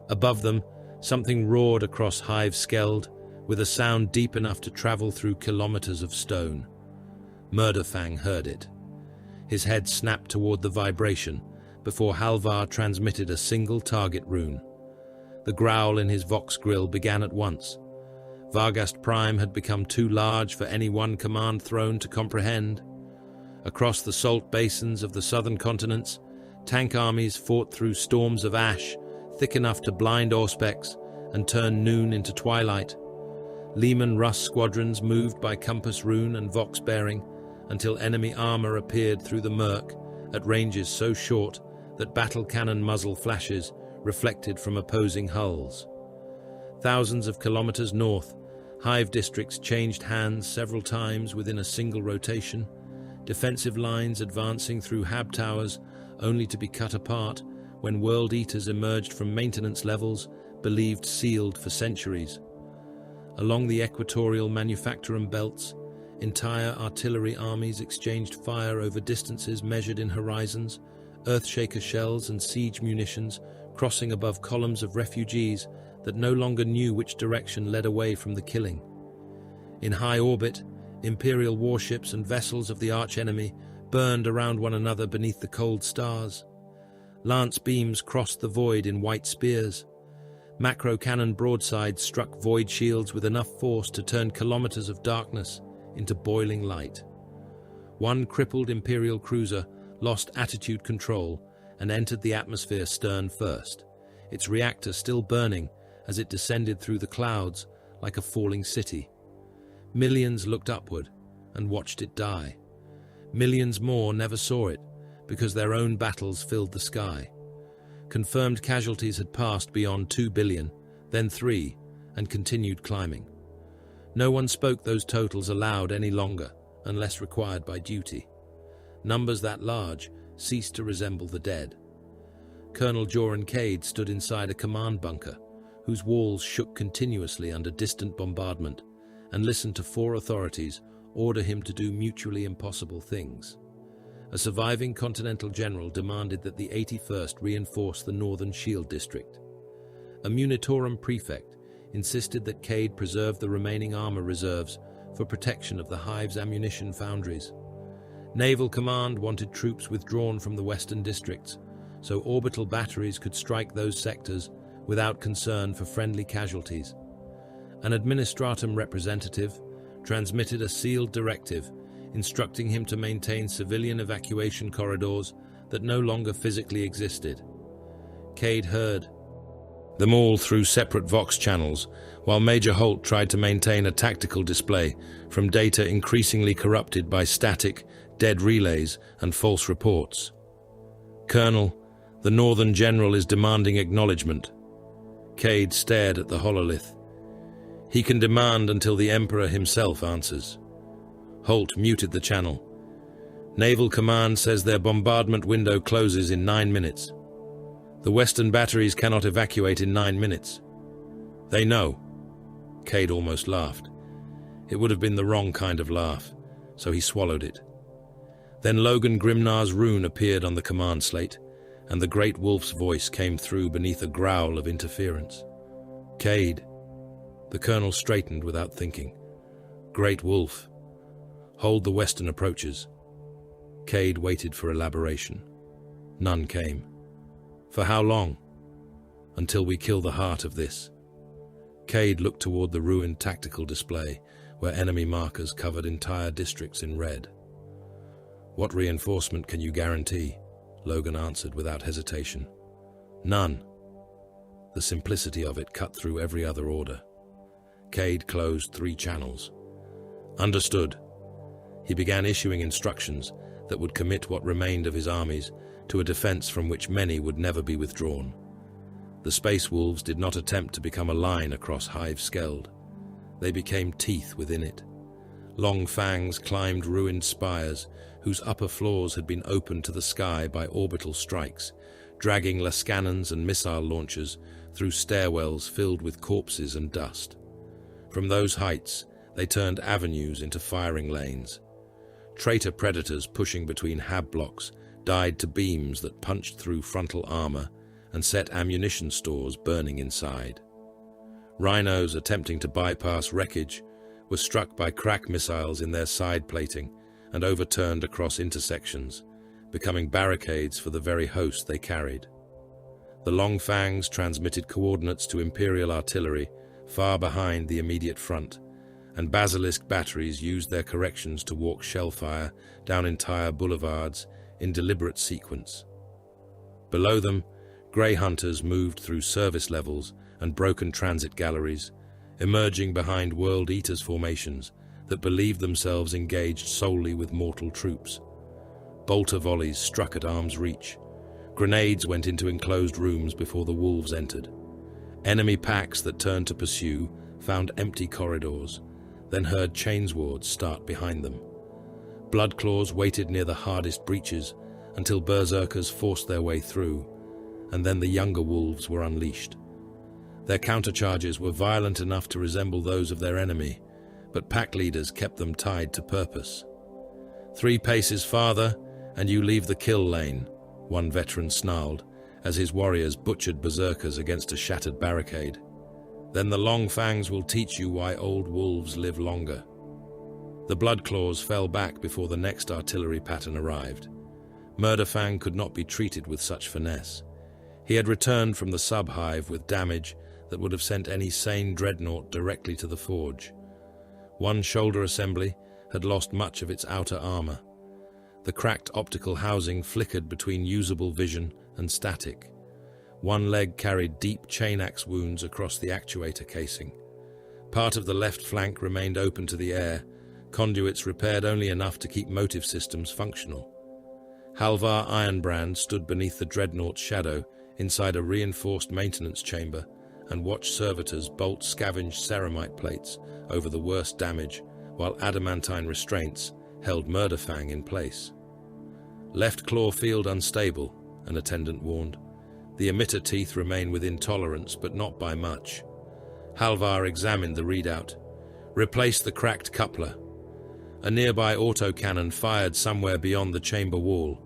Above them, something roared across Hive Skeld, with a sound deep enough to travel through kilometers of stone. Murderfang heard it. His head snapped toward the vibration, before Halvar transmitted a single target rune. The growl in his Vox grill began at once. Vargast Prime had become too large for any one command throne to comprehend. Across the salt basins of the southern continents, tank armies fought through storms of ash, thick enough to blind Auspex and turn noon into twilight. Lehman Russ squadrons moved by compass rune and Vox bearing until enemy armor appeared through the murk at ranges so short that battle cannon muzzle flashes reflected from opposing hulls. Thousands of kilometers north, hive districts changed hands several times within a single rotation, defensive lines advancing through hab towers only to be cut apart when world eaters emerged from maintenance levels believed sealed for centuries. Along the equatorial manufacturum belts, entire artillery armies exchanged fire over distances measured in horizons, earthshaker shells and siege munitions crossing above columns of refugees that no longer knew which direction led away from the killing. In high orbit, Imperial warships and vessels of the archenemy burned around one another beneath the cold stars. Lance beams crossed the void in white spears. Macro cannon broadsides struck void shields with enough force to turn kilometers of darkness into boiling light. One crippled Imperial cruiser lost attitude control and entered the atmosphere stern first, its reactor still burning as it descended through the clouds like a falling city. Millions looked upward and watched it die. Millions more never saw it because their own battles filled the sky. Confirmed casualties had passed beyond 2 billion, then 3, and continued climbing. No one spoke those totals aloud any longer, unless required by duty. Numbers that large ceased to resemble the dead. Colonel Joran Cade stood inside a command bunker, whose walls shook continuously under distant bombardment, and listened to 4 authorities, order him to do mutually impossible things. A surviving Continental general demanded that the 81st reinforce the Northern Shield District. A Munitorum prefect insisted that Cade preserve the remaining armor reserves for protection of the Hive's ammunition foundries. Naval Command wanted troops withdrawn from the western districts, so orbital batteries could strike those sectors without concern for friendly casualties. An Administratum representative transmitted a sealed directive instructing him to maintain civilian evacuation corridors that no longer physically existed. Cade heard them all through separate Vox channels, while Major Holt tried to maintain a tactical display from data increasingly corrupted by static, dead relays and false reports. "Colonel, the Northern General is demanding acknowledgement." Cade stared at the hololith. "He can demand until the Emperor himself answers." Holt muted the channel. "Naval Command says their bombardment window closes in 9 minutes. The western batteries cannot evacuate in 9 minutes." "They know." Cade almost laughed. It would have been the wrong kind of laugh, so he swallowed it. Then Logan Grimnar's rune appeared on the command slate, and the Great Wolf's voice came through beneath a growl of interference. "Cade." The colonel straightened without thinking. "Great Wolf. Hold the western approaches." Cade waited for elaboration. None came. "For how long?" "Until we kill the heart of this." Cade looked toward the ruined tactical display, where enemy markers covered entire districts in red. "What reinforcement can you guarantee?" Logan answered without hesitation. "None." The simplicity of it cut through every other order. Cade closed 3 channels. "Understood." He began issuing instructions that would commit what remained of his armies to a defense from which many would never be withdrawn. The Space Wolves did not attempt to become a line across Hive Skeld. They became teeth within it. Long fangs climbed ruined spires, whose upper floors had been opened to the sky by orbital strikes, dragging lascannons and missile launchers through stairwells filled with corpses and dust. From those heights, they turned avenues into firing lanes. Traitor predators pushing between hab blocks died to beams that punched through frontal armor and set ammunition stores burning inside. Rhinos attempting to bypass wreckage were struck by crack missiles in their side plating and overturned across intersections, becoming barricades for the very host they carried. The Long Fangs transmitted coordinates to Imperial artillery far behind the immediate front, and Basilisk batteries used their corrections to walk shellfire down entire boulevards in deliberate sequence. Below them, Grey Hunters moved through service levels and broken transit galleries, emerging behind World Eaters formations that believed themselves engaged solely with mortal troops. Bolter volleys struck at arm's reach. Grenades went into enclosed rooms before the wolves entered. Enemy packs that turned to pursue found empty corridors, then heard chainswords start behind them. Bloodclaws waited near the hardest breaches until berserkers forced their way through, and then the younger wolves were unleashed. Their countercharges were violent enough to resemble those of their enemy, but pack leaders kept them tied to purpose. 3 paces farther, and you leave the kill lane, one veteran snarled, as his warriors butchered berserkers against a shattered barricade. Then the Long Fangs will teach you why old wolves live longer. The Bloodclaws fell back before the next artillery pattern arrived. Murderfang could not be treated with such finesse. He had returned from the sub-hive with damage that would have sent any sane Dreadnought directly to the forge. One shoulder assembly had lost much of its outer armor. The cracked optical housing flickered between usable vision and static. One leg carried deep chain-axe wounds across the actuator casing. Part of the left flank remained open to the air, conduits repaired only enough to keep motive systems functional. Halvar Ironbrand stood beneath the Dreadnought's shadow inside a reinforced maintenance chamber and watched servitors bolt scavenged ceramite plates over the worst damage, while adamantine restraints held Murderfang in place. "Left claw field unstable," an attendant warned. "The emitter teeth remain within tolerance, but not by much." Halvar examined the readout. "Replace the cracked coupler." A nearby autocannon fired somewhere beyond the chamber wall.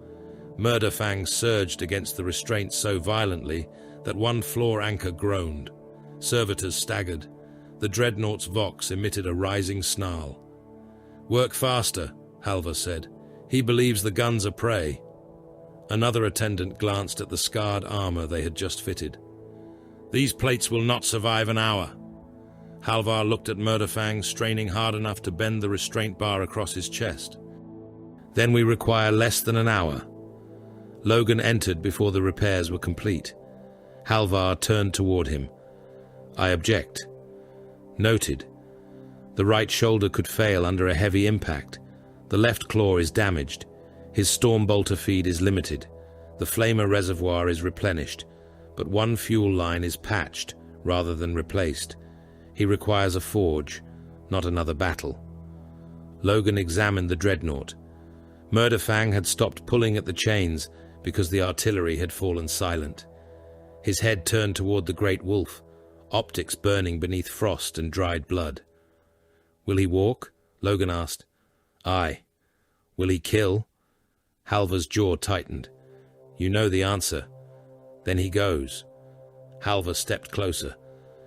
Murderfang surged against the restraint so violently that one floor anchor groaned. Servitors staggered. The Dreadnought's vox emitted a rising snarl. "Work faster," Halvar said. "He believes the guns are prey." Another attendant glanced at the scarred armor they had just fitted. "These plates will not survive an hour." Halvar looked at Murderfang, straining hard enough to bend the restraint bar across his chest. "Then we require less than an hour." Logan entered before the repairs were complete. Halvar turned toward him. "I object." "Noted. The right shoulder could fail under a heavy impact. The left claw is damaged. His Stormbolter feed is limited. The Flamer reservoir is replenished, but one fuel line is patched rather than replaced. He requires a forge, not another battle." Logan examined the Dreadnought. Murderfang had stopped pulling at the chains because the artillery had fallen silent. His head turned toward the great wolf, optics burning beneath frost and dried blood. "Will he walk?" Logan asked. "Aye." "Will he kill?" Halvar's jaw tightened. "You know the answer." "Then he goes." Halvar stepped closer.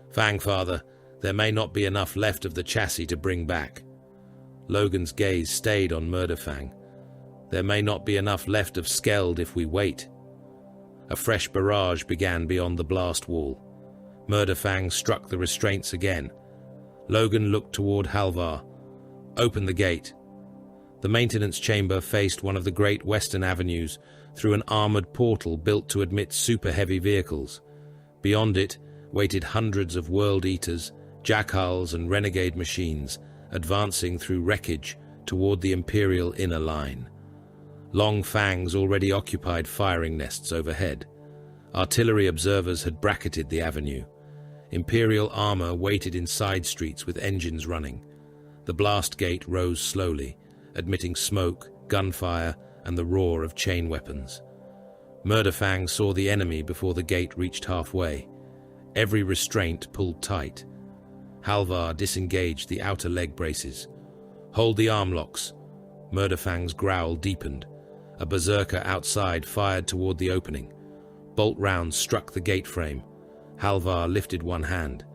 "Fang, father, there may not be enough left of the chassis to bring back." Logan's gaze stayed on Murderfang. "There may not be enough left of Skeld if we wait." A fresh barrage began beyond the blast wall. Murderfang struck the restraints again. Logan looked toward Halvar. "Open the gate." The maintenance chamber faced one of the great western avenues through an armored portal built to admit super-heavy vehicles. Beyond it waited hundreds of World Eaters, Jackhulls and renegade machines, advancing through wreckage toward the Imperial inner line. Long Fangs already occupied firing nests overhead. Artillery observers had bracketed the avenue. Imperial armor waited in side streets with engines running. The blast gate rose slowly, admitting smoke, gunfire, and the roar of chain weapons. Murderfang saw the enemy before the gate reached halfway. Every restraint pulled tight. Halvar disengaged the outer leg braces. "Hold the arm locks." Murderfang's growl deepened. A berserker outside fired toward the opening. Bolt rounds struck the gate frame. Halvar lifted one hand.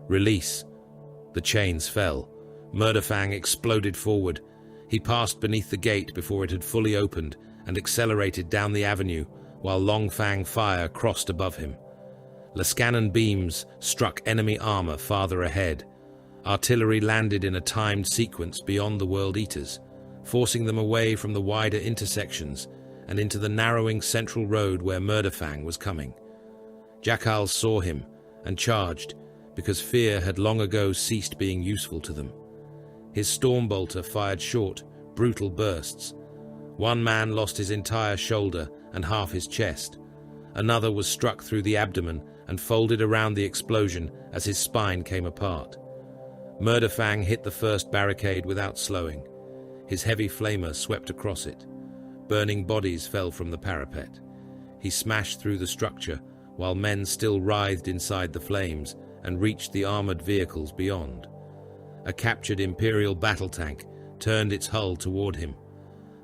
"Release." The chains fell. Murderfang exploded forward. He passed beneath the gate before it had fully opened and accelerated down the avenue while Long Fang fire crossed above him. Lascannon beams struck enemy armor farther ahead. Artillery landed in a timed sequence beyond the World Eaters, forcing them away from the wider intersections and into the narrowing central road where Murderfang was coming. Jackhulls saw him and charged, because fear had long ago ceased being useful to them. His Stormbolter fired short, brutal bursts. One man lost his entire shoulder and half his chest. Another was struck through the abdomen and folded around the explosion as his spine came apart. Murderfang hit the first barricade without slowing. His heavy flamer swept across it. Burning bodies fell from the parapet. He smashed through the structure while men still writhed inside the flames and reached the armored vehicles beyond. A captured Imperial battle tank turned its hull toward him.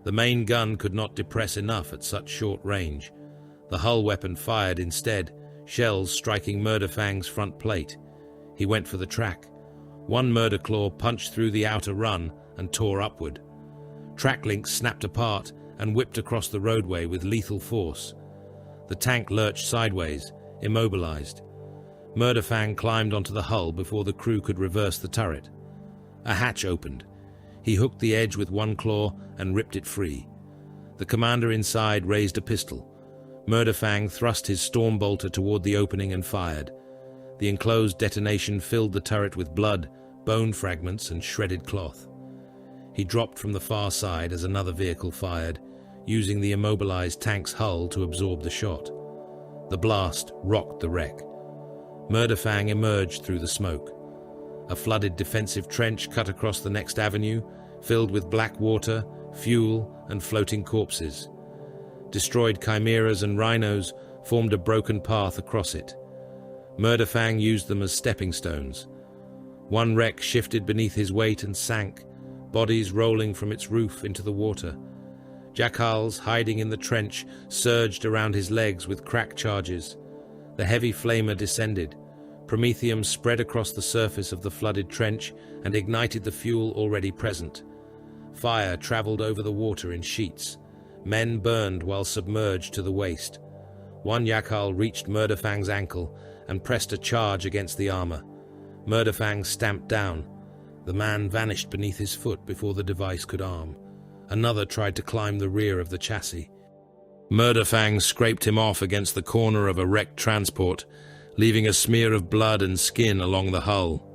The main gun could not depress enough at such short range. The hull weapon fired instead, shells striking Murderfang's front plate. He went for the track. One Murderclaw punched through the outer run and tore upward. Track links snapped apart and whipped across the roadway with lethal force. The tank lurched sideways, immobilized. Murderfang climbed onto the hull before the crew could reverse the turret. A hatch opened. He hooked the edge with one claw and ripped it free. The commander inside raised a pistol. Murderfang thrust his Stormbolter toward the opening and fired. The enclosed detonation filled the turret with blood, bone fragments, and shredded cloth. He dropped from the far side as another vehicle fired, using the immobilized tank's hull to absorb the shot. The blast rocked the wreck. Murderfang emerged through the smoke. A flooded defensive trench cut across the next avenue, filled with black water, fuel, and floating corpses. Destroyed chimeras and rhinos formed a broken path across it. Murderfang used them as stepping stones. One wreck shifted beneath his weight and sank, bodies rolling from its roof into the water. Jackals hiding in the trench surged around his legs with crack charges. The heavy flamer descended. Promethium spread across the surface of the flooded trench and ignited the fuel already present. Fire traveled over the water in sheets. Men burned while submerged to the waist. One Jackal reached Murderfang's ankle and pressed a charge against the armor. Murderfang stamped down. The man vanished beneath his foot before the device could arm. Another tried to climb the rear of the chassis. Murderfang scraped him off against the corner of a wrecked transport, leaving a smear of blood and skin along the hull.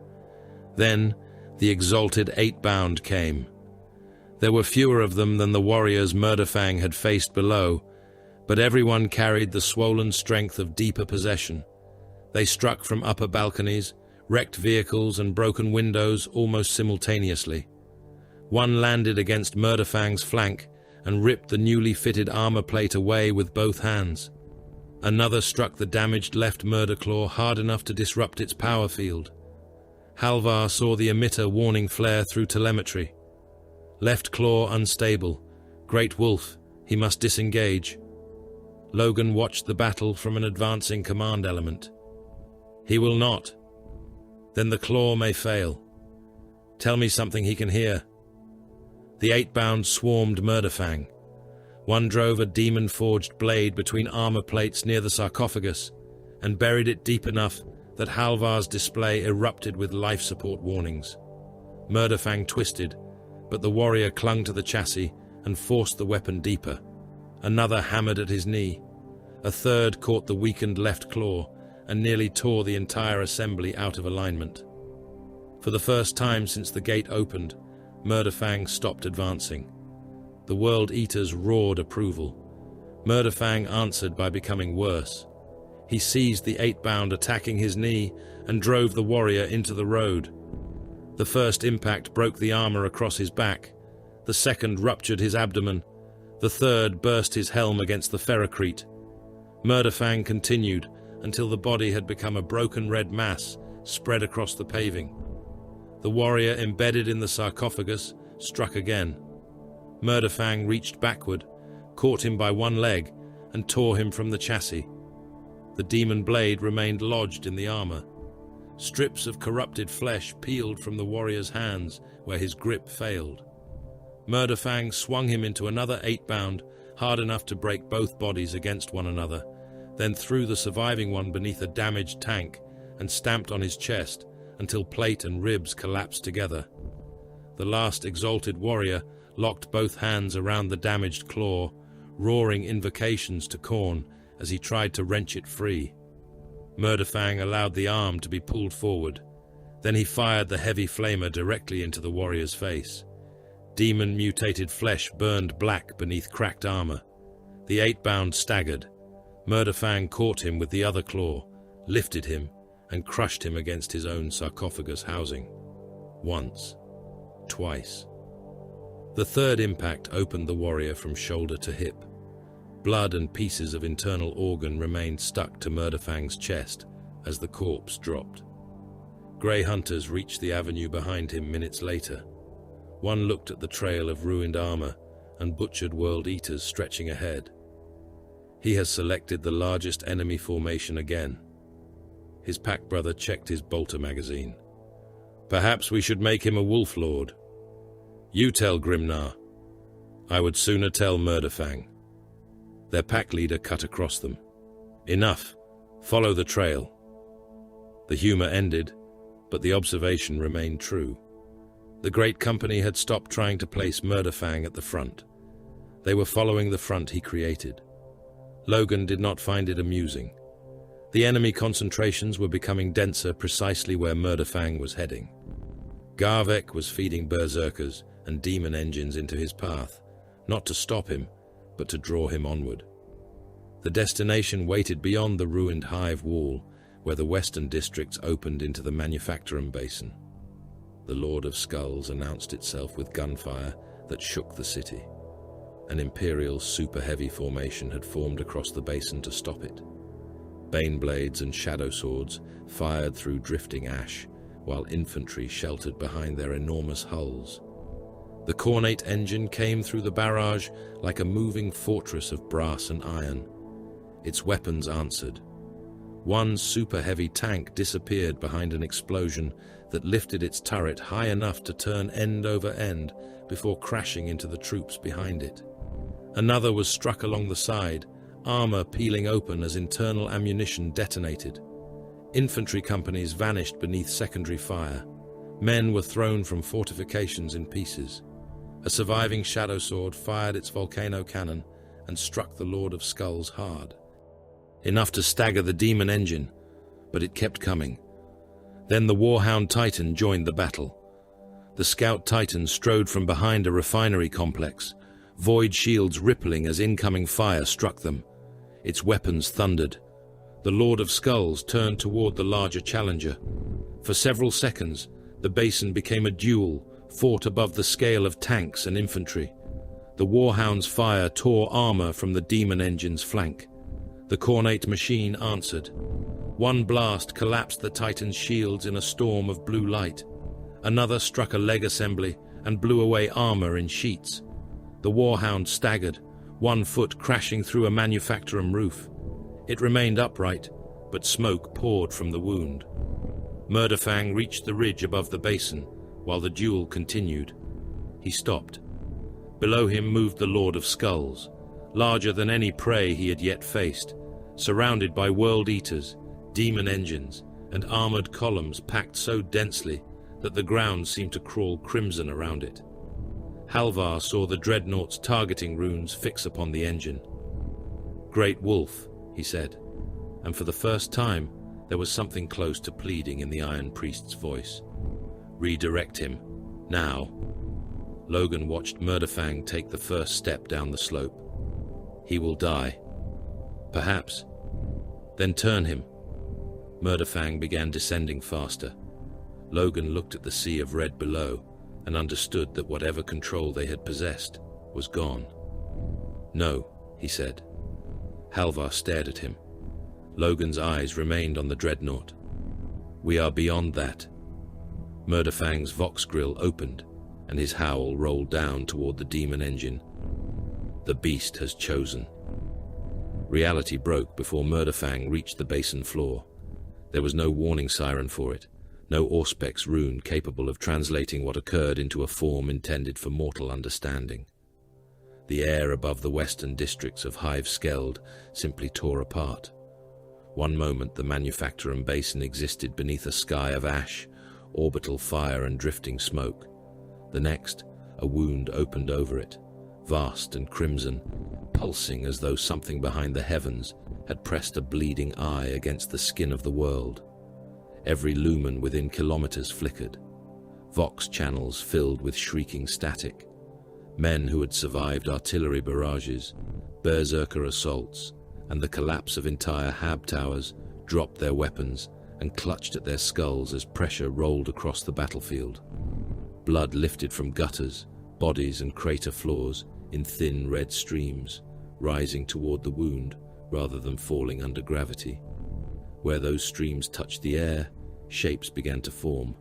Then, the exalted 8-bound came. There were fewer of them than the warriors Murderfang had faced below, but everyone carried the swollen strength of deeper possession. They struck from upper balconies, wrecked vehicles and broken windows almost simultaneously. One landed against Murderfang's flank and ripped the newly fitted armor plate away with both hands. Another struck the damaged left Murderclaw hard enough to disrupt its power field. Halvar saw the emitter warning flare through telemetry. Left claw unstable. Great Wolf, he must disengage. Logan watched the battle from an advancing command element. He will not. Then the claw may fail. Tell me something he can hear. The 8-bound swarmed Murderfang. One drove a demon-forged blade between armor plates near the sarcophagus and buried it deep enough that Halvar's display erupted with life support warnings. Murderfang twisted, but the warrior clung to the chassis and forced the weapon deeper. Another hammered at his knee. A third caught the weakened left claw and nearly tore the entire assembly out of alignment. For the first time since the gate opened, Murderfang stopped advancing. The World Eaters roared approval. Murderfang answered by becoming worse. He seized the 8-bound attacking his knee and drove the warrior into the road. The first impact broke the armor across his back. The second ruptured his abdomen. The third burst his helm against the ferrocrete. Murderfang continued until the body had become a broken red mass spread across the paving. The warrior embedded in the sarcophagus struck again. Murderfang reached backward, caught him by one leg, and tore him from the chassis. The demon blade remained lodged in the armor. Strips of corrupted flesh peeled from the warrior's hands where his grip failed. Murderfang swung him into another 8-bound, hard enough to break both bodies against one another, then threw the surviving one beneath a damaged tank and stamped on his chest until plate and ribs collapsed together. The last exalted warrior locked both hands around the damaged claw, roaring invocations to Khorne as he tried to wrench it free. Murderfang allowed the arm to be pulled forward. Then he fired the heavy flamer directly into the warrior's face. Demon-mutated flesh burned black beneath cracked armor. The 8-bound staggered. Murderfang caught him with the other claw, lifted him, and crushed him against his own sarcophagus housing. Once. Twice. The third impact opened the warrior from shoulder to hip. Blood and pieces of internal organ remained stuck to Murderfang's chest as the corpse dropped. Grey hunters reached the avenue behind him minutes later. One looked at the trail of ruined armor and butchered world eaters stretching ahead. He has selected the largest enemy formation again. His pack brother checked his bolter magazine. Perhaps we should make him a wolf lord. You tell Grimnar. I would sooner tell Murderfang. Their pack leader cut across them. Enough. Follow the trail. The humor ended, but the observation remained true. The great company had stopped trying to place Murderfang at the front. They were following the front he created. Logan did not find it amusing. The enemy concentrations were becoming denser precisely where Murderfang was heading. Garvek was feeding berserkers and demon engines into his path, not to stop him, but to draw him onward. The destination waited beyond the ruined hive wall, where the western districts opened into the Manufacturum Basin. The Lord of Skulls announced itself with gunfire that shook the city. An Imperial super-heavy formation had formed across the basin to stop it. Baneblades and shadow swords fired through drifting ash, while infantry sheltered behind their enormous hulls. The Khorne engine came through the barrage like a moving fortress of brass and iron. Its weapons answered. One super-heavy tank disappeared behind an explosion that lifted its turret high enough to turn end over end before crashing into the troops behind it. Another was struck along the side, armor peeling open as internal ammunition detonated. Infantry companies vanished beneath secondary fire. Men were thrown from fortifications in pieces. A surviving shadow sword fired its volcano cannon and struck the Lord of Skulls hard. Enough to stagger the demon engine, but it kept coming. Then the Warhound Titan joined the battle. The Scout Titan strode from behind a refinery complex, void shields rippling as incoming fire struck them. Its weapons thundered. The Lord of Skulls turned toward the larger challenger. For several seconds, the basin became a duel, fought above the scale of tanks and infantry. The Warhound's fire tore armor from the demon engine's flank. The Khorne machine answered. One blast collapsed the Titan's shields in a storm of blue light. Another struck a leg assembly and blew away armor in sheets. The Warhound staggered, one foot crashing through a manufactorum roof. It remained upright, but smoke poured from the wound. Murderfang reached the ridge above the basin, while the duel continued. He stopped. Below him moved the Lord of Skulls, larger than any prey he had yet faced, surrounded by world eaters, demon engines, and armored columns packed so densely that the ground seemed to crawl crimson around it. Halvar saw the Dreadnought's targeting runes fix upon the engine. "Great Wolf," he said, and for the first time there was something close to pleading in the Iron Priest's voice. "Redirect him, now." Logan watched Murderfang take the first step down the slope. "He will die. Perhaps. Then turn him." Murderfang began descending faster. Logan looked at the sea of red below and understood that whatever control they had possessed was gone. "No," he said. Halvar stared at him. Logan's eyes remained on the Dreadnought. "We are beyond that." Murderfang's Vox grill opened, and his howl rolled down toward the demon engine. "The beast has chosen." Reality broke before Murderfang reached the basin floor. There was no warning siren for it, no Auspex rune capable of translating what occurred into a form intended for mortal understanding. The air above the western districts of Hive Skeld simply tore apart. One moment the Manufactorum Basin existed beneath a sky of ash, orbital fire and drifting smoke. The next, a wound opened over it, vast and crimson, pulsing as though something behind the heavens had pressed a bleeding eye against the skin of the world. Every lumen within kilometers flickered. Vox channels filled with shrieking static. Men who had survived artillery barrages, berserker assaults, and the collapse of entire hab towers dropped their weapons and clutched at their skulls as pressure rolled across the battlefield. Blood lifted from gutters, bodies and crater floors in thin red streams, rising toward the wound rather than falling under gravity. Where those streams touched the air, shapes began to form.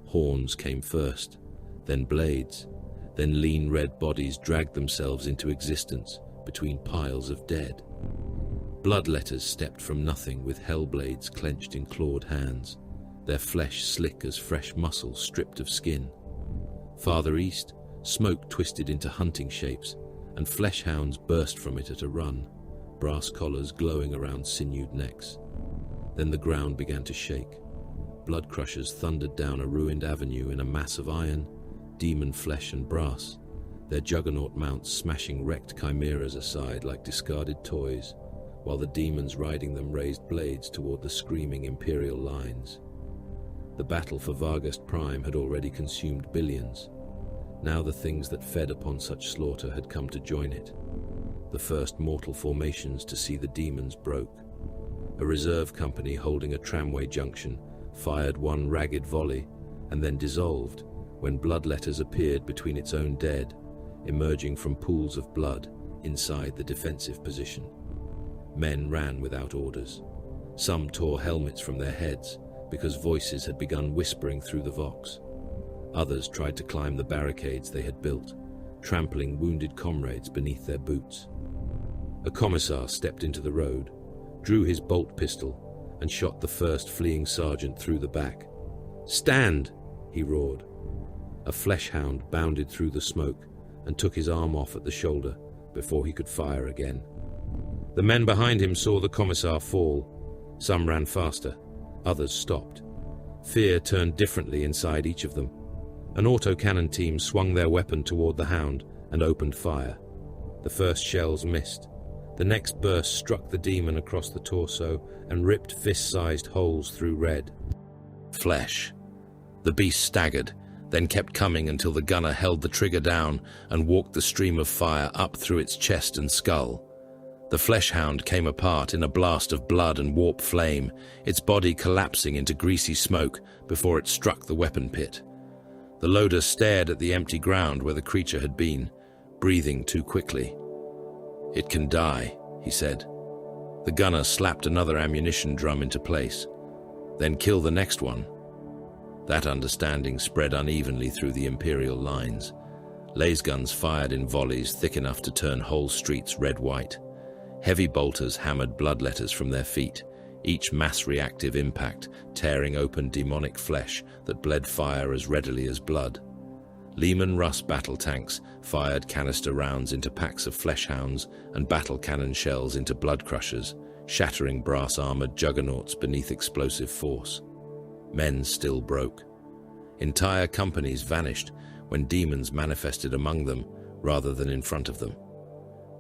Horns came first, then blades, then lean red bodies dragged themselves into existence between piles of dead. Bloodletters stepped from nothing with hellblades clenched in clawed hands, their flesh slick as fresh muscle stripped of skin. Farther east, smoke twisted into hunting shapes, and flesh hounds burst from it at a run, brass collars glowing around sinewed necks. Then the ground began to shake. Blood crushers thundered down a ruined avenue in a mass of iron, demon flesh and brass, their juggernaut mounts smashing wrecked chimeras aside like discarded toys, while the demons riding them raised blades toward the screaming imperial lines. The battle for Vargast Prime had already consumed billions. Now the things that fed upon such slaughter had come to join it. The first mortal formations to see the demons broke. A reserve company holding a tramway junction fired one ragged volley and then dissolved when bloodletters appeared between its own dead, emerging from pools of blood inside the defensive position. Men ran without orders. Some tore helmets from their heads because voices had begun whispering through the Vox. Others tried to climb the barricades they had built, trampling wounded comrades beneath their boots. A commissar stepped into the road, drew his bolt pistol, and shot the first fleeing sergeant through the back. "Stand!" he roared. A flesh hound bounded through the smoke and took his arm off at the shoulder before he could fire again. The men behind him saw the commissar fall. Some ran faster, others stopped. Fear turned differently inside each of them. An autocannon team swung their weapon toward the hound and opened fire. The first shells missed. The next burst struck the demon across the torso and ripped fist-sized holes through red. Flesh. The beast staggered, then kept coming until the gunner held the trigger down and walked the stream of fire up through its chest and skull. The flesh hound came apart in a blast of blood and warp flame, its body collapsing into greasy smoke before it struck the weapon pit. The loader stared at the empty ground where the creature had been, breathing too quickly. "It can die," he said. The gunner slapped another ammunition drum into place. "Then kill the next one." That understanding spread unevenly through the Imperial lines. Lasguns fired in volleys thick enough to turn whole streets red-white. Heavy bolters hammered bloodletters from their feet, each mass-reactive impact tearing open demonic flesh that bled fire as readily as blood. Lehman Russ battle tanks fired canister rounds into packs of fleshhounds and battle cannon shells into blood crushers, shattering brass-armored juggernauts beneath explosive force. Men still broke. Entire companies vanished when demons manifested among them rather than in front of them.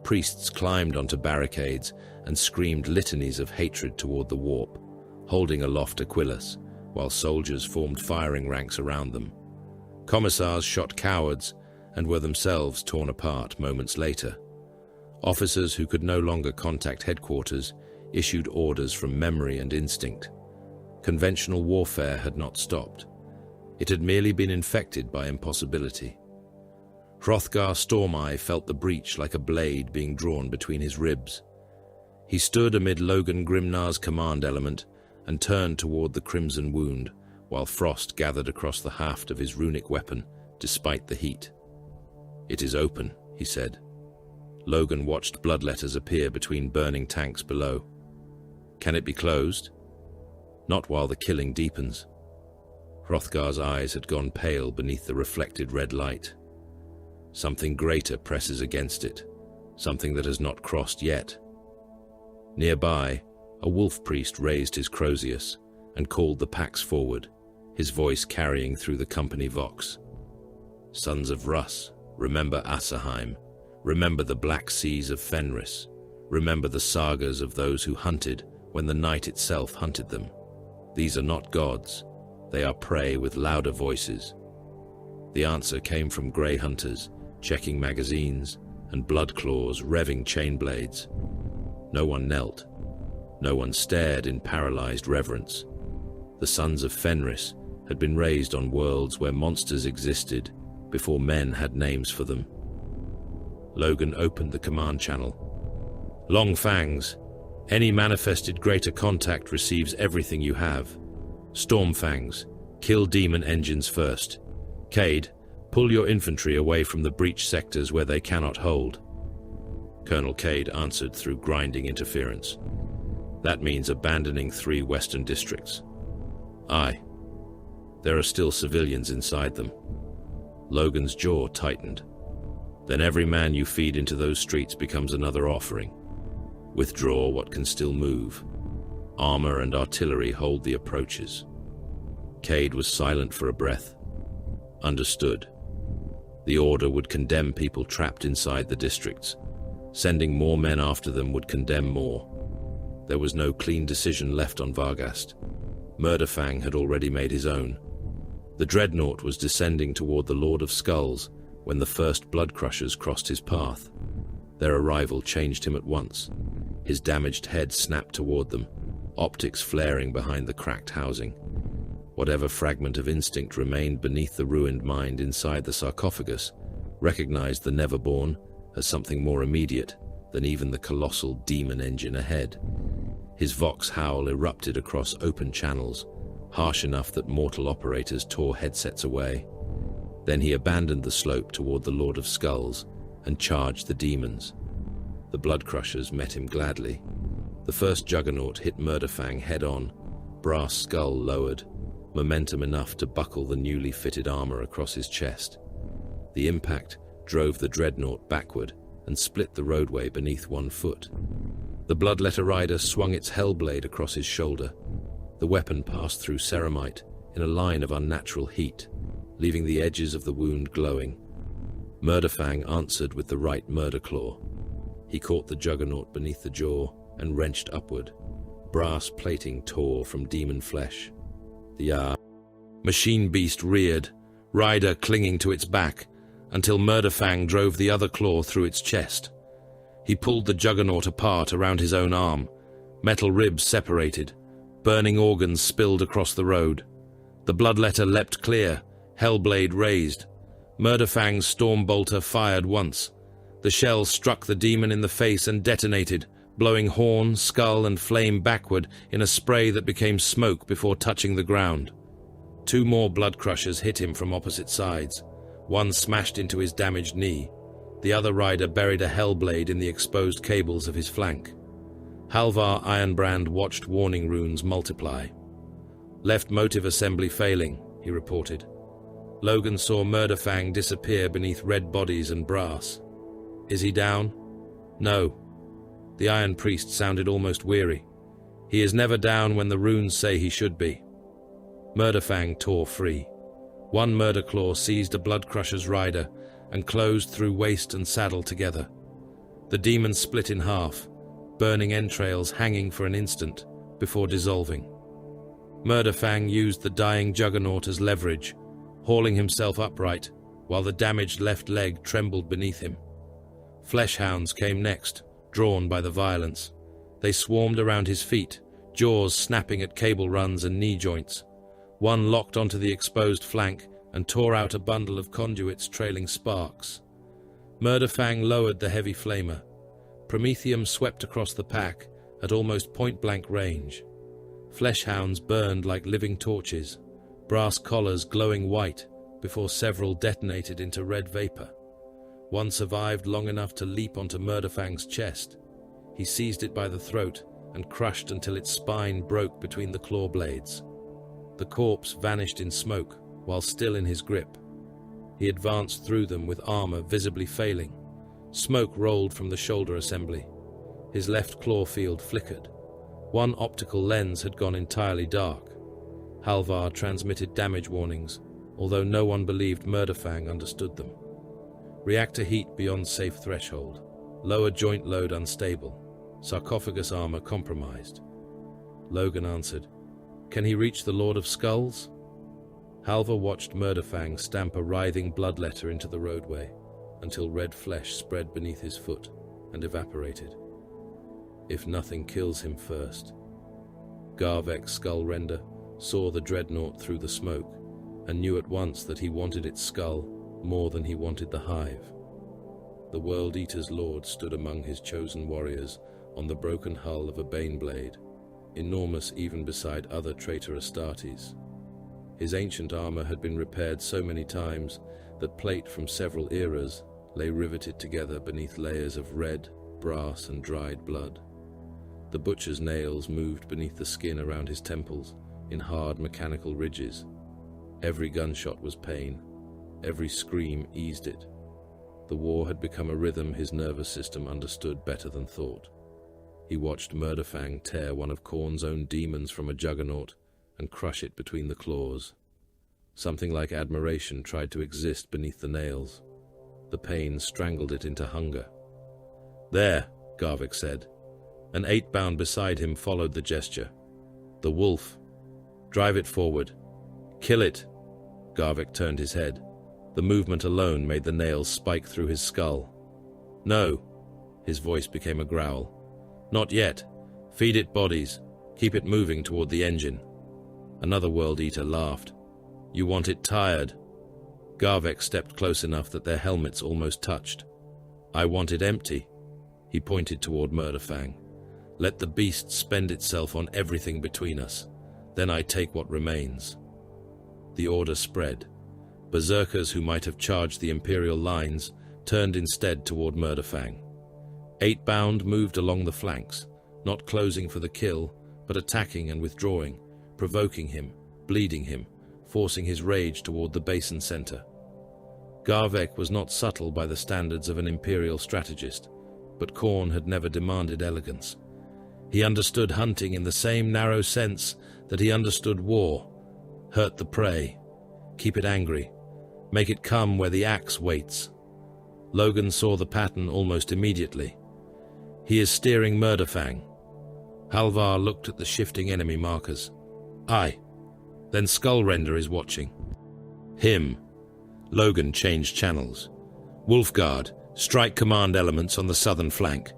Priests climbed onto barricades and screamed litanies of hatred toward the warp, holding aloft Aquilus, while soldiers formed firing ranks around them. Commissars shot cowards and were themselves torn apart moments later. Officers who could no longer contact headquarters issued orders from memory and instinct. Conventional warfare had not stopped. It had merely been infected by impossibility. Hrothgar Stormeye felt the breach like a blade being drawn between his ribs. He stood amid Logan Grimnar's command element and turned toward the crimson wound, while frost gathered across the haft of his runic weapon, despite the heat. "It is open," he said. Logan watched bloodletters appear between burning tanks below. "Can it be closed?" "Not while the killing deepens." Hrothgar's eyes had gone pale beneath the reflected red light. Something greater presses against it, something that has not crossed yet. Nearby, a wolf priest raised his crozius and called the packs forward, his voice carrying through the company vox. "Sons of Russ, remember Assaheim, remember the black seas of Fenris, remember the sagas of those who hunted when the night itself hunted them. These are not gods, they are prey with louder voices." The answer came from grey hunters, checking magazines, and Bloodclaws revving chain blades. No one knelt. No one stared in paralyzed reverence. The sons of Fenris had been raised on worlds where monsters existed before men had names for them. Logan opened the command channel. "Long Fangs, any manifested greater contact receives everything you have. Storm Fangs, kill demon engines first. Cade, pull your infantry away from the breach sectors where they cannot hold." Colonel Cade answered through grinding interference. "That means abandoning 3 western districts." "Aye. There are still civilians inside them." Logan's jaw tightened. "Then every man you feed into those streets becomes another offering. Withdraw what can still move. Armor and artillery hold the approaches." Cade was silent for a breath. Understood. The order would condemn people trapped inside the districts. Sending more men after them would condemn more. There was no clean decision left on Varghast. Murderfang had already made his own. The Dreadnought was descending toward the Lord of Skulls when the first blood crushers crossed his path. Their arrival changed him at once. His damaged head snapped toward them, optics flaring behind the cracked housing. Whatever fragment of instinct remained beneath the ruined mind inside the sarcophagus recognized the Neverborn as something more immediate than even the colossal demon engine ahead. His vox howl erupted across open channels, harsh enough that mortal operators tore headsets away. Then he abandoned the slope toward the Lord of Skulls and charged the demons. The Blood Crushers met him gladly. The first juggernaut hit Murderfang head-on, brass skull lowered, momentum enough to buckle the newly fitted armor across his chest. The impact drove the Dreadnought backward and split the roadway beneath one foot. The Bloodletter Rider swung its hellblade across his shoulder. The weapon passed through ceramite in a line of unnatural heat, leaving the edges of the wound glowing. Murderfang answered with the right Murderclaw. He caught the juggernaut beneath the jaw and wrenched upward. Brass plating tore from demon flesh. The machine beast reared, Rider clinging to its back, until Murderfang drove the other claw through its chest. He pulled the juggernaut apart around his own arm. Metal ribs separated. Burning organs spilled across the road. The Bloodletter leapt clear, hellblade raised. Murderfang's Stormbolter fired once. The shell struck the demon in the face and detonated, blowing horn, skull, and flame backward in a spray that became smoke before touching the ground. Two more Blood Crushers hit him from opposite sides. One smashed into his damaged knee. The other rider buried a hellblade in the exposed cables of his flank. Halvar Ironbrand watched warning runes multiply. Left motive assembly failing, he reported. Logan saw Murderfang disappear beneath red bodies and brass. Is he down? No. The Iron Priest sounded almost weary. He is never down when the runes say he should be. Murderfang tore free. One Murderclaw seized a Blood Crusher's rider and closed through waist and saddle together. The demon split in half, burning entrails hanging for an instant before dissolving. Murderfang used the dying juggernaut as leverage, hauling himself upright while the damaged left leg trembled beneath him. Fleshhounds came next, drawn by the violence. They swarmed around his feet, jaws snapping at cable runs and knee joints. One locked onto the exposed flank and tore out a bundle of conduits trailing sparks. Murderfang lowered the heavy flamer. Prometheum swept across the pack at almost point-blank range. Fleshhounds burned like living torches, brass collars glowing white before several detonated into red vapor. One survived long enough to leap onto Murderfang's chest. He seized it by the throat and crushed until its spine broke between the claw blades. The corpse vanished in smoke while still in his grip. He advanced through them with armor visibly failing. Smoke rolled from the shoulder assembly. His left claw field flickered. One optical lens had gone entirely dark. Halvar transmitted damage warnings, although no one believed Murderfang understood them. Reactor heat beyond safe threshold. Lower joint load unstable. Sarcophagus armor compromised. Logan answered, "Can he reach the Lord of Skulls?" Halvar watched Murderfang stamp a writhing bloodletter into the roadway until red flesh spread beneath his foot and evaporated. If nothing kills him first. Garvek Skullrender saw the Dreadnought through the smoke and knew at once that he wanted its skull more than he wanted the hive. The World Eater's Lord stood among his chosen warriors on the broken hull of a Baneblade, enormous even beside other traitor Astartes. His ancient armor had been repaired so many times that plate from several eras lay riveted together beneath layers of red, brass, and dried blood. The butcher's nails moved beneath the skin around his temples in hard mechanical ridges. Every gunshot was pain. Every scream eased it. The war had become a rhythm his nervous system understood better than thought. He watched Murderfang tear one of Khorne's own demons from a juggernaut and crush it between the claws. Something like admiration tried to exist beneath the nails. The pain strangled it into hunger. "There," Garvik said. An 8-bound beside him followed the gesture. "The wolf. Drive it forward. Kill it." Garvik turned his head. The movement alone made the nails spike through his skull. "No." His voice became a growl. "Not yet. Feed it bodies. Keep it moving toward the engine." Another World Eater laughed. "You want it tired." Garvek stepped close enough that their helmets almost touched. "I want it empty." He pointed toward Murderfang. "Let the beast spend itself on everything between us. Then I take what remains." The order spread. Berserkers who might have charged the Imperial lines turned instead toward Murderfang. 8-Bound moved along the flanks, not closing for the kill, but attacking and withdrawing, provoking him, bleeding him, forcing his rage toward the basin center. Garvek was not subtle by the standards of an Imperial strategist, but Khorne had never demanded elegance. He understood hunting in the same narrow sense that he understood war. Hurt the prey, keep it angry, make it come where the axe waits. Logan saw the pattern almost immediately. He is steering Murderfang. Halvar looked at the shifting enemy markers. Aye. Then Skullrender is watching. Him. Logan changed channels. Wolfguard, strike command elements on the southern flank.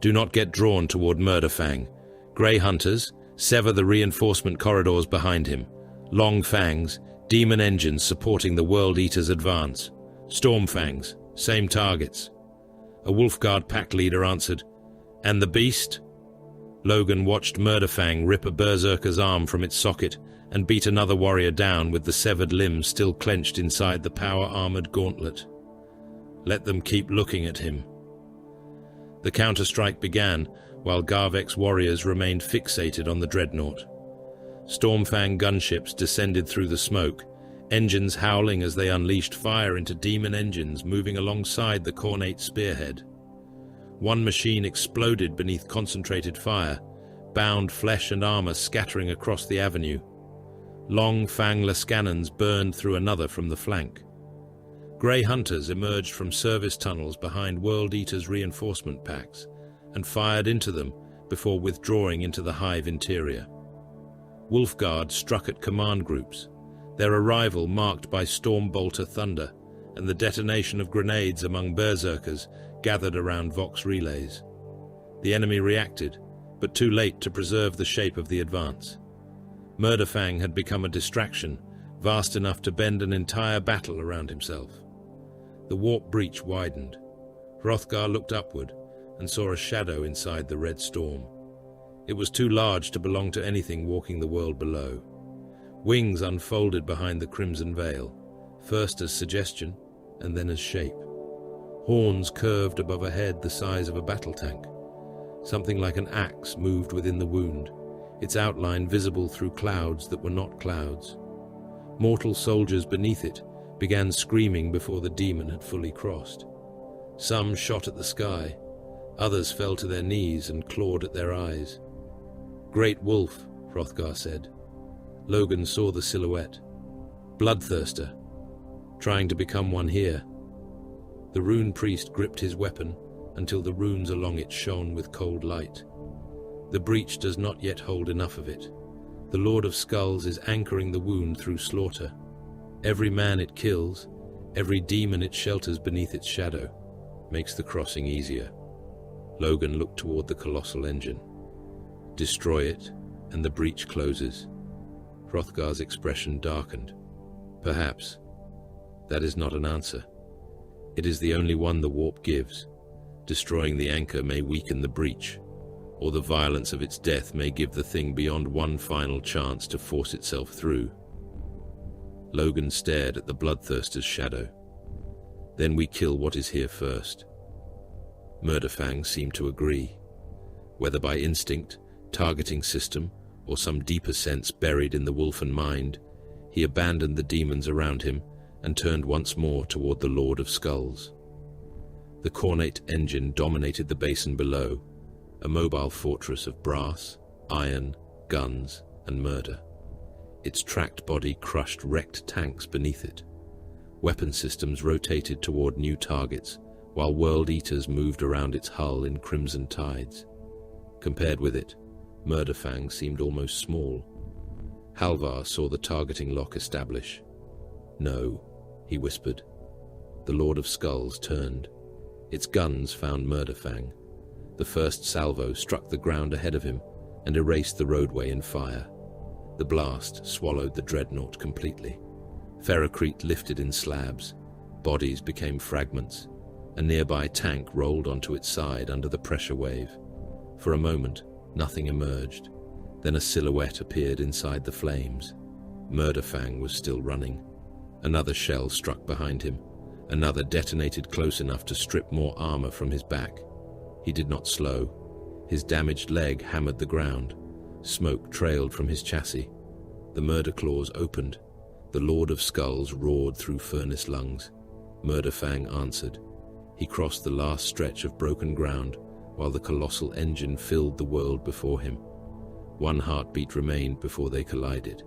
Do not get drawn toward Murderfang. Grey Hunters, sever the reinforcement corridors behind him. Long Fangs, demon engines supporting the World Eater's advance. Stormfangs, same targets. A Wolfguard pack leader answered, And the beast? Logan watched Murderfang rip a berserker's arm from its socket and beat another warrior down with the severed limb still clenched inside the power-armored gauntlet. Let them keep looking at him. The counter-strike began, while Garvek's warriors remained fixated on the Dreadnought. Stormfang gunships descended through the smoke, engines howling as they unleashed fire into demon engines moving alongside the Khornate spearhead. One machine exploded beneath concentrated fire, bound flesh and armor scattering across the avenue. Long fangless cannons burned through another from the flank. Grey Hunters emerged from service tunnels behind World Eater's reinforcement packs and fired into them before withdrawing into the hive interior. Wolfguard struck at command groups, their arrival marked by Stormbolter thunder and the detonation of grenades among berserkers gathered around Vox relays. The enemy reacted, but too late to preserve the shape of the advance. Murderfang had become a distraction, vast enough to bend an entire battle around himself. The warp breach widened. Hrothgar looked upward and saw a shadow inside the red storm. It was too large to belong to anything walking the world below. Wings unfolded behind the crimson veil, first as suggestion and then as shape. Horns curved above a head the size of a battle tank. Something like an axe moved within the wound, its outline visible through clouds that were not clouds. Mortal soldiers beneath it began screaming before the demon had fully crossed. Some shot at the sky, others fell to their knees and clawed at their eyes. Great Wolf, Hrothgar said. Logan saw the silhouette. Bloodthirster, trying to become one here. The rune priest gripped his weapon until the runes along it shone with cold light. The breach does not yet hold enough of it. The Lord of Skulls is anchoring the wound through slaughter. Every man it kills, every demon it shelters beneath its shadow, makes the crossing easier. Logan looked toward the colossal engine. Destroy it, and the breach closes. Hrothgar's expression darkened. Perhaps. That is not an answer. It is the only one the warp gives. Destroying the anchor may weaken the breach, or the violence of its death may give the thing beyond one final chance to force itself through. Logan stared at the Bloodthirster's shadow. Then we kill what is here first. Murderfang seemed to agree. Whether by instinct, targeting system, or some deeper sense buried in the wolfen mind, he abandoned the demons around him and turned once more toward the Lord of Skulls. The Khornate engine dominated the basin below, a mobile fortress of brass, iron, guns, and murder. Its tracked body crushed wrecked tanks beneath it. Weapon systems rotated toward new targets, while World Eaters moved around its hull in crimson tides. Compared with it, Murderfang seemed almost small. Halvar saw the targeting lock establish. No, he whispered. The Lord of Skulls turned. Its guns found Murderfang. The first salvo struck the ground ahead of him and erased the roadway in fire. The blast swallowed the Dreadnought completely. Ferrocrete lifted in slabs. Bodies became fragments. A nearby tank rolled onto its side under the pressure wave. For a moment, nothing emerged. Then a silhouette appeared inside the flames. Murderfang was still running. Another shell struck behind him. Another detonated close enough to strip more armor from his back. He did not slow. His damaged leg hammered the ground. Smoke trailed from his chassis. The Murderclaws opened. The Lord of Skulls roared through furnace lungs. Murderfang answered. He crossed the last stretch of broken ground, while the colossal engine filled the world before him. One heartbeat remained before they collided.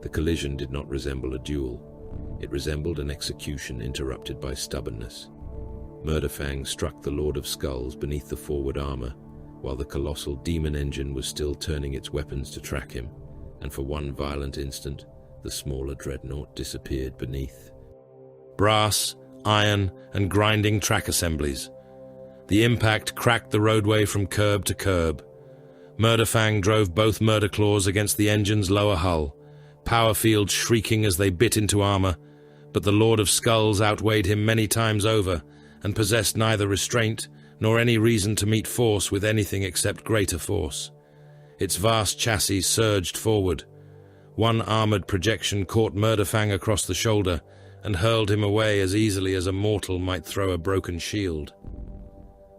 The collision did not resemble a duel. It resembled an execution interrupted by stubbornness. Murderfang struck the Lord of Skulls beneath the forward armor, while the colossal demon engine was still turning its weapons to track him, and for one violent instant, the smaller Dreadnought disappeared beneath. Brass, iron, and grinding track assemblies. The impact cracked the roadway from curb to curb. Murderfang drove both Murderclaws against the engine's lower hull, power fields shrieking as they bit into armor, but the Lord of Skulls outweighed him many times over and possessed neither restraint nor any reason to meet force with anything except greater force. Its vast chassis surged forward. One armored projection caught Murderfang across the shoulder and hurled him away as easily as a mortal might throw a broken shield.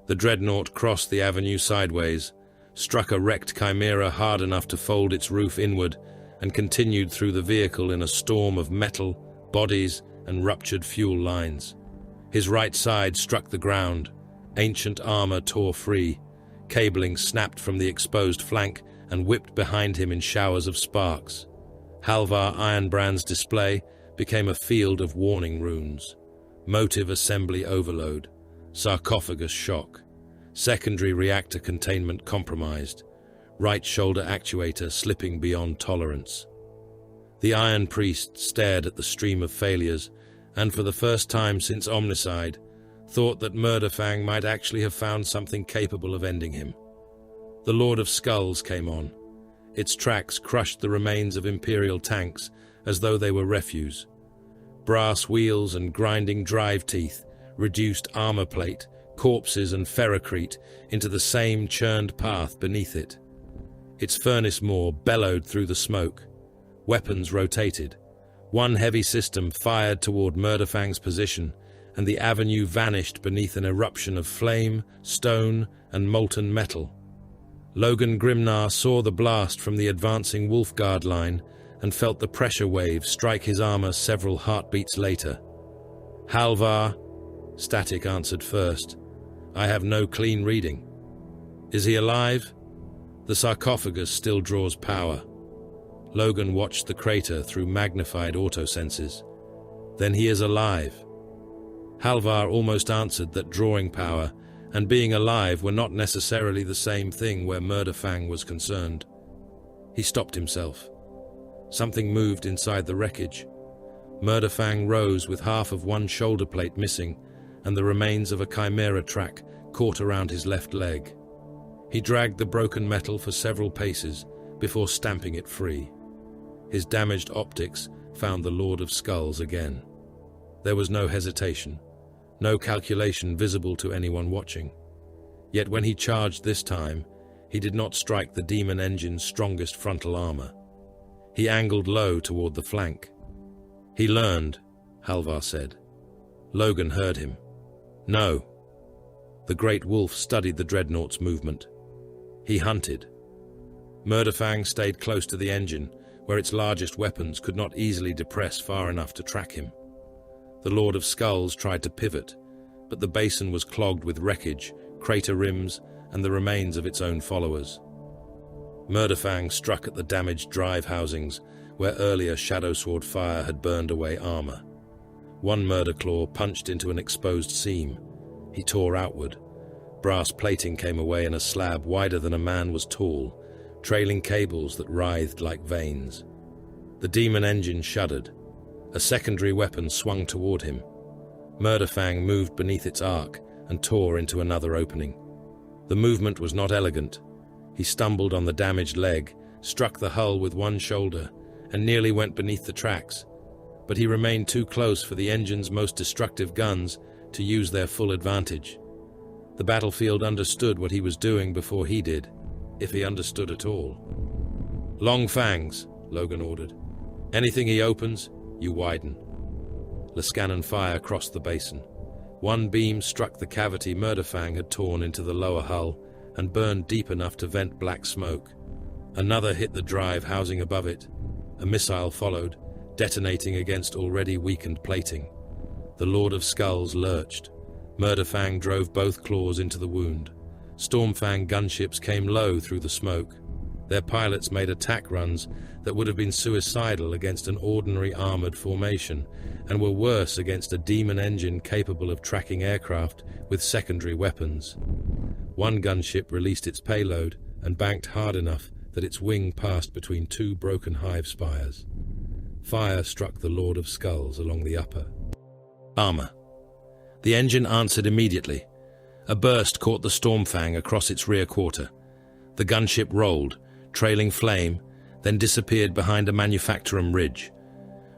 The Dreadnought crossed the avenue sideways, struck a wrecked chimera hard enough to fold its roof inward, and continued through the vehicle in a storm of metal, bodies, and ruptured fuel lines. His right side struck the ground. Ancient armor tore free. Cabling snapped from the exposed flank and whipped behind him in showers of sparks. Halvar Ironbrand's display became a field of warning runes. Motive assembly overload. Sarcophagus shock. Secondary reactor containment compromised. Right shoulder actuator slipping beyond tolerance. The Iron Priest stared at the stream of failures, and for the first time since Omnicide, thought that Murderfang might actually have found something capable of ending him. The Lord of Skulls came on. Its tracks crushed the remains of Imperial tanks as though they were refuse. Brass wheels and grinding drive teeth reduced armor plate, corpses and ferrocrete into the same churned path beneath it. Its furnace maw bellowed through the smoke. Weapons rotated. One heavy system fired toward Murderfang's position, and the avenue vanished beneath an eruption of flame, stone, and molten metal. Logan Grimnar saw the blast from the advancing Wolfguard line and felt the pressure wave strike his armor several heartbeats later. Halvar, Static answered first. I have no clean reading. Is he alive? The sarcophagus still draws power. Logan watched the crater through magnified autosenses. Then he is alive. Halvar almost answered that drawing power and being alive were not necessarily the same thing where Murderfang was concerned. He stopped himself. Something moved inside the wreckage. Murderfang rose with half of one shoulder plate missing and the remains of a chimera track caught around his left leg. He dragged the broken metal for several paces before stamping it free. His damaged optics found the Lord of Skulls again. There was no hesitation, no calculation visible to anyone watching. Yet when he charged this time, he did not strike the demon engine's strongest frontal armor. He angled low toward the flank. He learned, Halvar said. Logan heard him. No. The great wolf studied the Dreadnought's movement. He hunted. Murderfang stayed close to the engine, where its largest weapons could not easily depress far enough to track him. The Lord of Skulls tried to pivot, but the basin was clogged with wreckage, crater rims, and the remains of its own followers. Murderfang struck at the damaged drive housings, where earlier Shadowsword fire had burned away armor. One Murderclaw punched into an exposed seam. He tore outward. Brass plating came away in a slab wider than a man was tall, trailing cables that writhed like veins. The demon engine shuddered. A secondary weapon swung toward him. Murderfang moved beneath its arc and tore into another opening. The movement was not elegant. He stumbled on the damaged leg, struck the hull with one shoulder, and nearly went beneath the tracks. But he remained too close for the engine's most destructive guns to use their full advantage. The battlefield understood what he was doing before he did, if he understood at all. Long fangs, Logan ordered. Anything he opens, you widen. Lascannon fire crossed the basin. One beam struck the cavity Murderfang had torn into the lower hull and burned deep enough to vent black smoke. Another hit the drive housing above it. A missile followed, detonating against already weakened plating. The Lord of Skulls lurched. Murderfang drove both claws into the wound. Stormfang gunships came low through the smoke. Their pilots made attack runs that would have been suicidal against an ordinary armored formation, and were worse against a demon engine capable of tracking aircraft with secondary weapons. One gunship released its payload and banked hard enough that its wing passed between two broken hive spires. Fire struck the Lord of Skulls along the upper armor. The engine answered immediately. A burst caught the Stormfang across its rear quarter. The gunship rolled, trailing flame, then disappeared behind a manufactorum ridge.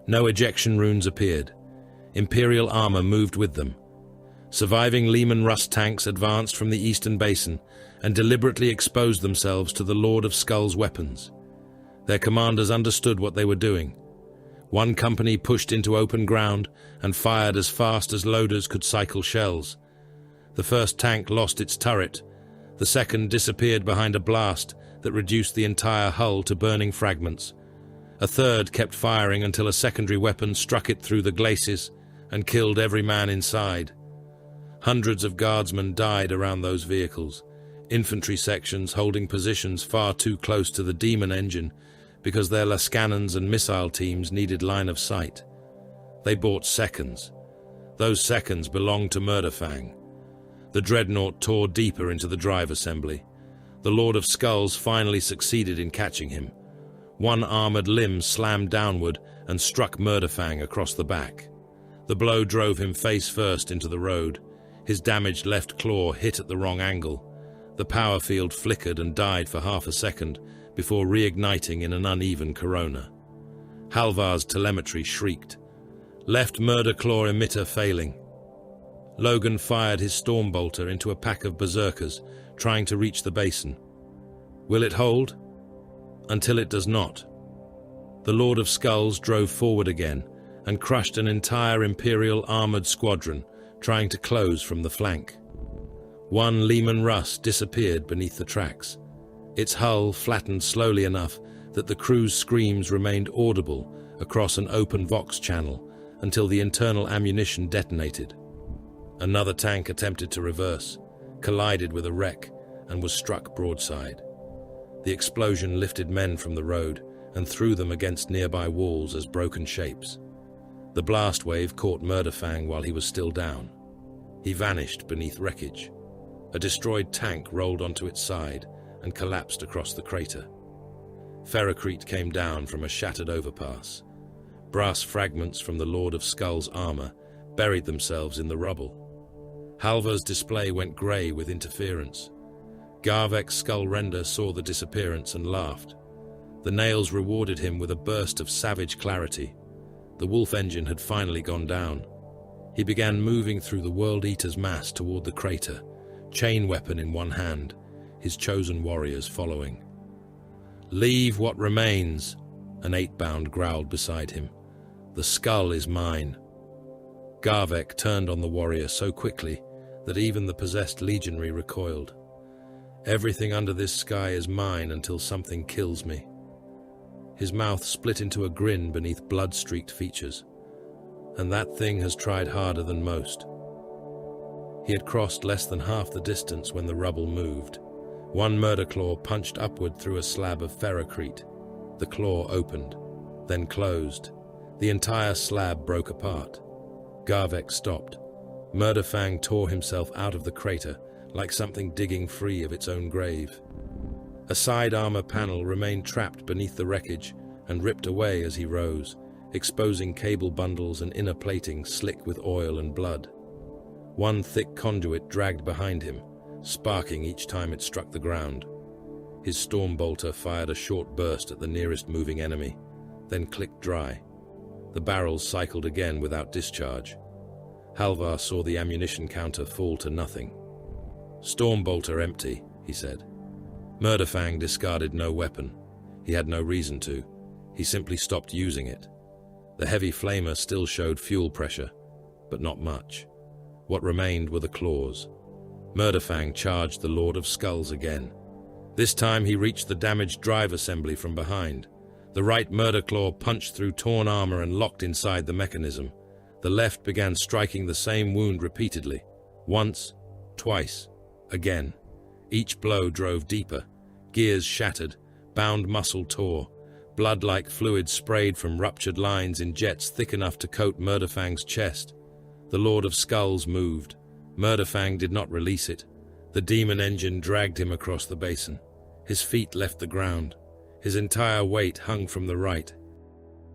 No ejection runes appeared. Imperial armor moved with them. Surviving Lehman Russ tanks advanced from the eastern basin and deliberately exposed themselves to the Lord of Skulls' weapons. Their commanders understood what they were doing. One company pushed into open ground and fired as fast as loaders could cycle shells. The first tank lost its turret. The second disappeared behind a blast that reduced the entire hull to burning fragments. A third kept firing until a secondary weapon struck it through the glacis and killed every man inside. Hundreds of guardsmen died around those vehicles, infantry sections holding positions far too close to the demon engine because their Lascannons and missile teams needed line of sight. They bought seconds. Those seconds belonged to Murderfang. The Dreadnought tore deeper into the drive assembly. The Lord of Skulls finally succeeded in catching him. One armored limb slammed downward and struck Murderfang across the back. The blow drove him face first into the road. His damaged left claw hit at the wrong angle. The power field flickered and died for half a second before reigniting in an uneven corona. Halvar's telemetry shrieked. Left Murderclaw emitter failing. Logan fired his Stormbolter into a pack of berserkers, trying to reach the basin. Will it hold? Until it does not. The Lord of Skulls drove forward again and crushed an entire Imperial armored squadron, trying to close from the flank. One Lehman Russ disappeared beneath the tracks. Its hull flattened slowly enough that the crew's screams remained audible across an open Vox channel until the internal ammunition detonated. Another tank attempted to reverse, collided with a wreck, and was struck broadside. The explosion lifted men from the road and threw them against nearby walls as broken shapes. The blast wave caught Murderfang while he was still down. He vanished beneath wreckage. A destroyed tank rolled onto its side and collapsed across the crater. Ferrocrete came down from a shattered overpass. Brass fragments from the Lord of Skulls' armor buried themselves in the rubble. Halvar's display went grey with interference. Garvek's skull render saw the disappearance and laughed. The nails rewarded him with a burst of savage clarity. The wolf engine had finally gone down. He began moving through the World Eater's mass toward the crater, chain weapon in one hand, his chosen warriors following. "Leave what remains," an 8-bound growled beside him. "The skull is mine." Garvek turned on the warrior so quickly that even the possessed legionary recoiled. "Everything under this sky is mine until something kills me." His mouth split into a grin beneath blood-streaked features. "And that thing has tried harder than most." He had crossed less than half the distance when the rubble moved. One Murderclaw punched upward through a slab of ferrocrete. The claw opened, then closed. The entire slab broke apart. Garvek stopped. Murderfang tore himself out of the crater like something digging free of its own grave. A side armor panel remained trapped beneath the wreckage and ripped away as he rose, exposing cable bundles and inner plating slick with oil and blood. One thick conduit dragged behind him, sparking each time it struck the ground. His Stormbolter fired a short burst at the nearest moving enemy, then clicked dry. The barrels cycled again without discharge. Halvar saw the ammunition counter fall to nothing. "Stormbolter empty," he said. Murderfang discarded no weapon. He had no reason to. He simply stopped using it. The heavy flamer still showed fuel pressure, but not much. What remained were the claws. Murderfang charged the Lord of Skulls again. This time he reached the damaged drive assembly from behind. The right Murderclaw punched through torn armor and locked inside the mechanism. The left began striking the same wound repeatedly. Once, twice, again. Each blow drove deeper. Gears shattered, bound muscle tore. Blood-like fluid sprayed from ruptured lines in jets thick enough to coat Murderfang's chest. The Lord of Skulls moved. Murderfang did not release it. The demon engine dragged him across the basin. His feet left the ground. His entire weight hung from the right.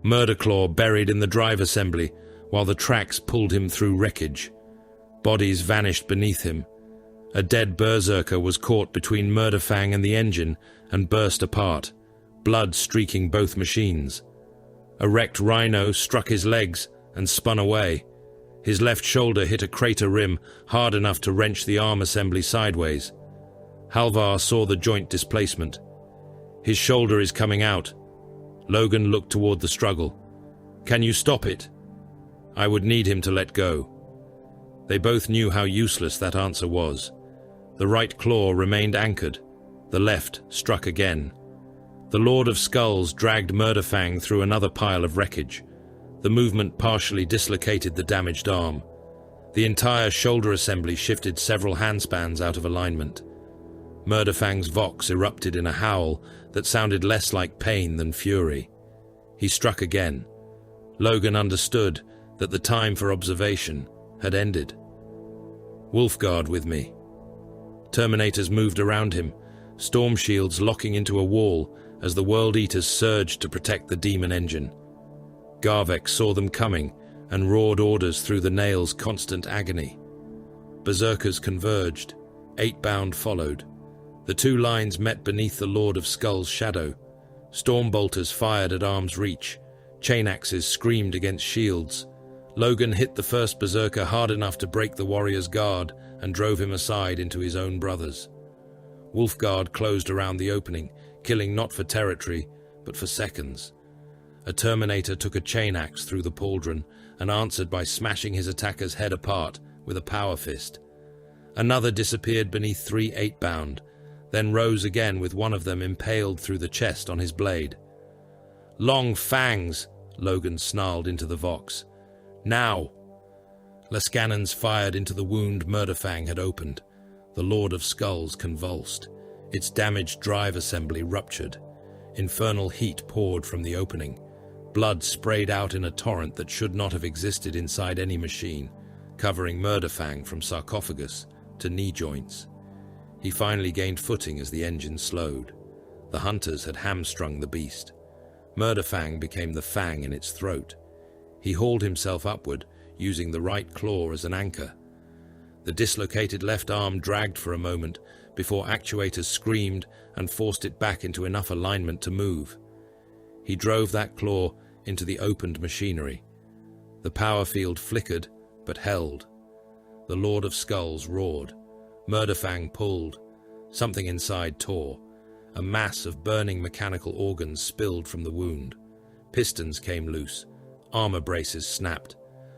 Murderclaw buried in the drive assembly, while the tracks pulled him through wreckage. Bodies vanished beneath him. A dead berserker was caught between Murderfang and the engine and burst apart, blood streaking both machines. A wrecked rhino struck his legs and spun away. His left shoulder hit a crater rim hard enough to wrench the arm assembly sideways. Halvar saw the joint displacement. His shoulder is coming out. Logan looked toward the struggle. Can you stop it? I would need him to let go. They both knew how useless that answer was. The right claw remained anchored. The left struck again. The Lord of Skulls dragged Murderfang through another pile of wreckage. The movement partially dislocated the damaged arm. The entire shoulder assembly shifted several handspans out of alignment. Murderfang's vox erupted in a howl that sounded less like pain than fury. He struck again. Logan understood that the time for observation had ended. Wolfguard with me. Terminators moved around him, storm shields locking into a wall as the World Eaters surged to protect the demon engine. Garvek saw them coming and roared orders through the Nail's constant agony. Berserkers converged. 8-bound followed. The two lines met beneath the Lord of Skulls' shadow. Stormbolters fired at arm's reach. Chain axes screamed against shields. Logan hit the first berserker hard enough to break the warrior's guard and drove him aside into his own brothers. Wolfguard closed around the opening, killing not for territory, but for seconds. A Terminator took a chain axe through the pauldron and answered by smashing his attacker's head apart with a power fist. Another disappeared beneath 3 8-bound, then rose again with one of them impaled through the chest on his blade. Long fangs, Logan snarled into the vox. Now! Lascannons fired into the wound Murderfang had opened. The Lord of Skulls convulsed. Its damaged drive assembly ruptured. Infernal heat poured from the opening. Blood sprayed out in a torrent that should not have existed inside any machine, covering Murderfang from sarcophagus to knee joints. He finally gained footing as the engine slowed. The hunters had hamstrung the beast. Murderfang became the fang in its throat. He hauled himself upward, using the right claw as an anchor. The dislocated left arm dragged for a moment before actuators screamed and forced it back into enough alignment to move. He drove that claw into the opened machinery. The power field flickered, but held. The Lord of Skulls roared. Murderfang pulled. Something inside tore. A mass of burning mechanical organs spilled from the wound. Pistons came loose. Armor braces snapped.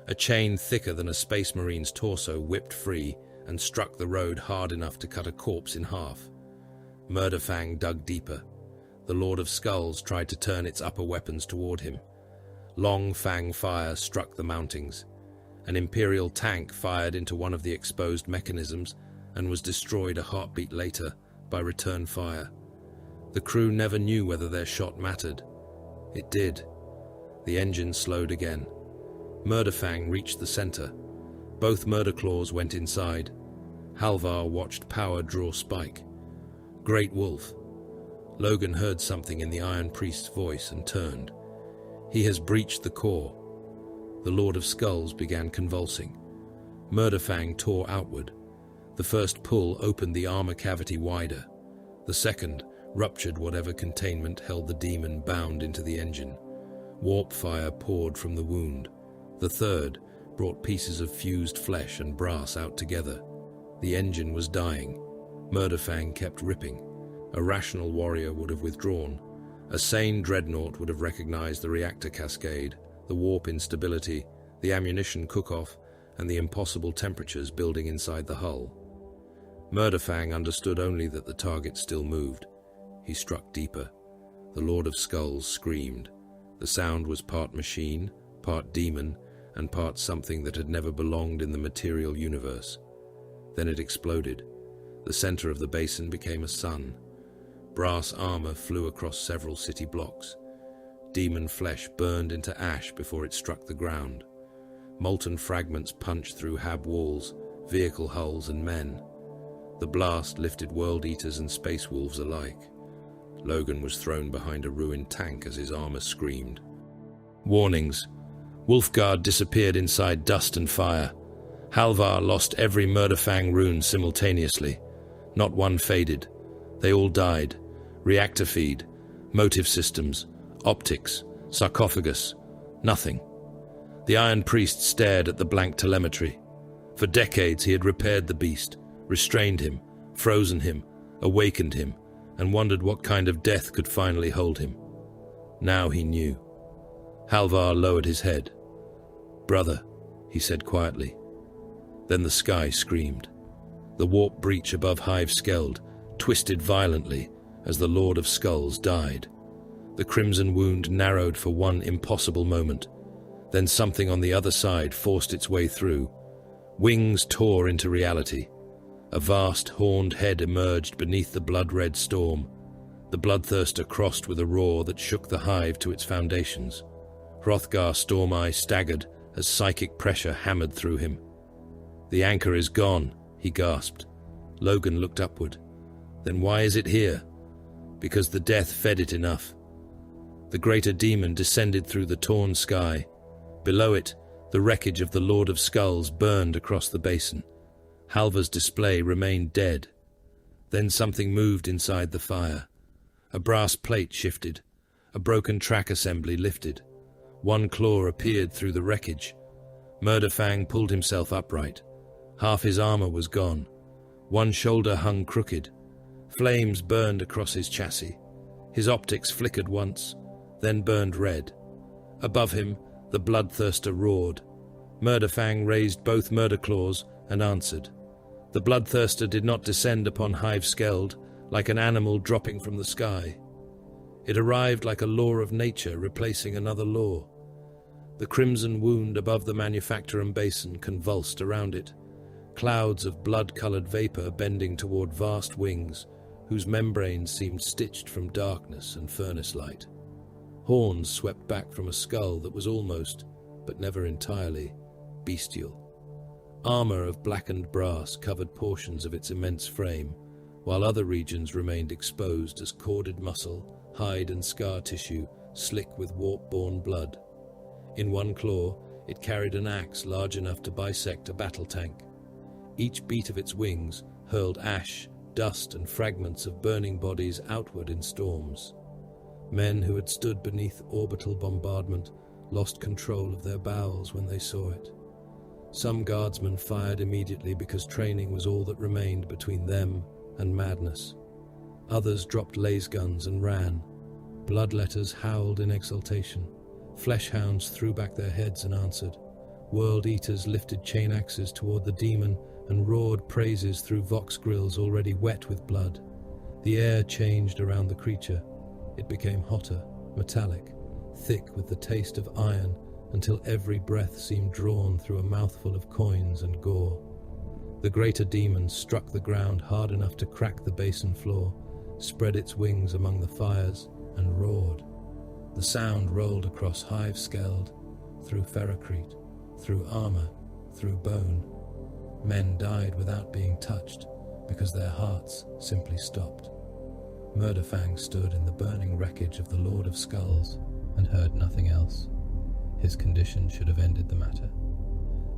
A chain thicker than a Space Marine's torso whipped free and struck the road hard enough to cut a corpse in half. Murderfang dug deeper. The Lord of Skulls tried to turn its upper weapons toward him. Long fang fire struck the mountings. An Imperial tank fired into one of the exposed mechanisms and was destroyed a heartbeat later by return fire. The crew never knew whether their shot mattered. It did. The engine slowed again. Murderfang reached the center. Both Murderclaws went inside. Halvar watched power draw spike. Great Wolf. Logan heard something in the Iron Priest's voice and turned. He has breached the core. The Lord of Skulls began convulsing. Murderfang tore outward. The first pull opened the armor cavity wider. The second ruptured whatever containment held the demon bound into the engine. Warp fire poured from the wound. The third brought pieces of fused flesh and brass out together. The engine was dying. Murderfang kept ripping. A rational warrior would have withdrawn. A sane Dreadnought would have recognized the reactor cascade, the warp instability, the ammunition cook-off, and the impossible temperatures building inside the hull. Murderfang understood only that the target still moved. He struck deeper. The Lord of Skulls screamed. The sound was part machine, part demon, and part something that had never belonged in the material universe. Then it exploded. The center of the basin became a sun. Brass armor flew across several city blocks. Demon flesh burned into ash before it struck the ground. Molten fragments punched through hab walls, vehicle hulls, and men. The blast lifted world eaters and space wolves alike. Logan was thrown behind a ruined tank as his armor screamed. Warnings. Wolfguard disappeared inside dust and fire. Halvar lost every Murderfang rune simultaneously. Not one faded. They all died. Reactor feed, motive systems, optics, sarcophagus, nothing. The Iron Priest stared at the blank telemetry. For decades he had repaired the beast, restrained him, frozen him, awakened him, and wondered what kind of death could finally hold him. Now he knew. Halvar lowered his head. "Brother," he said quietly. Then the sky screamed. The warp breach above Hive Skeld twisted violently as the Lord of Skulls died. The crimson wound narrowed for one impossible moment. Then something on the other side forced its way through. Wings tore into reality. A vast horned head emerged beneath the blood-red storm. The Bloodthirster crossed with a roar that shook the hive to its foundations. Hrothgar Stormeye staggered as psychic pressure hammered through him. "The anchor is gone," he gasped. Logan looked upward. "Then why is it here?" "Because the death fed it enough." The greater demon descended through the torn sky. Below it, the wreckage of the Lord of Skulls burned across the basin. Halvar's display remained dead. Then something moved inside the fire. A brass plate shifted. A broken track assembly lifted. One claw appeared through the wreckage. Murderfang pulled himself upright. Half his armor was gone. One shoulder hung crooked. Flames burned across his chassis. His optics flickered once, then burned red. Above him, the Bloodthirster roared. Murderfang raised both Murderclaws and answered. The Bloodthirster did not descend upon Hive Skeld like an animal dropping from the sky. It arrived like a law of nature replacing another law. The crimson wound above the Manufactorum Basin convulsed around it, clouds of blood-colored vapor bending toward vast wings, whose membranes seemed stitched from darkness and furnace light. Horns swept back from a skull that was almost, but never entirely, bestial. Armor of blackened brass covered portions of its immense frame, while other regions remained exposed as corded muscle, hide and scar tissue slick with warp-borne blood. In one claw, it carried an axe large enough to bisect a battle tank. Each beat of its wings hurled ash, dust, and fragments of burning bodies outward in storms. Men who had stood beneath orbital bombardment lost control of their bowels when they saw it. Some guardsmen fired immediately because training was all that remained between them and madness. Others dropped laser guns and ran. Bloodletters howled in exultation. Fleshhounds threw back their heads and answered. World Eaters lifted chain axes toward the demon and roared praises through vox grills already wet with blood. The air changed around the creature. It became hotter, metallic, thick with the taste of iron, until every breath seemed drawn through a mouthful of coins and gore. The greater demon struck the ground hard enough to crack the basin floor, spread its wings among the fires, and roared. The sound rolled across Hive Skeld, through ferrocrete, through armor, through bone. Men died without being touched, because their hearts simply stopped. Murderfang stood in the burning wreckage of the Lord of Skulls, and heard nothing else. His condition should have ended the matter.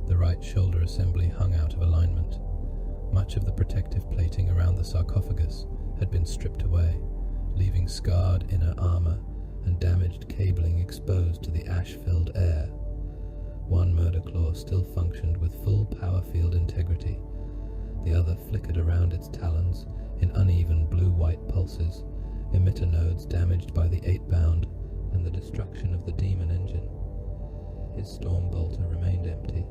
The right shoulder assembly hung out of alignment. Much of the protective plating around the sarcophagus had been stripped away, leaving scarred inner armor and damaged cabling exposed to the ash-filled air. One Murderclaw still functioned with full power field integrity. The other flickered around its talons in uneven blue-white pulses, emitter nodes damaged by the 8-bound and the destruction of the demon engine. His storm bolter remained empty.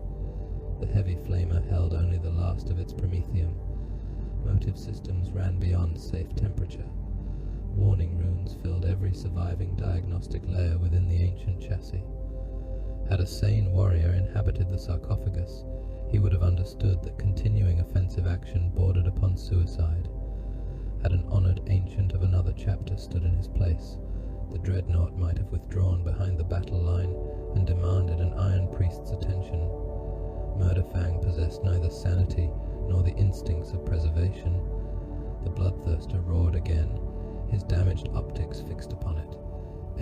The heavy flamer held only the last of its promethium. Motive systems ran beyond safe temperature. Warning runes filled every surviving diagnostic layer within the ancient chassis. Had a sane warrior inhabited the sarcophagus, he would have understood that continuing offensive action bordered upon suicide. Had an honored ancient of another chapter stood in his place, the Dreadnought might have withdrawn behind the battle line and demanded an Iron Priest's attention. Murderfang possessed neither sanity nor the instincts of preservation. The Bloodthirster roared again, his damaged optics fixed upon it.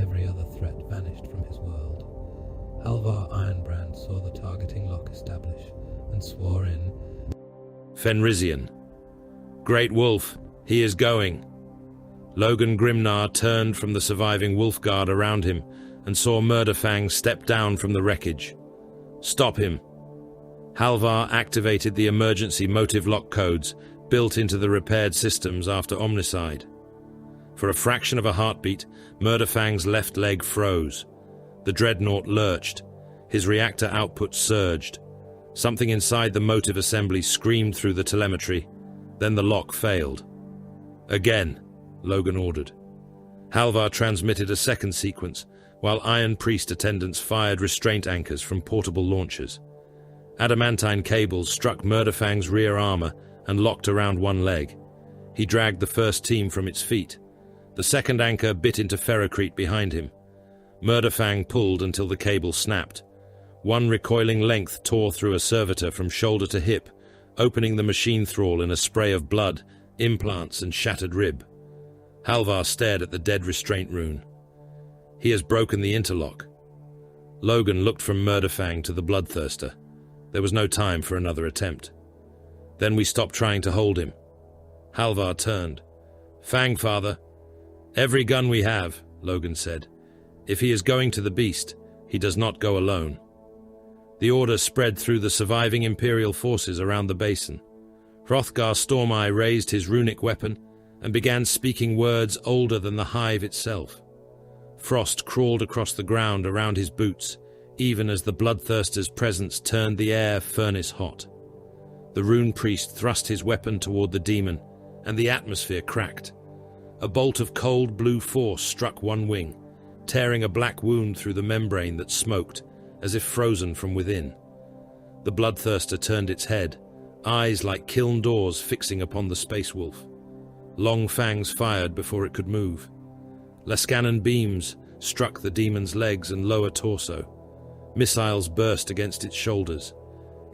Every other threat vanished from his world. Halvar Ironbrand saw the targeting lock establish and swore in, Fenrisian. Great Wolf, he is going. Logan Grimnar turned from the surviving wolf guard around him and saw Murderfang step down from the wreckage. Stop him. Halvar activated the emergency motive lock codes built into the repaired systems after Omnicide. For a fraction of a heartbeat, Murderfang's left leg froze. The Dreadnought lurched. His reactor output surged. Something inside the motive assembly screamed through the telemetry. Then the lock failed. Again, Logan ordered. Halvar transmitted a second sequence, while Iron Priest attendants fired restraint anchors from portable launchers. Adamantine cables struck Murderfang's rear armor and locked around one leg. He dragged the first team from its feet. The second anchor bit into ferrocrete behind him. Murderfang pulled until the cable snapped. One recoiling length tore through a servitor from shoulder to hip, opening the machine thrall in a spray of blood, implants, and shattered rib. Halvar stared at the dead restraint rune. He has broken the interlock. Logan looked from Murderfang to the Bloodthirster. There was no time for another attempt. Then we stopped trying to hold him. Halvar turned. Fang, father. Every gun we have, Logan said. If he is going to the beast, he does not go alone. The order spread through the surviving Imperial forces around the basin. Hrothgar Stormeye raised his runic weapon and began speaking words older than the hive itself. Frost crawled across the ground around his boots, even as the Bloodthirster's presence turned the air furnace hot. The rune priest thrust his weapon toward the demon, and the atmosphere cracked. A bolt of cold blue force struck one wing, tearing a black wound through the membrane that smoked, as if frozen from within. The Bloodthirster turned its head, eyes like kiln doors fixing upon the space wolf. Long fangs fired before it could move. Lascanon beams struck the demon's legs and lower torso. Missiles burst against its shoulders.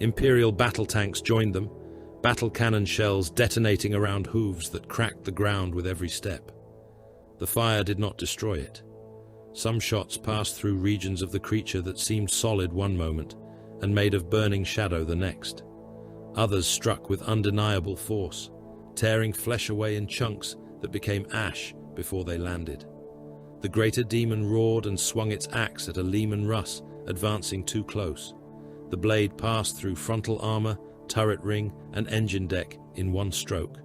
Imperial battle tanks joined them, battle cannon shells detonating around hooves that cracked the ground with every step. The fire did not destroy it. Some shots passed through regions of the creature that seemed solid one moment and made of burning shadow the next. Others struck with undeniable force, tearing flesh away in chunks that became ash before they landed. The greater demon roared and swung its axe at a Leman Russ advancing too close. The blade passed through frontal armor, turret ring, and engine deck in one stroke.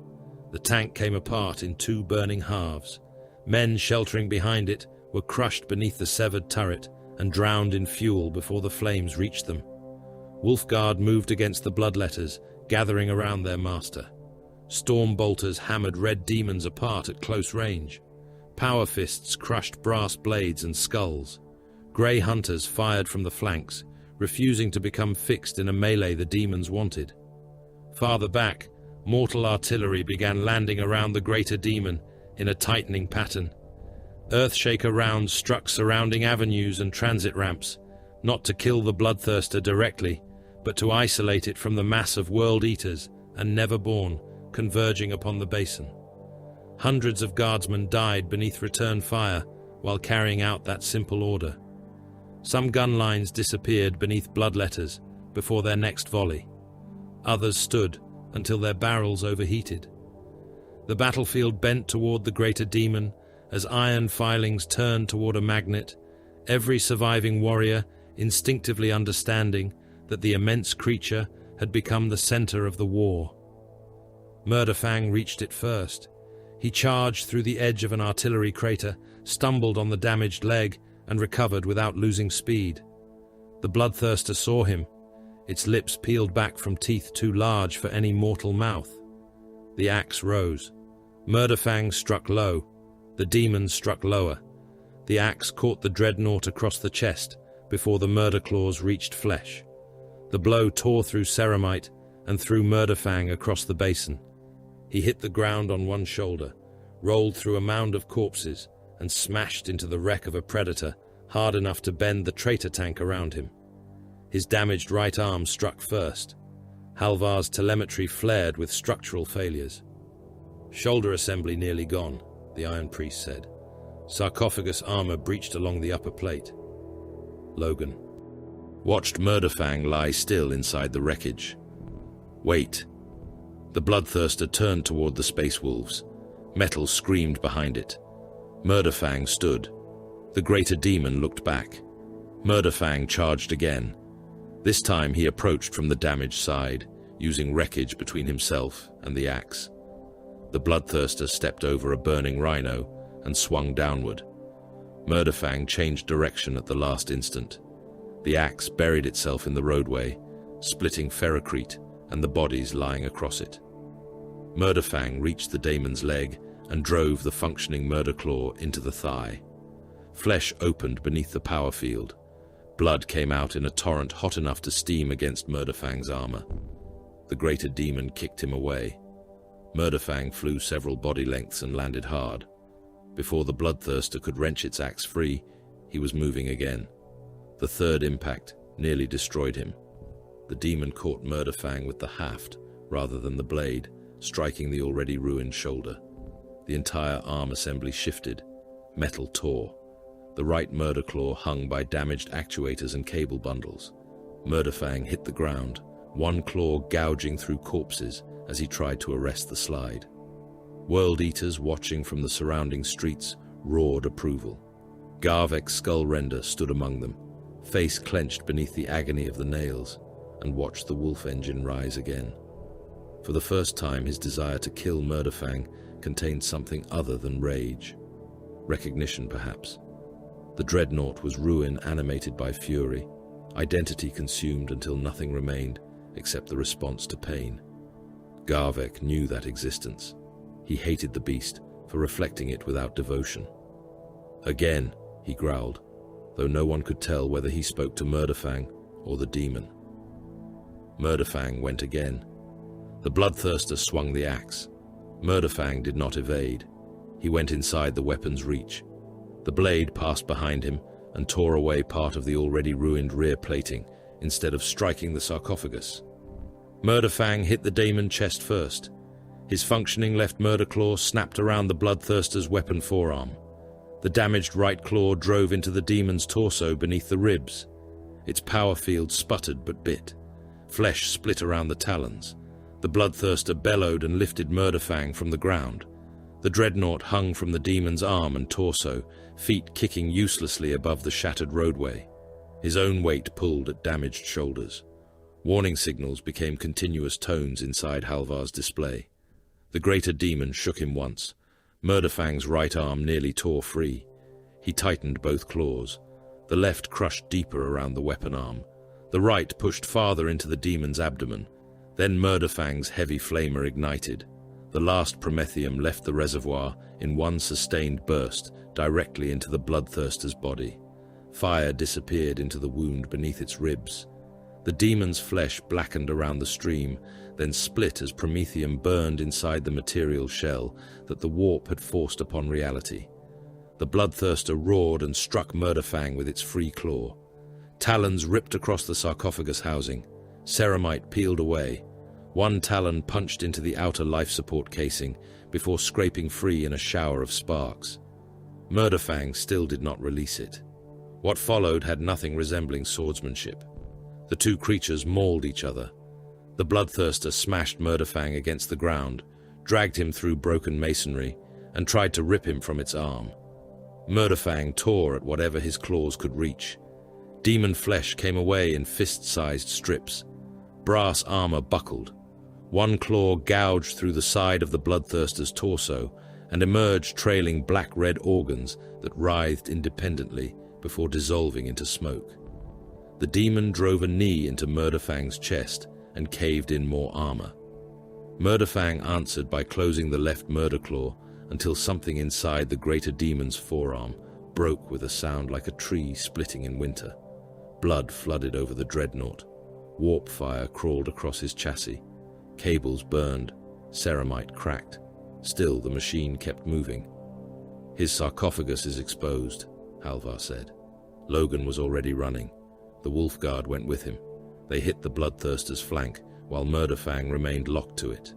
The tank came apart in two burning halves. Men sheltering behind it were crushed beneath the severed turret and drowned in fuel before the flames reached them. Wolfguard moved against the bloodletters, gathering around their master. Storm bolters hammered red demons apart at close range. Power fists crushed brass blades and skulls. Grey hunters fired from the flanks, refusing to become fixed in a melee the demons wanted. Farther back, mortal artillery began landing around the greater demon in a tightening pattern. Earthshaker rounds struck surrounding avenues and transit ramps, not to kill the Bloodthirster directly, but to isolate it from the mass of World Eaters and Neverborn converging upon the basin. Hundreds of guardsmen died beneath return fire while carrying out that simple order. Some gun lines disappeared beneath bloodletters before their next volley. Others stood until their barrels overheated. The battlefield bent toward the greater demon as iron filings turned toward a magnet, every surviving warrior instinctively understanding that the immense creature had become the center of the war. Murderfang reached it first. He charged through the edge of an artillery crater, stumbled on the damaged leg, and recovered without losing speed. The Bloodthirster saw him, its lips peeled back from teeth too large for any mortal mouth. The axe rose. Murderfang struck low. The demon struck lower. The axe caught the Dreadnought across the chest before the Murderclaws reached flesh. The blow tore through Ceramite and threw Murderfang across the basin. He hit the ground on one shoulder, rolled through a mound of corpses, and smashed into the wreck of a predator hard enough to bend the traitor tank around him. His damaged right arm struck first. Halvar's telemetry flared with structural failures. "Shoulder assembly nearly gone," the Iron Priest said. "Sarcophagus armor breached along the upper plate." Logan watched Murderfang lie still inside the wreckage. "Wait." The Bloodthirster turned toward the Space Wolves. Metal screamed behind it. Murderfang stood. The greater demon looked back. Murderfang charged again. This time he approached from the damaged side, using wreckage between himself and the axe. The Bloodthirster stepped over a burning rhino and swung downward. Murderfang changed direction at the last instant. The axe buried itself in the roadway, splitting ferrocrete and the bodies lying across it. Murderfang reached the daemon's leg and drove the functioning Murderclaw into the thigh. Flesh opened beneath the power field. Blood came out in a torrent hot enough to steam against Murderfang's armor. The greater demon kicked him away. Murderfang flew several body lengths and landed hard. Before the Bloodthirster could wrench its axe free, he was moving again. The third impact nearly destroyed him. The demon caught Murderfang with the haft rather than the blade, striking the already ruined shoulder. The entire arm assembly shifted. Metal tore. The right Murderclaw hung by damaged actuators and cable bundles. Murderfang hit the ground, one claw gouging through corpses as he tried to arrest the slide. World Eaters watching from the surrounding streets roared approval. Garvek's Skullrender stood among them, face clenched beneath the agony of the nails, and watched the wolf engine rise again. For the first time, his desire to kill Murderfang contained something other than rage. Recognition, perhaps. The Dreadnought was ruin animated by fury, identity consumed until nothing remained except the response to pain. Garvek knew that existence. He hated the beast for reflecting it without devotion. "Again," he growled, though no one could tell whether he spoke to Murderfang or the demon. Murderfang went again. The Bloodthirster swung the axe. Murderfang did not evade. He went inside the weapon's reach. The blade passed behind him and tore away part of the already ruined rear plating instead of striking the sarcophagus. Murderfang hit the daemon chest first. His functioning left Murderclaw snapped around the Bloodthirster's weapon forearm. The damaged right claw drove into the demon's torso beneath the ribs. Its power field sputtered but bit. Flesh split around the talons. The Bloodthirster bellowed and lifted Murderfang from the ground. The Dreadnought hung from the demon's arm and torso, feet kicking uselessly above the shattered roadway. His own weight pulled at damaged shoulders. Warning signals became continuous tones inside Halvar's display. The greater demon shook him once. Murderfang's right arm nearly tore free. He tightened both claws. The left crushed deeper around the weapon arm. The right pushed farther into the demon's abdomen. Then Murderfang's heavy flamer ignited. The last promethium left the reservoir in one sustained burst directly into the Bloodthirster's body. Fire disappeared into the wound beneath its ribs. The demon's flesh blackened around the stream, then split as promethium burned inside the material shell that the warp had forced upon reality. The Bloodthirster roared and struck Murderfang with its free claw. Talons ripped across the sarcophagus housing. Ceramite peeled away. One talon punched into the outer life support casing before scraping free in a shower of sparks. Murderfang still did not release it. What followed had nothing resembling swordsmanship. The two creatures mauled each other. The Bloodthirster smashed Murderfang against the ground, dragged him through broken masonry, and tried to rip him from its arm. Murderfang tore at whatever his claws could reach. Demon flesh came away in fist-sized strips. Brass armor buckled. One claw gouged through the side of the Bloodthirster's torso and emerged trailing black-red organs that writhed independently before dissolving into smoke. The demon drove a knee into Murderfang's chest and caved in more armor. Murderfang answered by closing the left Murderclaw until something inside the greater demon's forearm broke with a sound like a tree splitting in winter. Blood flooded over the Dreadnought. Warp fire crawled across his chassis. Cables burned. Ceramite cracked. Still, the machine kept moving. "His sarcophagus is exposed," Halvar said. Logan was already running. The Wolf Guard went with him. They hit the Bloodthirster's flank, while Murderfang remained locked to it.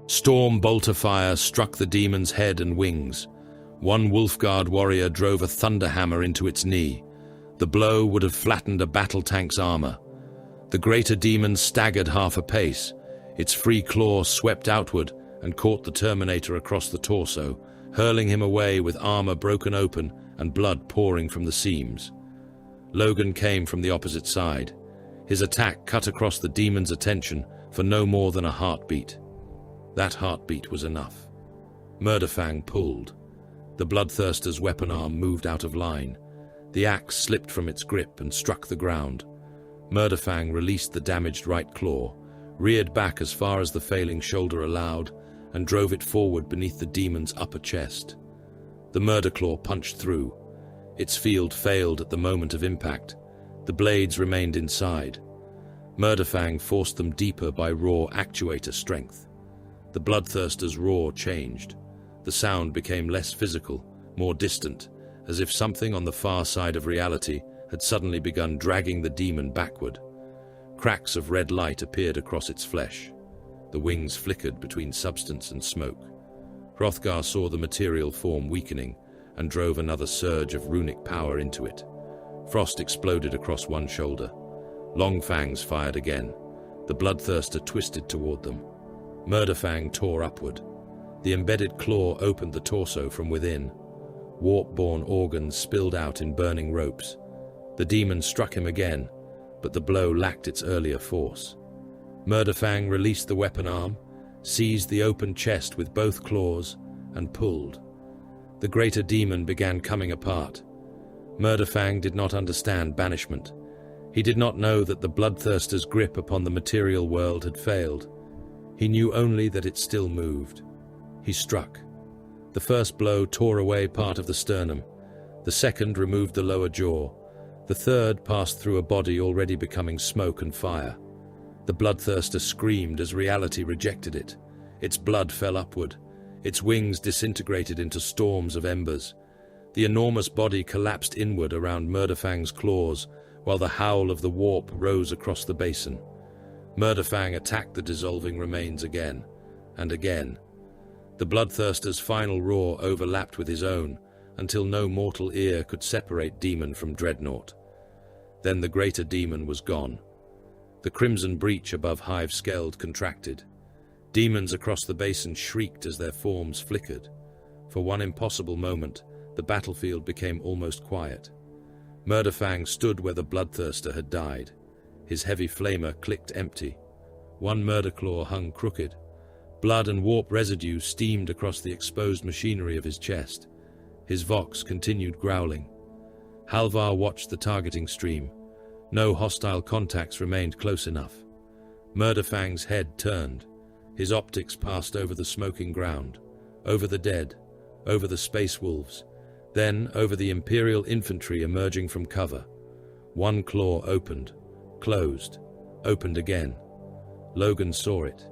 Storm bolt of fire struck the demon's head and wings. One Wolfguard warrior drove a thunderhammer into its knee. The blow would have flattened a battle tank's armor. The greater demon staggered half a pace. Its free claw swept outward and caught the Terminator across the torso, hurling him away with armor broken open and blood pouring from the seams. Logan came from the opposite side. His attack cut across the demon's attention for no more than a heartbeat. That heartbeat was enough. Murderfang pulled. The Bloodthirster's weapon arm moved out of line. The axe slipped from its grip and struck the ground. Murderfang released the damaged right claw, reared back as far as the failing shoulder allowed, and drove it forward beneath the demon's upper chest. The Murderclaw punched through. Its field failed at the moment of impact. The blades remained inside. Murderfang forced them deeper by raw actuator strength. The Bloodthirster's roar changed. The sound became less physical, more distant, as if something on the far side of reality had suddenly begun dragging the demon backward. Cracks of red light appeared across its flesh. The wings flickered between substance and smoke. Hrothgar saw the material form weakening and drove another surge of runic power into it. Frost exploded across one shoulder. Long fangs fired again. The Bloodthirster twisted toward them. Murderfang tore upward. The embedded claw opened the torso from within. Warp-born organs spilled out in burning ropes. The demon struck him again, but the blow lacked its earlier force. Murderfang released the weapon arm, seized the open chest with both claws, and pulled. The greater demon began coming apart. Murderfang did not understand banishment. He did not know that the Bloodthirster's grip upon the material world had failed. He knew only that it still moved. He struck. The first blow tore away part of the sternum. The second removed the lower jaw. The third passed through a body already becoming smoke and fire. The Bloodthirster screamed as reality rejected it. Its blood fell upward. Its wings disintegrated into storms of embers. The enormous body collapsed inward around Murderfang's claws, while the howl of the warp rose across the basin. Murderfang attacked the dissolving remains again, and again. The Bloodthirster's final roar overlapped with his own, until no mortal ear could separate demon from Dreadnought. Then the greater demon was gone. The crimson breach above Hive Skeld contracted. Demons across the basin shrieked as their forms flickered. For one impossible moment, the battlefield became almost quiet. Murderfang stood where the Bloodthirster had died. His heavy flamer clicked empty. One Murderclaw hung crooked. Blood and warp residue steamed across the exposed machinery of his chest. His vox continued growling. Halvar watched the targeting stream. No hostile contacts remained close enough. Murderfang's head turned. His optics passed over the smoking ground, over the dead, over the space wolves, then over the Imperial infantry emerging from cover. One claw opened, closed, opened again. Logan saw it.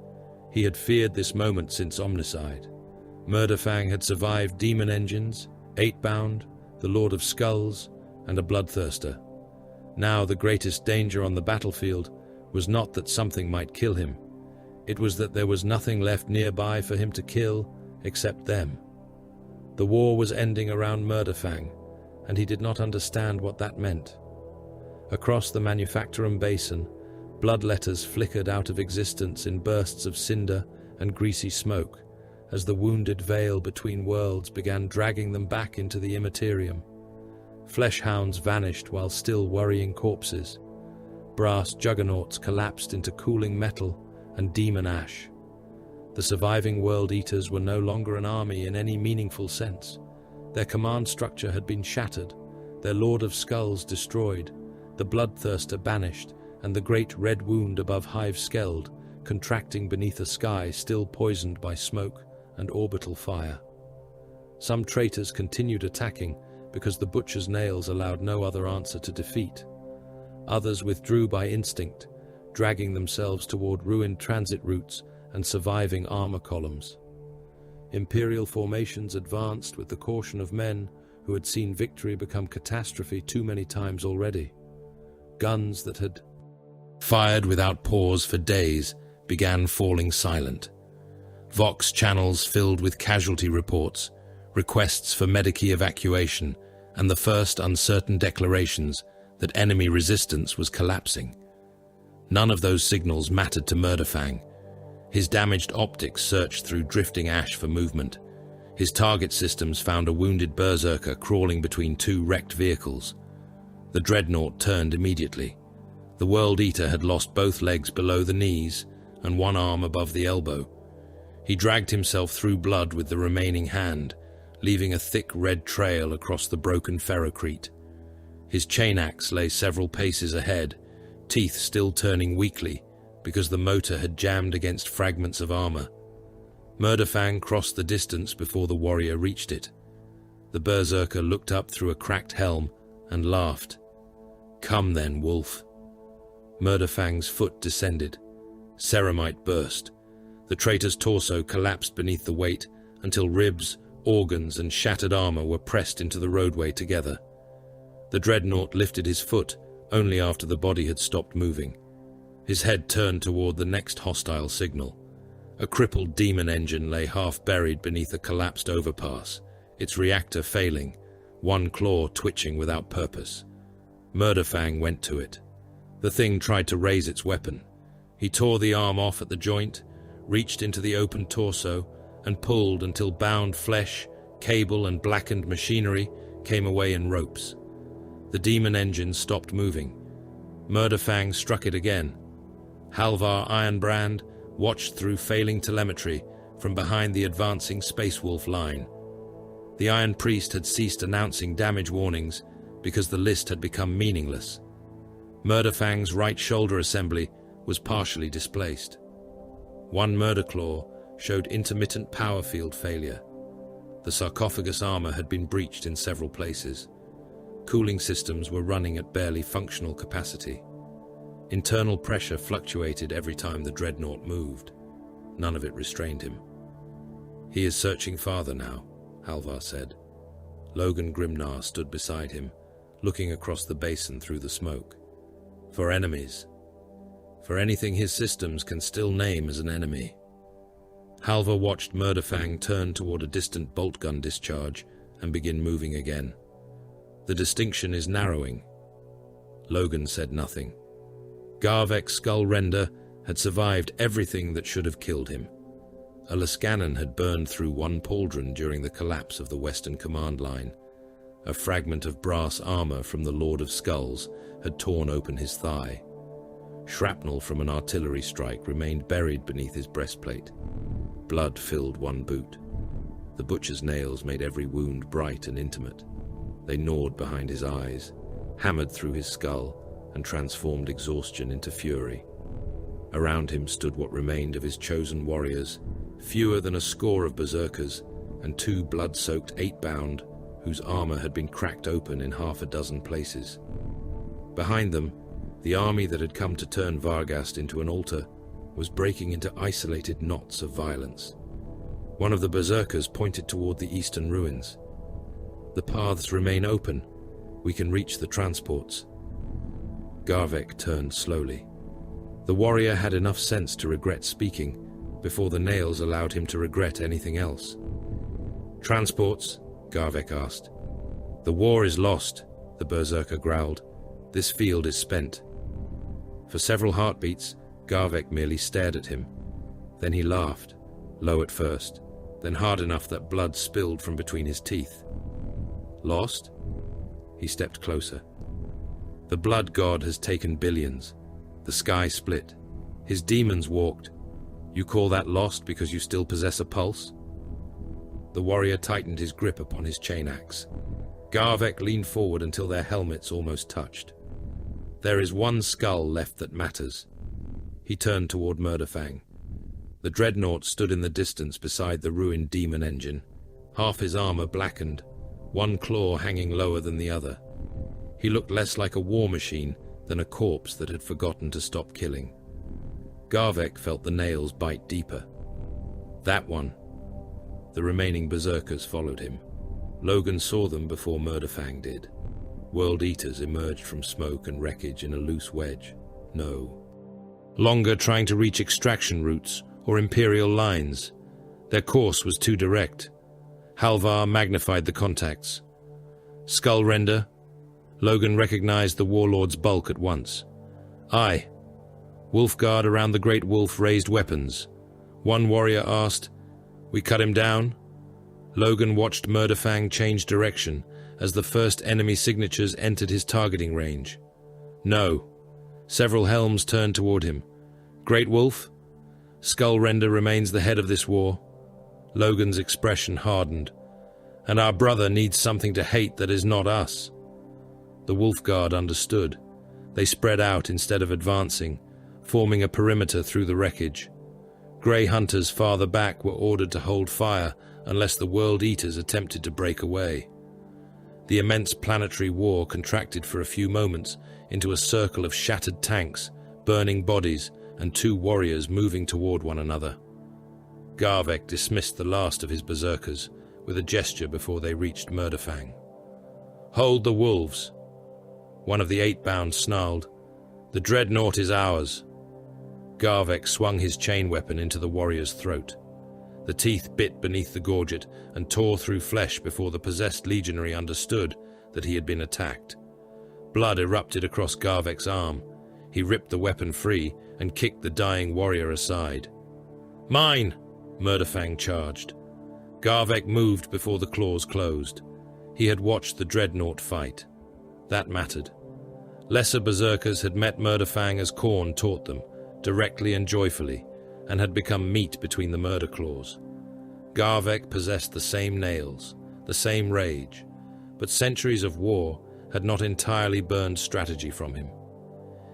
He had feared this moment since Omnicide. Murderfang had survived demon engines, Eightbound, the Lord of Skulls, and a Bloodthirster. Now the greatest danger on the battlefield was not that something might kill him. It was that there was nothing left nearby for him to kill except them. The war was ending around Murderfang, and he did not understand what that meant. Across the Manufactorum Basin, blood letters flickered out of existence in bursts of cinder and greasy smoke, as the wounded veil between worlds began dragging them back into the Immaterium. Flesh hounds vanished while still worrying corpses. Brass juggernauts collapsed into cooling metal and demon ash. The surviving World Eaters were no longer an army in any meaningful sense. Their command structure had been shattered, their Lord of Skulls destroyed, the Bloodthirster banished, and the great red wound above Hive Skeld, contracting beneath a sky still poisoned by smoke and orbital fire. Some traitors continued attacking because the Butcher's nails allowed no other answer to defeat. Others withdrew by instinct, dragging themselves toward ruined transit routes and surviving armor columns. Imperial formations advanced with the caution of men who had seen victory become catastrophe too many times already. Guns that had fired without pause for days began falling silent. Vox channels filled with casualty reports, requests for medici evacuation, and the first uncertain declarations that enemy resistance was collapsing. None of those signals mattered to Murderfang. His damaged optics searched through drifting ash for movement. His target systems found a wounded berserker crawling between two wrecked vehicles. The Dreadnought turned immediately. The World Eater had lost both legs below the knees and one arm above the elbow. He dragged himself through blood with the remaining hand, leaving a thick red trail across the broken ferrocrete. His chain axe lay several paces ahead, teeth still turning weakly because the motor had jammed against fragments of armor. Murderfang crossed the distance before the warrior reached it. The berserker looked up through a cracked helm and laughed. "Come then, wolf." Murderfang's foot descended. Ceramite burst. The traitor's torso collapsed beneath the weight until ribs, organs, and shattered armor were pressed into the roadway together. The Dreadnought lifted his foot only after the body had stopped moving. His head turned toward the next hostile signal. A crippled demon engine lay half-buried beneath a collapsed overpass, its reactor failing, one claw twitching without purpose. Murderfang went to it. The thing tried to raise its weapon. He tore the arm off at the joint, reached into the open torso, and pulled until bound flesh, cable, and blackened machinery came away in ropes. The demon engine stopped moving. Murderfang struck it again. Halvar Ironbrand watched through failing telemetry from behind the advancing Space Wolf line. The Iron Priest had ceased announcing damage warnings because the list had become meaningless. Murderfang's right shoulder assembly was partially displaced. One Murderclaw showed intermittent power field failure. The sarcophagus armor had been breached in several places. Cooling systems were running at barely functional capacity. Internal pressure fluctuated every time the Dreadnought moved. None of it restrained him. "He is searching farther now," Halvar said. Logan Grimnar stood beside him, looking across the basin through the smoke. "For enemies. For anything his systems can still name as an enemy." Halvar watched Murderfang turn toward a distant bolt gun discharge and begin moving again. "The distinction is narrowing." Logan said nothing. Garvek's skull render had survived everything that should have killed him. A Lascanon had burned through one pauldron during the collapse of the Western Command Line. A fragment of brass armor from the Lord of Skulls had torn open his thigh. Shrapnel from an artillery strike remained buried beneath his breastplate. Blood filled one boot. The Butcher's nails made every wound bright and intimate. They gnawed behind his eyes, hammered through his skull, and transformed exhaustion into fury. Around him stood what remained of his chosen warriors, fewer than a score of berserkers, and two blood-soaked 8-bound, whose armor had been cracked open in half a dozen places. Behind them, the army that had come to turn Varghast into an altar was breaking into isolated knots of violence. One of the berserkers pointed toward the eastern ruins. "The paths remain open. We can reach the transports." Garvek turned slowly. The warrior had enough sense to regret speaking before the nails allowed him to regret anything else. "Transports?" Garvek asked. "The war is lost," the berserker growled. "This field is spent." For several heartbeats, Garvek merely stared at him. Then he laughed, low at first, then hard enough that blood spilled from between his teeth. "Lost?" He stepped closer. "The blood god has taken billions. The sky split. His demons walked. You call that lost because you still possess a pulse?" The warrior tightened his grip upon his chain axe. Garvek leaned forward until their helmets almost touched. There is one skull left that matters. He turned toward Murderfang. The Dreadnought stood in the distance beside the ruined demon engine, half his armor blackened, one claw hanging lower than the other. He looked less like a war machine than a corpse that had forgotten to stop killing. Garvek felt the nails bite deeper. That one. The remaining berserkers followed him. Logan saw them before Murderfang did. World Eaters emerged from smoke and wreckage in a loose wedge. No longer trying to reach extraction routes or Imperial lines. Their course was too direct. Halvar magnified the contacts. Skullrender. Logan recognized the warlord's bulk at once. Aye. Wolfguard around the Great Wolf raised weapons. One warrior asked, "We cut him down?" Logan watched Murderfang change direction as the first enemy signatures entered his targeting range. No. Several helms turned toward him. Great Wolf? Skullrender remains the head of this war. Logan's expression hardened. And our brother needs something to hate that is not us. The Wolfguard understood. They spread out instead of advancing, forming a perimeter through the wreckage. Grey Hunters farther back were ordered to hold fire unless the World Eaters attempted to break away. The immense planetary war contracted for a few moments into a circle of shattered tanks, burning bodies, and two warriors moving toward one another. Garvek dismissed the last of his berserkers with a gesture before they reached Murderfang. "Hold the wolves." One of the 8-bound snarled, "The Dreadnought is ours." Garvek swung his chain weapon into the warrior's throat. The teeth bit beneath the gorget and tore through flesh before the possessed legionary understood that he had been attacked. Blood erupted across Garvek's arm. He ripped the weapon free and kicked the dying warrior aside. "Mine!" Murderfang charged. Garvek moved before the claws closed. He had watched the Dreadnought fight. That mattered. Lesser berserkers had met Murderfang as Khorne taught them, directly and joyfully, and had become meat between the Murderclaws. Garvek possessed the same nails, the same rage, but centuries of war had not entirely burned strategy from him.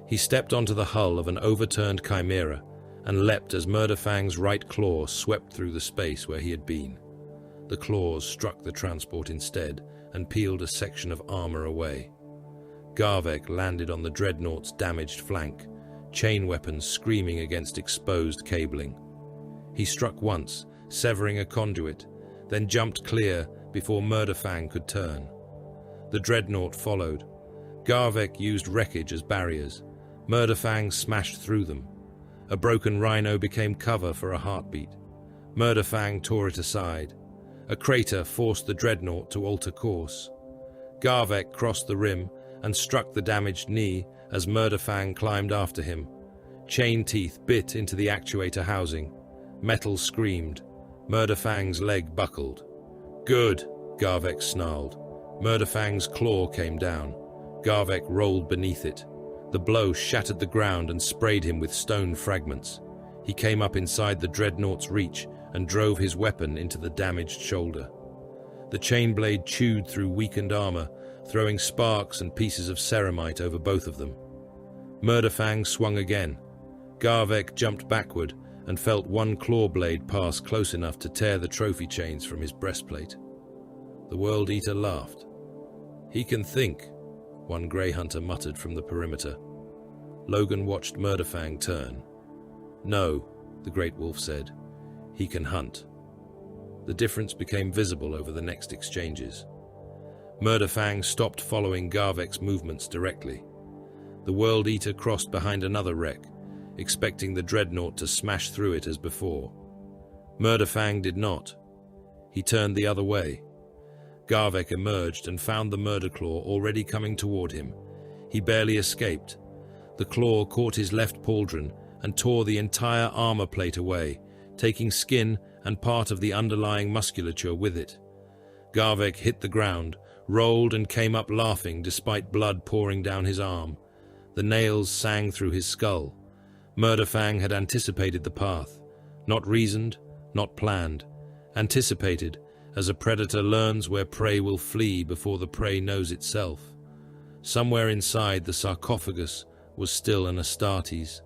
He stepped onto the hull of an overturned chimera and leapt as Murderfang's right claw swept through the space where he had been. The claws struck the transport instead and peeled a section of armor away. Garvek landed on the Dreadnought's damaged flank, chain weapons screaming against exposed cabling. He struck once, severing a conduit, then jumped clear before Murderfang could turn. The Dreadnought followed. Garvek used wreckage as barriers. Murderfang smashed through them. A broken rhino became cover for a heartbeat. Murderfang tore it aside. A crater forced the Dreadnought to alter course. Garvek crossed the rim and struck the damaged knee as Murderfang climbed after him. Chain teeth bit into the actuator housing. Metal screamed. Murderfang's leg buckled. "Good," Garvek snarled. Murderfang's claw came down. Garvek rolled beneath it. The blow shattered the ground and sprayed him with stone fragments. He came up inside the Dreadnought's reach and drove his weapon into the damaged shoulder. The chain blade chewed through weakened armor, throwing sparks and pieces of ceramite over both of them. Murderfang swung again. Garvek jumped backward and felt one claw blade pass close enough to tear the trophy chains from his breastplate. The World Eater laughed. "He can think," one Grey Hunter muttered from the perimeter. Logan watched Murderfang turn. "No," the Great Wolf said. "He can hunt." The difference became visible over the next exchanges. Murderfang stopped following Garvek's movements directly. The World Eater crossed behind another wreck, expecting the Dreadnought to smash through it as before. Murderfang did not. He turned the other way. Garvek emerged and found the Murderclaw already coming toward him. He barely escaped. The claw caught his left pauldron and tore the entire armor plate away, taking skin and part of the underlying musculature with it. Garvek hit the ground, rolled and came up laughing despite blood pouring down his arm. The nails sang through his skull. Murderfang had anticipated the path. Not reasoned, not planned. Anticipated, as a predator learns where prey will flee before the prey knows itself. Somewhere inside the sarcophagus was still an Astartes.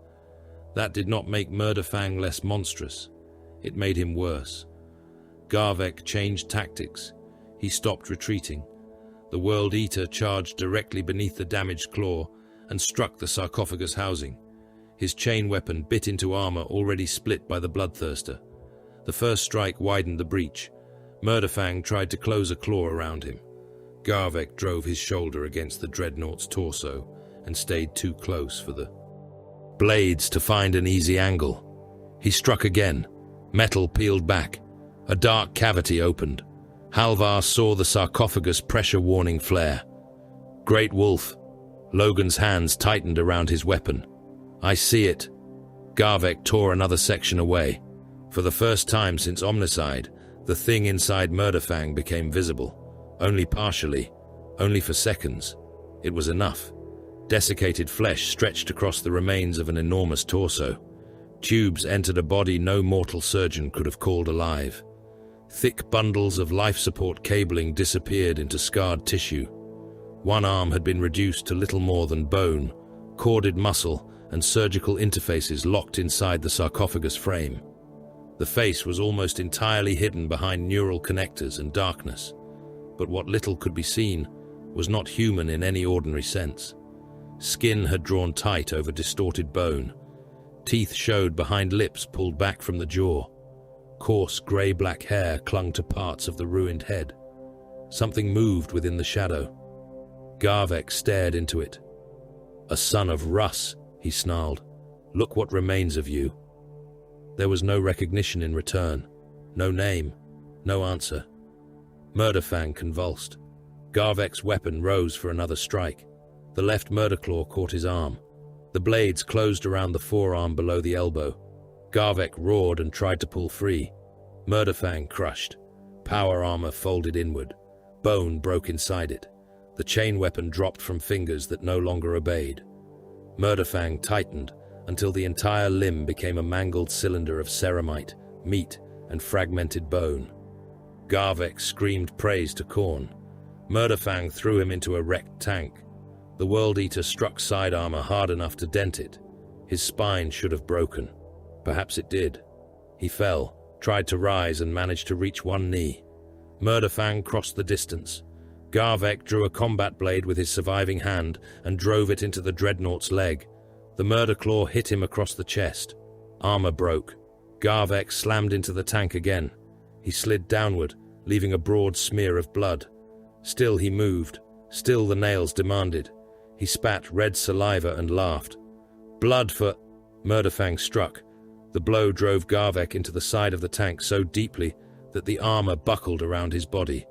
That did not make Murderfang less monstrous. It made him worse. Garvek changed tactics. He stopped retreating. The World Eater charged directly beneath the damaged claw and struck the sarcophagus housing. His chain weapon bit into armor already split by the Bloodthirster. The first strike widened the breach. Murderfang tried to close a claw around him. Garvek drove his shoulder against the Dreadnought's torso and stayed too close for the blades to find an easy angle. He struck again. Metal peeled back. A dark cavity opened. Halvar saw the sarcophagus pressure warning flare. Great Wolf. Logan's hands tightened around his weapon. I see it. Garvek tore another section away. For the first time since Omnicide, the thing inside Murderfang became visible. Only partially, only for seconds. It was enough. Desiccated flesh stretched across the remains of an enormous torso. Tubes entered a body no mortal surgeon could have called alive. Thick bundles of life support cabling disappeared into scarred tissue. One arm had been reduced to little more than bone, corded muscle, and surgical interfaces locked inside the sarcophagus frame. The face was almost entirely hidden behind neural connectors and darkness, but what little could be seen was not human in any ordinary sense. Skin had drawn tight over distorted bone. Teeth showed behind lips pulled back from the jaw. Coarse grey-black hair clung to parts of the ruined head. Something moved within the shadow. Garvek stared into it. A son of Russ, he snarled. Look what remains of you. There was no recognition in return. No name. No answer. Murderfang convulsed. Garvek's weapon rose for another strike. The left Murderclaw caught his arm. The blades closed around the forearm below the elbow. Garvek roared and tried to pull free. Murderfang crushed. Power armor folded inward. Bone broke inside it. The chain weapon dropped from fingers that no longer obeyed. Murderfang tightened until the entire limb became a mangled cylinder of ceramite, meat, and fragmented bone. Garvek screamed praise to Khorne. Murderfang threw him into a wrecked tank. The World Eater struck side armor hard enough to dent it. His spine should have broken. Perhaps it did. He fell, tried to rise, and managed to reach one knee. Murderfang crossed the distance. Garvek drew a combat blade with his surviving hand and drove it into the Dreadnought's leg. The Murderclaw hit him across the chest. Armor broke. Garvek slammed into the tank again. He slid downward, leaving a broad smear of blood. Still he moved. Still the nails demanded. He spat red saliva and laughed. Blood for... Murderfang struck. The blow drove Garvek into the side of the tank so deeply that the armor buckled around his body.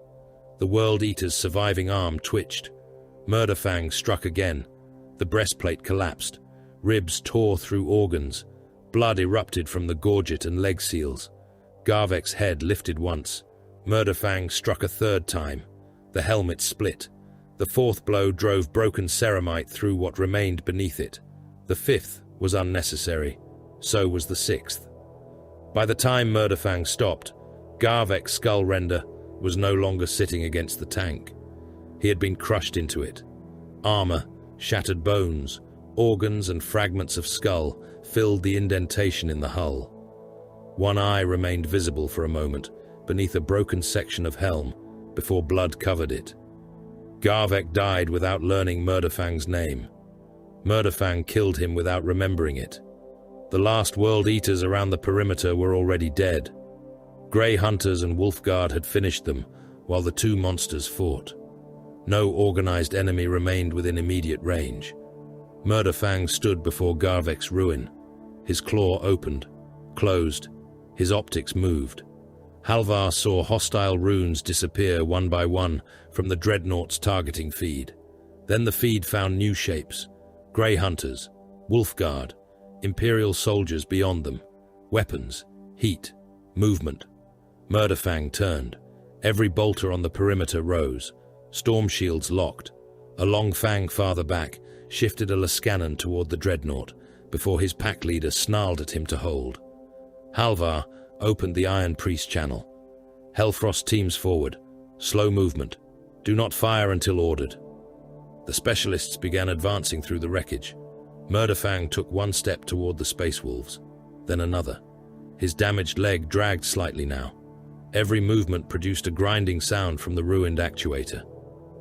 The World Eater's surviving arm twitched. Murderfang struck again. The breastplate collapsed. Ribs tore through organs. Blood erupted from the gorget and leg seals. Garvek's head lifted once. Murderfang struck a third time. The helmet split. The fourth blow drove broken ceramite through what remained beneath it. The fifth was unnecessary. So was the sixth. By the time Murderfang stopped, Garvek's skull render was no longer sitting against the tank. He had been crushed into it. Armor, shattered bones, organs and fragments of skull filled the indentation in the hull. One eye remained visible for a moment beneath a broken section of helm before blood covered it. Garvek died without learning Murderfang's name. Murderfang killed him without remembering it. The last World Eaters around the perimeter were already dead. Grey Hunters and Wolfguard had finished them, while the two monsters fought. No organized enemy remained within immediate range. Murderfang stood before Garvek's ruin. His claw opened, closed. His optics moved. Halvar saw hostile runes disappear one by one from the Dreadnought's targeting feed. Then the feed found new shapes. Grey Hunters, Wolfguard, Imperial soldiers beyond them. Weapons, heat, movement. Murderfang turned. Every bolter on the perimeter rose. Storm shields locked. A long Fang farther back shifted a Lascannon toward the Dreadnought before his pack leader snarled at him to hold. Halvar opened the Iron Priest channel. Hellfrost teams forward. Slow movement. Do not fire until ordered. The specialists began advancing through the wreckage. Murderfang took one step toward the space wolves, then another. His damaged leg dragged slightly now. Every movement produced a grinding sound from the ruined actuator.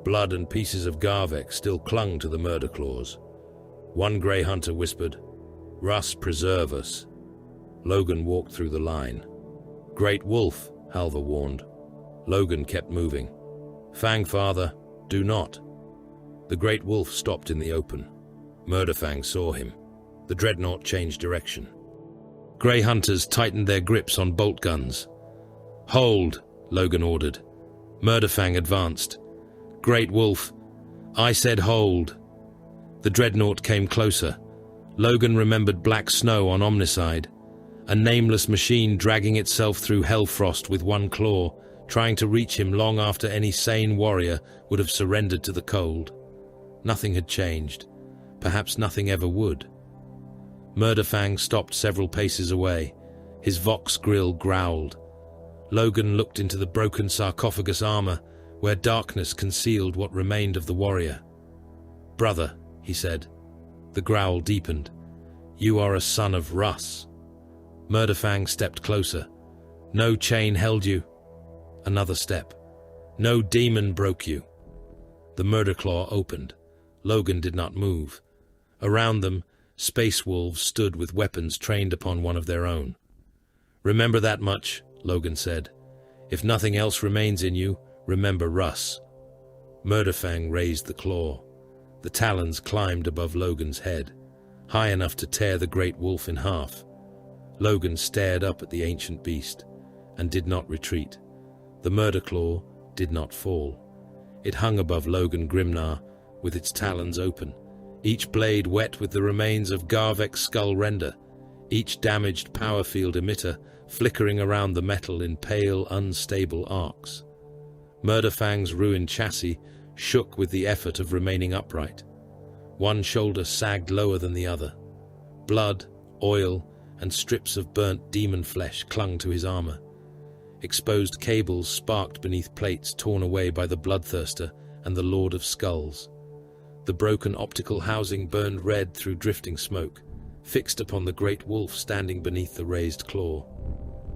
Blood and pieces of Garvek still clung to the Murderclaws. One grey hunter whispered, "Russ, preserve us." Logan walked through the line. "Great Wolf," Halvar warned. Logan kept moving. "Fang, father, do not." The Great Wolf stopped in the open. Murderfang saw him. The Dreadnought changed direction. Grey hunters tightened their grips on bolt guns. "Hold," Logan ordered. Murderfang advanced. "Great Wolf, I said hold." The Dreadnought came closer. Logan remembered black snow on Omnicide, a nameless machine dragging itself through Hellfrost with one claw, trying to reach him long after any sane warrior would have surrendered to the cold. Nothing had changed. Perhaps nothing ever would. Murderfang stopped several paces away. His Vox grill growled. Logan looked into the broken sarcophagus armor, where darkness concealed what remained of the warrior. "Brother," he said. The growl deepened. "You are a son of Russ." Murderfang stepped closer. "No chain held you." Another step. "No demon broke you." The Murderclaw opened. Logan did not move. Around them, space wolves stood with weapons trained upon one of their own. "Remember that much," Logan said. "If nothing else remains in you, remember Russ." Murderfang raised the claw. The talons climbed above Logan's head, high enough to tear the Great Wolf in half. Logan stared up at the ancient beast and did not retreat. The Murderclaw did not fall. It hung above Logan Grimnar, with its talons open, each blade wet with the remains of Garvek's skull render, each damaged power field emitter flickering around the metal in pale, unstable arcs. Murderfang's ruined chassis shook with the effort of remaining upright. One shoulder sagged lower than the other. Blood, oil, and strips of burnt demon flesh clung to his armor. Exposed cables sparked beneath plates torn away by the Bloodthirster and the Lord of Skulls. The broken optical housing burned red through drifting smoke, fixed upon the Great Wolf standing beneath the raised claw.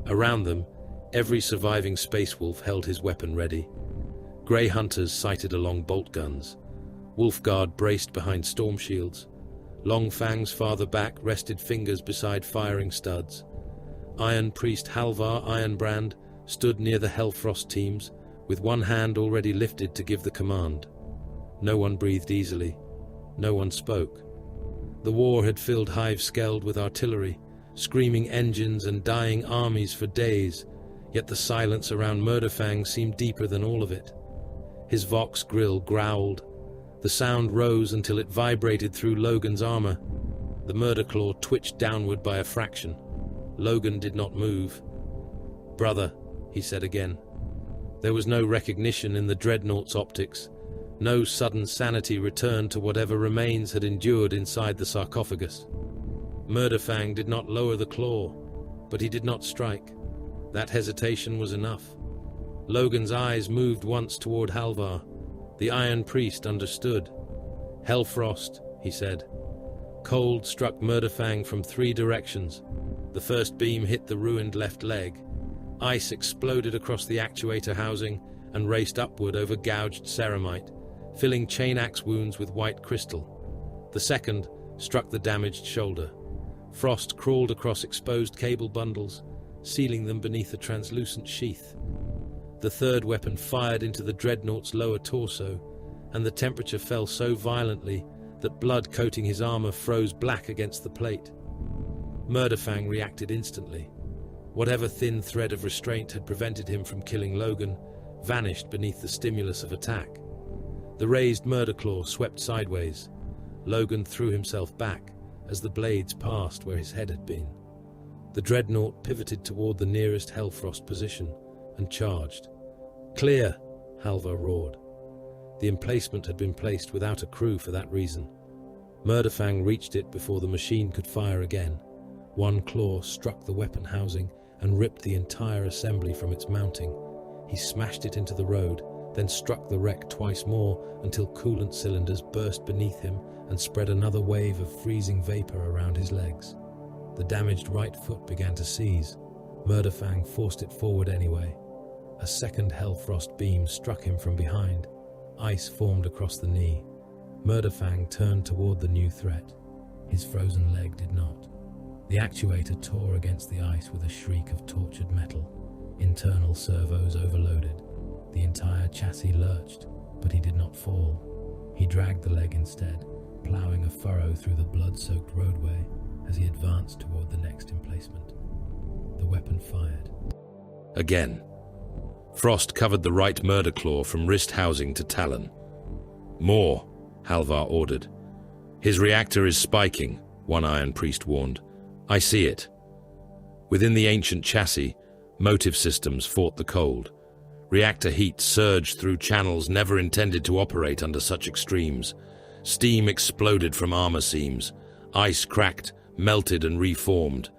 Around them, every surviving space wolf held his weapon ready. Grey hunters sighted along bolt guns. Wolfguard braced behind storm shields. Long Fang's farther back rested fingers beside firing studs. Iron Priest Halvar Ironbrand stood near the Hellfrost teams, with one hand already lifted to give the command. No one breathed easily. No one spoke. The war had filled Hiveskeld with artillery, screaming engines and dying armies for days, yet the silence around Murderfang seemed deeper than all of it. His Vox grill growled. The sound rose until it vibrated through Logan's armor. The Murderclaw twitched downward by a fraction. Logan did not move. "Brother," he said again. There was no recognition in the Dreadnought's optics. No sudden sanity returned to whatever remains had endured inside the sarcophagus. Murderfang did not lower the claw, but he did not strike. That hesitation was enough. Logan's eyes moved once toward Halvar. The Iron Priest understood. "Hellfrost," he said. Cold struck Murderfang from 3 directions. The first beam hit the ruined left leg. Ice exploded across the actuator housing and raced upward over gouged ceramite, filling chain axe wounds with white crystal. The second struck the damaged shoulder. Frost crawled across exposed cable bundles, sealing them beneath a translucent sheath. The third weapon fired into the Dreadnought's lower torso, and the temperature fell so violently that blood coating his armor froze black against the plate. Murderfang reacted instantly. Whatever thin thread of restraint had prevented him from killing Logan vanished beneath the stimulus of attack. The raised Murderclaw swept sideways. Logan threw himself back as the blades passed where his head had been. The Dreadnought pivoted toward the nearest Hellfrost position and charged. "Clear!" Halvar roared. The emplacement had been placed without a crew for that reason. Murderfang reached it before the machine could fire again. One claw struck the weapon housing and ripped the entire assembly from its mounting. He smashed it into the road, then struck the wreck twice more until coolant cylinders burst beneath him and spread another wave of freezing vapor around his legs. The damaged right foot began to seize. Murderfang forced it forward anyway. A second Hellfrost beam struck him from behind. Ice formed across the knee. Murderfang turned toward the new threat. His frozen leg did not. The actuator tore against the ice with a shriek of tortured metal. Internal servos overloaded. The entire chassis lurched, but he did not fall. He dragged the leg instead, ploughing a furrow through the blood-soaked roadway as he advanced toward the next emplacement. The weapon fired. Again. Frost covered the right Murderclaw from wrist housing to talon. More, Halvar ordered. His reactor is spiking, one Iron Priest warned. I see it. Within the ancient chassis, motive systems fought the cold. Reactor heat surged through channels never intended to operate under such extremes. Steam exploded from armor seams. Ice cracked, melted and reformed.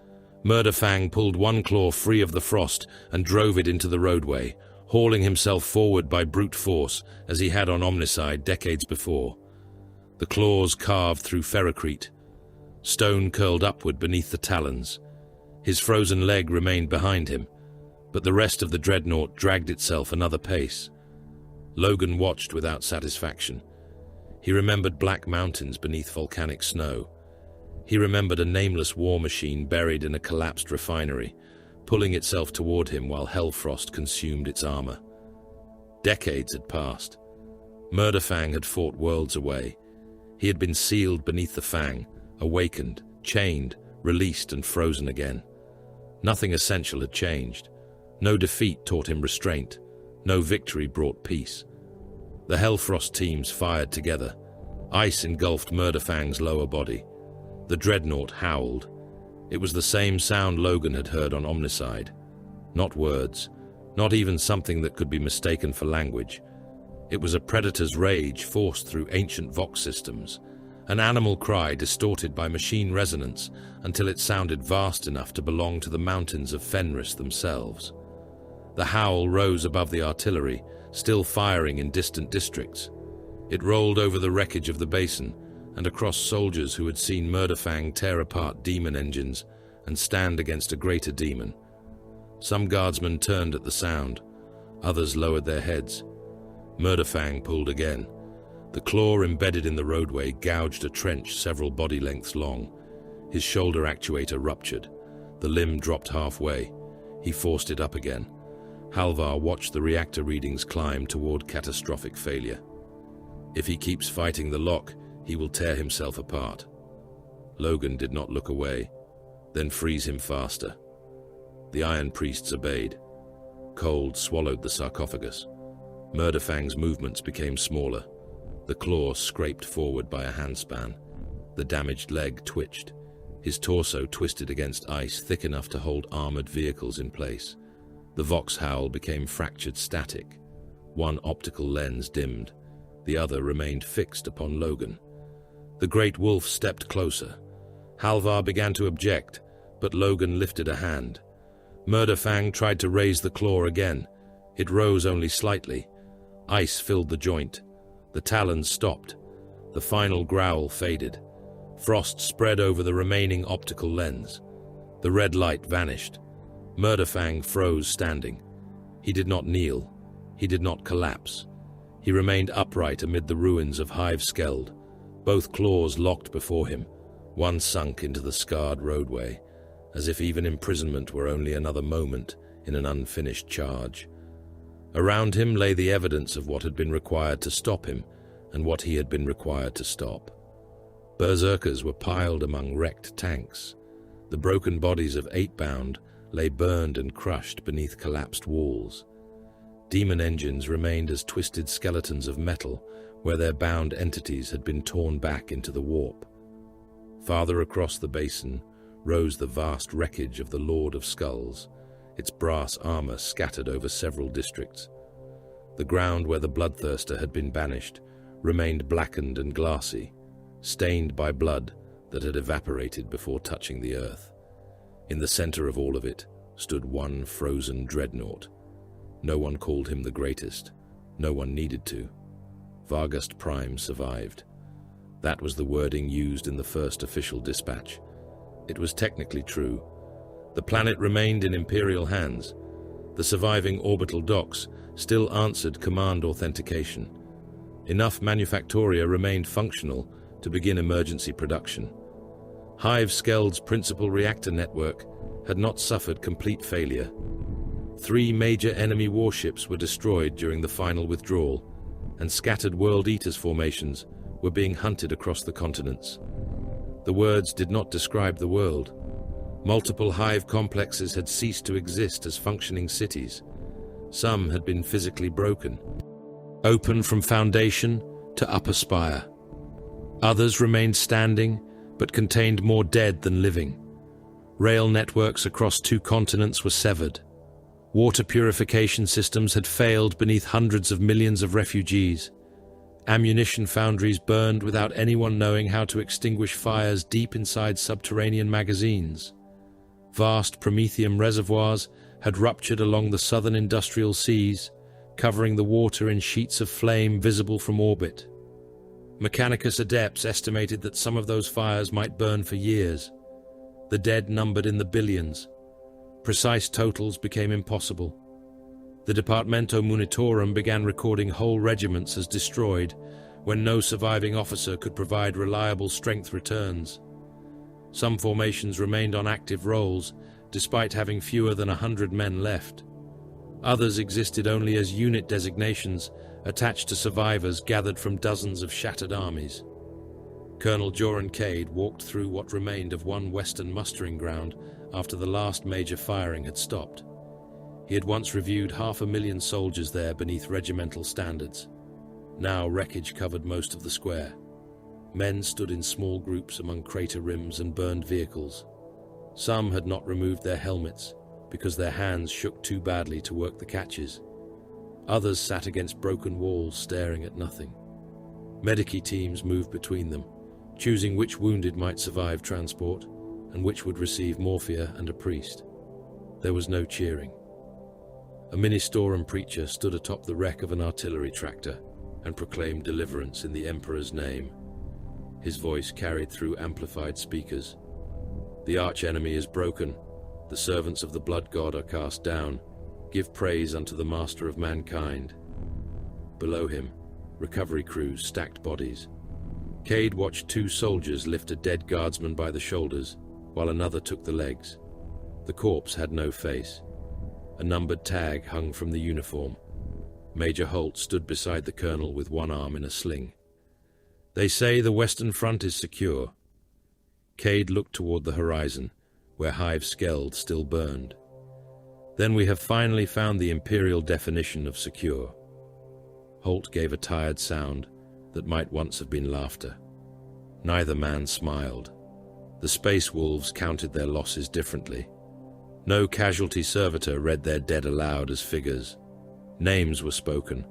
Murderfang pulled one claw free of the frost and drove it into the roadway, hauling himself forward by brute force as he had on Omnicide decades before. The claws carved through ferrocrete. Stone curled upward beneath the talons. His frozen leg remained behind him, but the rest of the Dreadnought dragged itself another pace. Logan watched without satisfaction. He remembered black mountains beneath volcanic snow. He remembered a nameless war machine buried in a collapsed refinery, pulling itself toward him while Hellfrost consumed its armor. Decades had passed. Murderfang had fought worlds away. He had been sealed beneath the Fang, awakened, chained, released and frozen again. Nothing essential had changed. No defeat taught him restraint. No victory brought peace. The Hellfrost teams fired together. Ice engulfed Murderfang's lower body. The Dreadnought howled. It was the same sound Logan had heard on Omnicide. Not words, not even something that could be mistaken for language. It was a predator's rage forced through ancient vox systems, an animal cry distorted by machine resonance until it sounded vast enough to belong to the mountains of Fenris themselves. The howl rose above the artillery, still firing in distant districts. It rolled over the wreckage of the basin and across soldiers who had seen Murderfang tear apart demon engines and stand against a greater demon. Some guardsmen turned at the sound. Others lowered their heads. Murderfang pulled again. The claw embedded in the roadway gouged a trench several body lengths long. His shoulder actuator ruptured. The limb dropped halfway. He forced it up again. Halvar watched the reactor readings climb toward catastrophic failure. If he keeps fighting the lock, he will tear himself apart. Logan did not look away. Then freeze him faster. The Iron Priests obeyed. Cold swallowed the sarcophagus. Murderfang's movements became smaller. The claw scraped forward by a handspan. The damaged leg twitched. His torso twisted against ice thick enough to hold armored vehicles in place. The Vox howl became fractured static. One optical lens dimmed. The other remained fixed upon Logan. The great wolf stepped closer. Halvar began to object, but Logan lifted a hand. Murderfang tried to raise the claw again. It rose only slightly. Ice filled the joint. The talons stopped. The final growl faded. Frost spread over the remaining optical lens. The red light vanished. Murderfang froze standing. He did not kneel. He did not collapse. He remained upright amid the ruins of Hive Skeld. Both claws locked before him, one sunk into the scarred roadway, as if even imprisonment were only another moment in an unfinished charge. Around him lay the evidence of what had been required to stop him and what he had been required to stop. Berserkers were piled among wrecked tanks. The broken bodies of Eightbound lay burned and crushed beneath collapsed walls. Demon engines remained as twisted skeletons of metal where their bound entities had been torn back into the warp. Farther across the basin rose the vast wreckage of the Lord of Skulls, its brass armor scattered over several districts. The ground where the Bloodthirster had been banished remained blackened and glassy, stained by blood that had evaporated before touching the earth. In the center of all of it stood one frozen Dreadnought. No one called him the greatest, No one needed to. Varghast Prime survived. That was the wording used in the first official dispatch. It was technically true. The planet remained in Imperial hands. The surviving orbital docks still answered command authentication. Enough manufactoria remained functional to begin emergency production. Hive Skeld's principal reactor network had not suffered complete failure. 3 major enemy warships were destroyed during the final withdrawal, and scattered World Eaters formations were being hunted across the continents. The words did not describe the world. Multiple hive complexes had ceased to exist as functioning cities. Some had been physically broken, open from foundation to upper spire. Others remained standing, but contained more dead than living. Rail networks across 2 continents were severed. Water purification systems had failed beneath hundreds of millions of refugees. Ammunition foundries burned without anyone knowing how to extinguish fires deep inside subterranean magazines. Vast Prometheum reservoirs had ruptured along the southern industrial seas, covering the water in sheets of flame visible from orbit. Mechanicus adepts estimated that some of those fires might burn for years. The dead numbered in the billions. Precise totals became impossible. The Departamento Munitorum began recording whole regiments as destroyed when no surviving officer could provide reliable strength returns. Some formations remained on active rolls, despite having fewer than 100 men left. Others existed only as unit designations attached to survivors gathered from dozens of shattered armies. Colonel Joran Cade walked through what remained of one western mustering ground after the last major firing had stopped. He had once reviewed 500,000 soldiers there beneath regimental standards. Now wreckage covered most of the square. Men stood in small groups among crater rims and burned vehicles. Some had not removed their helmets because their hands shook too badly to work the catches. Others sat against broken walls staring at nothing. Medici teams moved between them, choosing which wounded might survive transport and which would receive morphia and a priest. There was no cheering. A Ministorum preacher stood atop the wreck of an artillery tractor and proclaimed deliverance in the Emperor's name. His voice carried through amplified speakers. The arch-enemy is broken. The servants of the blood god are cast down. Give praise unto the master of mankind. Below him, recovery crews stacked bodies. Cade watched 2 soldiers lift a dead guardsman by the shoulders, while another took the legs. The corpse had no face. A numbered tag hung from the uniform. Major Holt stood beside the colonel with one arm in a sling. They say the Western Front is secure. Cade looked toward the horizon, where Hive Skeld still burned. Then we have finally found the imperial definition of secure. Holt gave a tired sound that might once have been laughter. Neither man smiled. The Space Wolves counted their losses differently. No casualty servitor read their dead aloud as figures. Names were spoken.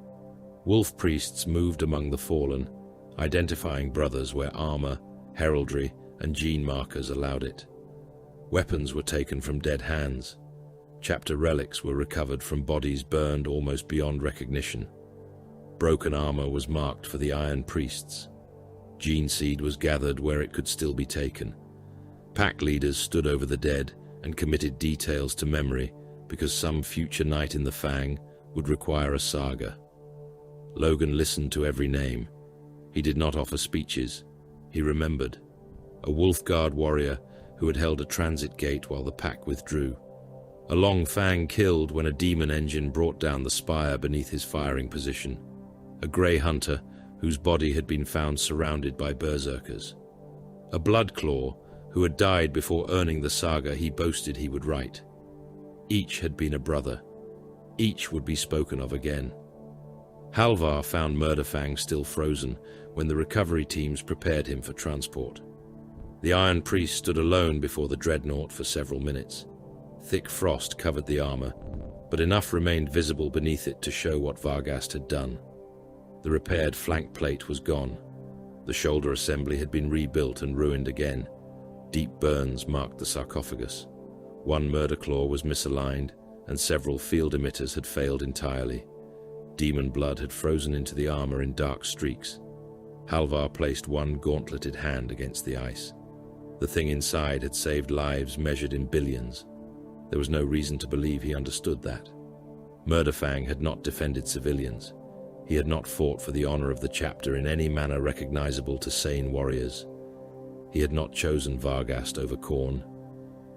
Wolf priests moved among the fallen, identifying brothers where armor, heraldry, and gene markers allowed it. Weapons were taken from dead hands. Chapter relics were recovered from bodies burned almost beyond recognition. Broken armor was marked for the Iron Priests. Gene seed was gathered where it could still be taken. Pack leaders stood over the dead and committed details to memory because some future night in the Fang would require a saga. Logan listened to every name. He did not offer speeches. He remembered. A Wolfguard warrior who had held a transit gate while the pack withdrew. A long Fang killed when a demon engine brought down the spire beneath his firing position. A grey hunter whose body had been found surrounded by berserkers. A Bloodclaw who had died before earning the saga he boasted he would write. Each had been a brother. Each would be spoken of again. Halvar found Murderfang still frozen when the recovery teams prepared him for transport. The Iron Priest stood alone before the Dreadnought for several minutes. Thick frost covered the armor, but enough remained visible beneath it to show what Varghast had done. The repaired flank plate was gone. The shoulder assembly had been rebuilt and ruined again. Deep burns marked the sarcophagus. One Murderclaw was misaligned, and several field emitters had failed entirely. Demon blood had frozen into the armor in dark streaks. Halvar placed one gauntleted hand against the ice. The thing inside had saved lives measured in billions. There was no reason to believe he understood that. Murderfang had not defended civilians. He had not fought for the honor of the chapter in any manner recognizable to sane warriors. He had not chosen Varghast over Khorne.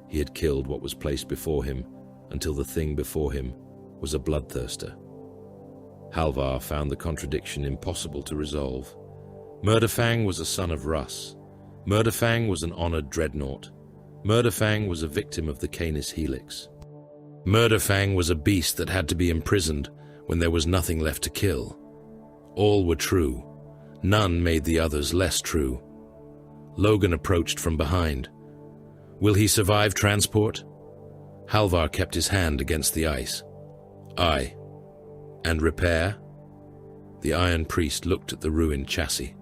He had killed what was placed before him until the thing before him was a bloodthirster. Halvar found the contradiction impossible to resolve. Murderfang was a son of Russ. Murderfang was an honored Dreadnought. Murderfang was a victim of the Canis Helix. Murderfang was a beast that had to be imprisoned when there was nothing left to kill. All were true. None made the others less true. Logan approached from behind. Will he survive transport? Halvar kept his hand against the ice. Aye. And repair? The Iron Priest looked at the ruined chassis.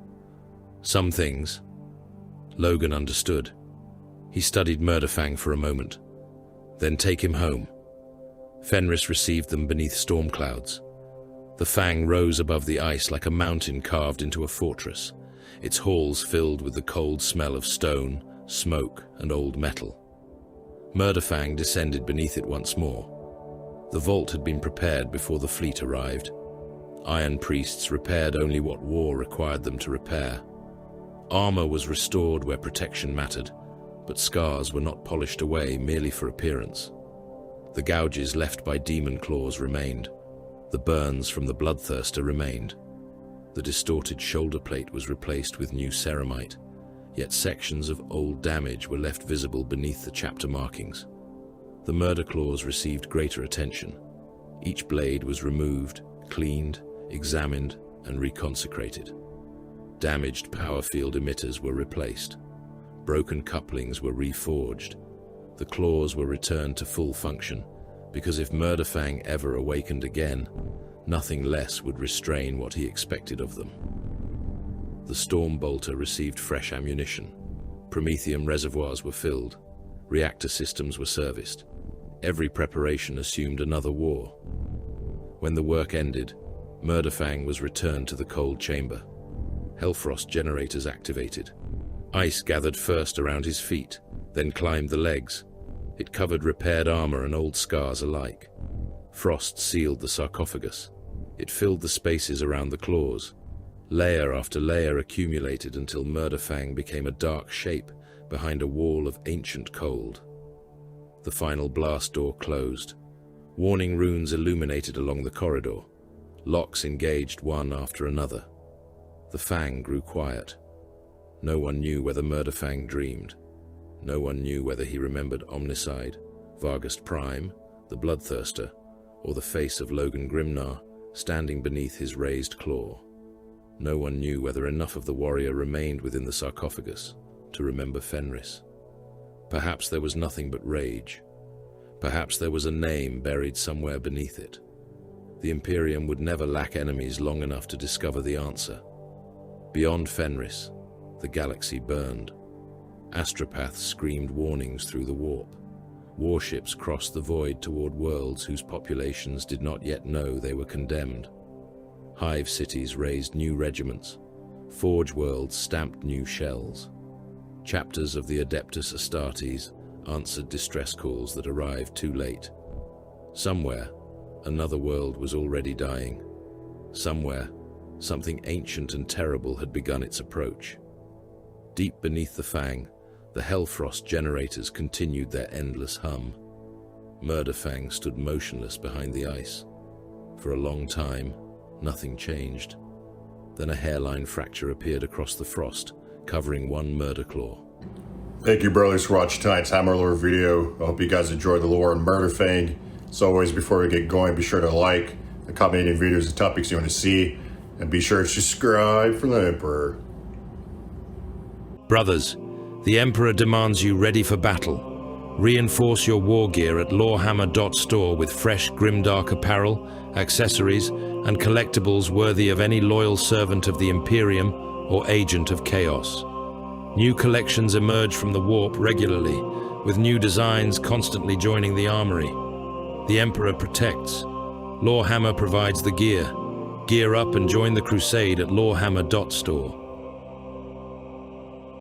Some things. Logan understood. He studied Murderfang for a moment. Then take him home. Fenris received them beneath storm clouds. The Fang rose above the ice like a mountain carved into a fortress, its halls filled with the cold smell of stone, smoke, and old metal. Murderfang descended beneath it once more. The vault had been prepared before the fleet arrived. Iron Priests repaired only what war required them to repair. Armor was restored where protection mattered, but scars were not polished away merely for appearance. The gouges left by demon claws remained. The burns from the Bloodthirster remained. The distorted shoulder plate was replaced with new ceramite, yet sections of old damage were left visible beneath the chapter markings. The Murderclaws received greater attention. Each blade was removed, cleaned, examined, and reconsecrated. Damaged power field emitters were replaced. Broken couplings were reforged. The claws were returned to full function, because if Murderfang ever awakened again, nothing less would restrain what he expected of them. The Storm Bolter received fresh ammunition. Promethium reservoirs were filled. Reactor systems were serviced. Every preparation assumed another war. When the work ended, Murderfang was returned to the cold chamber. Hellfrost generators activated. Ice gathered first around his feet, then climbed the legs. It covered repaired armor and old scars alike. Frost sealed the sarcophagus. It filled the spaces around the claws. Layer after layer accumulated until Murderfang became a dark shape behind a wall of ancient cold. The final blast door closed. Warning runes illuminated along the corridor. Locks engaged one after another. The Fang grew quiet. No one knew whether Murderfang dreamed. No one knew whether he remembered Omnicide, Varghast Prime, the Bloodthirster, or the face of Logan Grimnar standing beneath his raised claw. No one knew whether enough of the warrior remained within the sarcophagus to remember Fenris. Perhaps there was nothing but rage. Perhaps there was a name buried somewhere beneath it. The Imperium would never lack enemies long enough to discover the answer. Beyond Fenris, the galaxy burned. Astropaths screamed warnings through the warp. Warships crossed the void toward worlds whose populations did not yet know they were condemned. Hive cities raised new regiments. Forge worlds stamped new shells. Chapters of the Adeptus Astartes answered distress calls that arrived too late. Somewhere, another world was already dying. Somewhere, something ancient and terrible had begun its approach. Deep beneath the Fang, the Hellfrost generators continued their endless hum. Murderfang stood motionless behind the ice. For a long time, nothing changed. Then a hairline fracture appeared across the frost, covering one Murderclaw. Thank you, brothers, for watching tonight's Hammer lore video. I hope you guys enjoyed the lore on Murderfang. As always, before we get going, be sure to like and comment any videos and topics you want to see, and be sure to subscribe for the Emperor. Brothers, the Emperor demands you ready for battle. Reinforce your war gear at lorehammer.store with fresh grimdark apparel, accessories, and collectibles worthy of any loyal servant of the Imperium or agent of chaos. New collections emerge from the warp regularly, with new designs constantly joining the armory. The Emperor protects. Lorehammer provides the gear. Gear up and join the crusade at Lorehammer.store.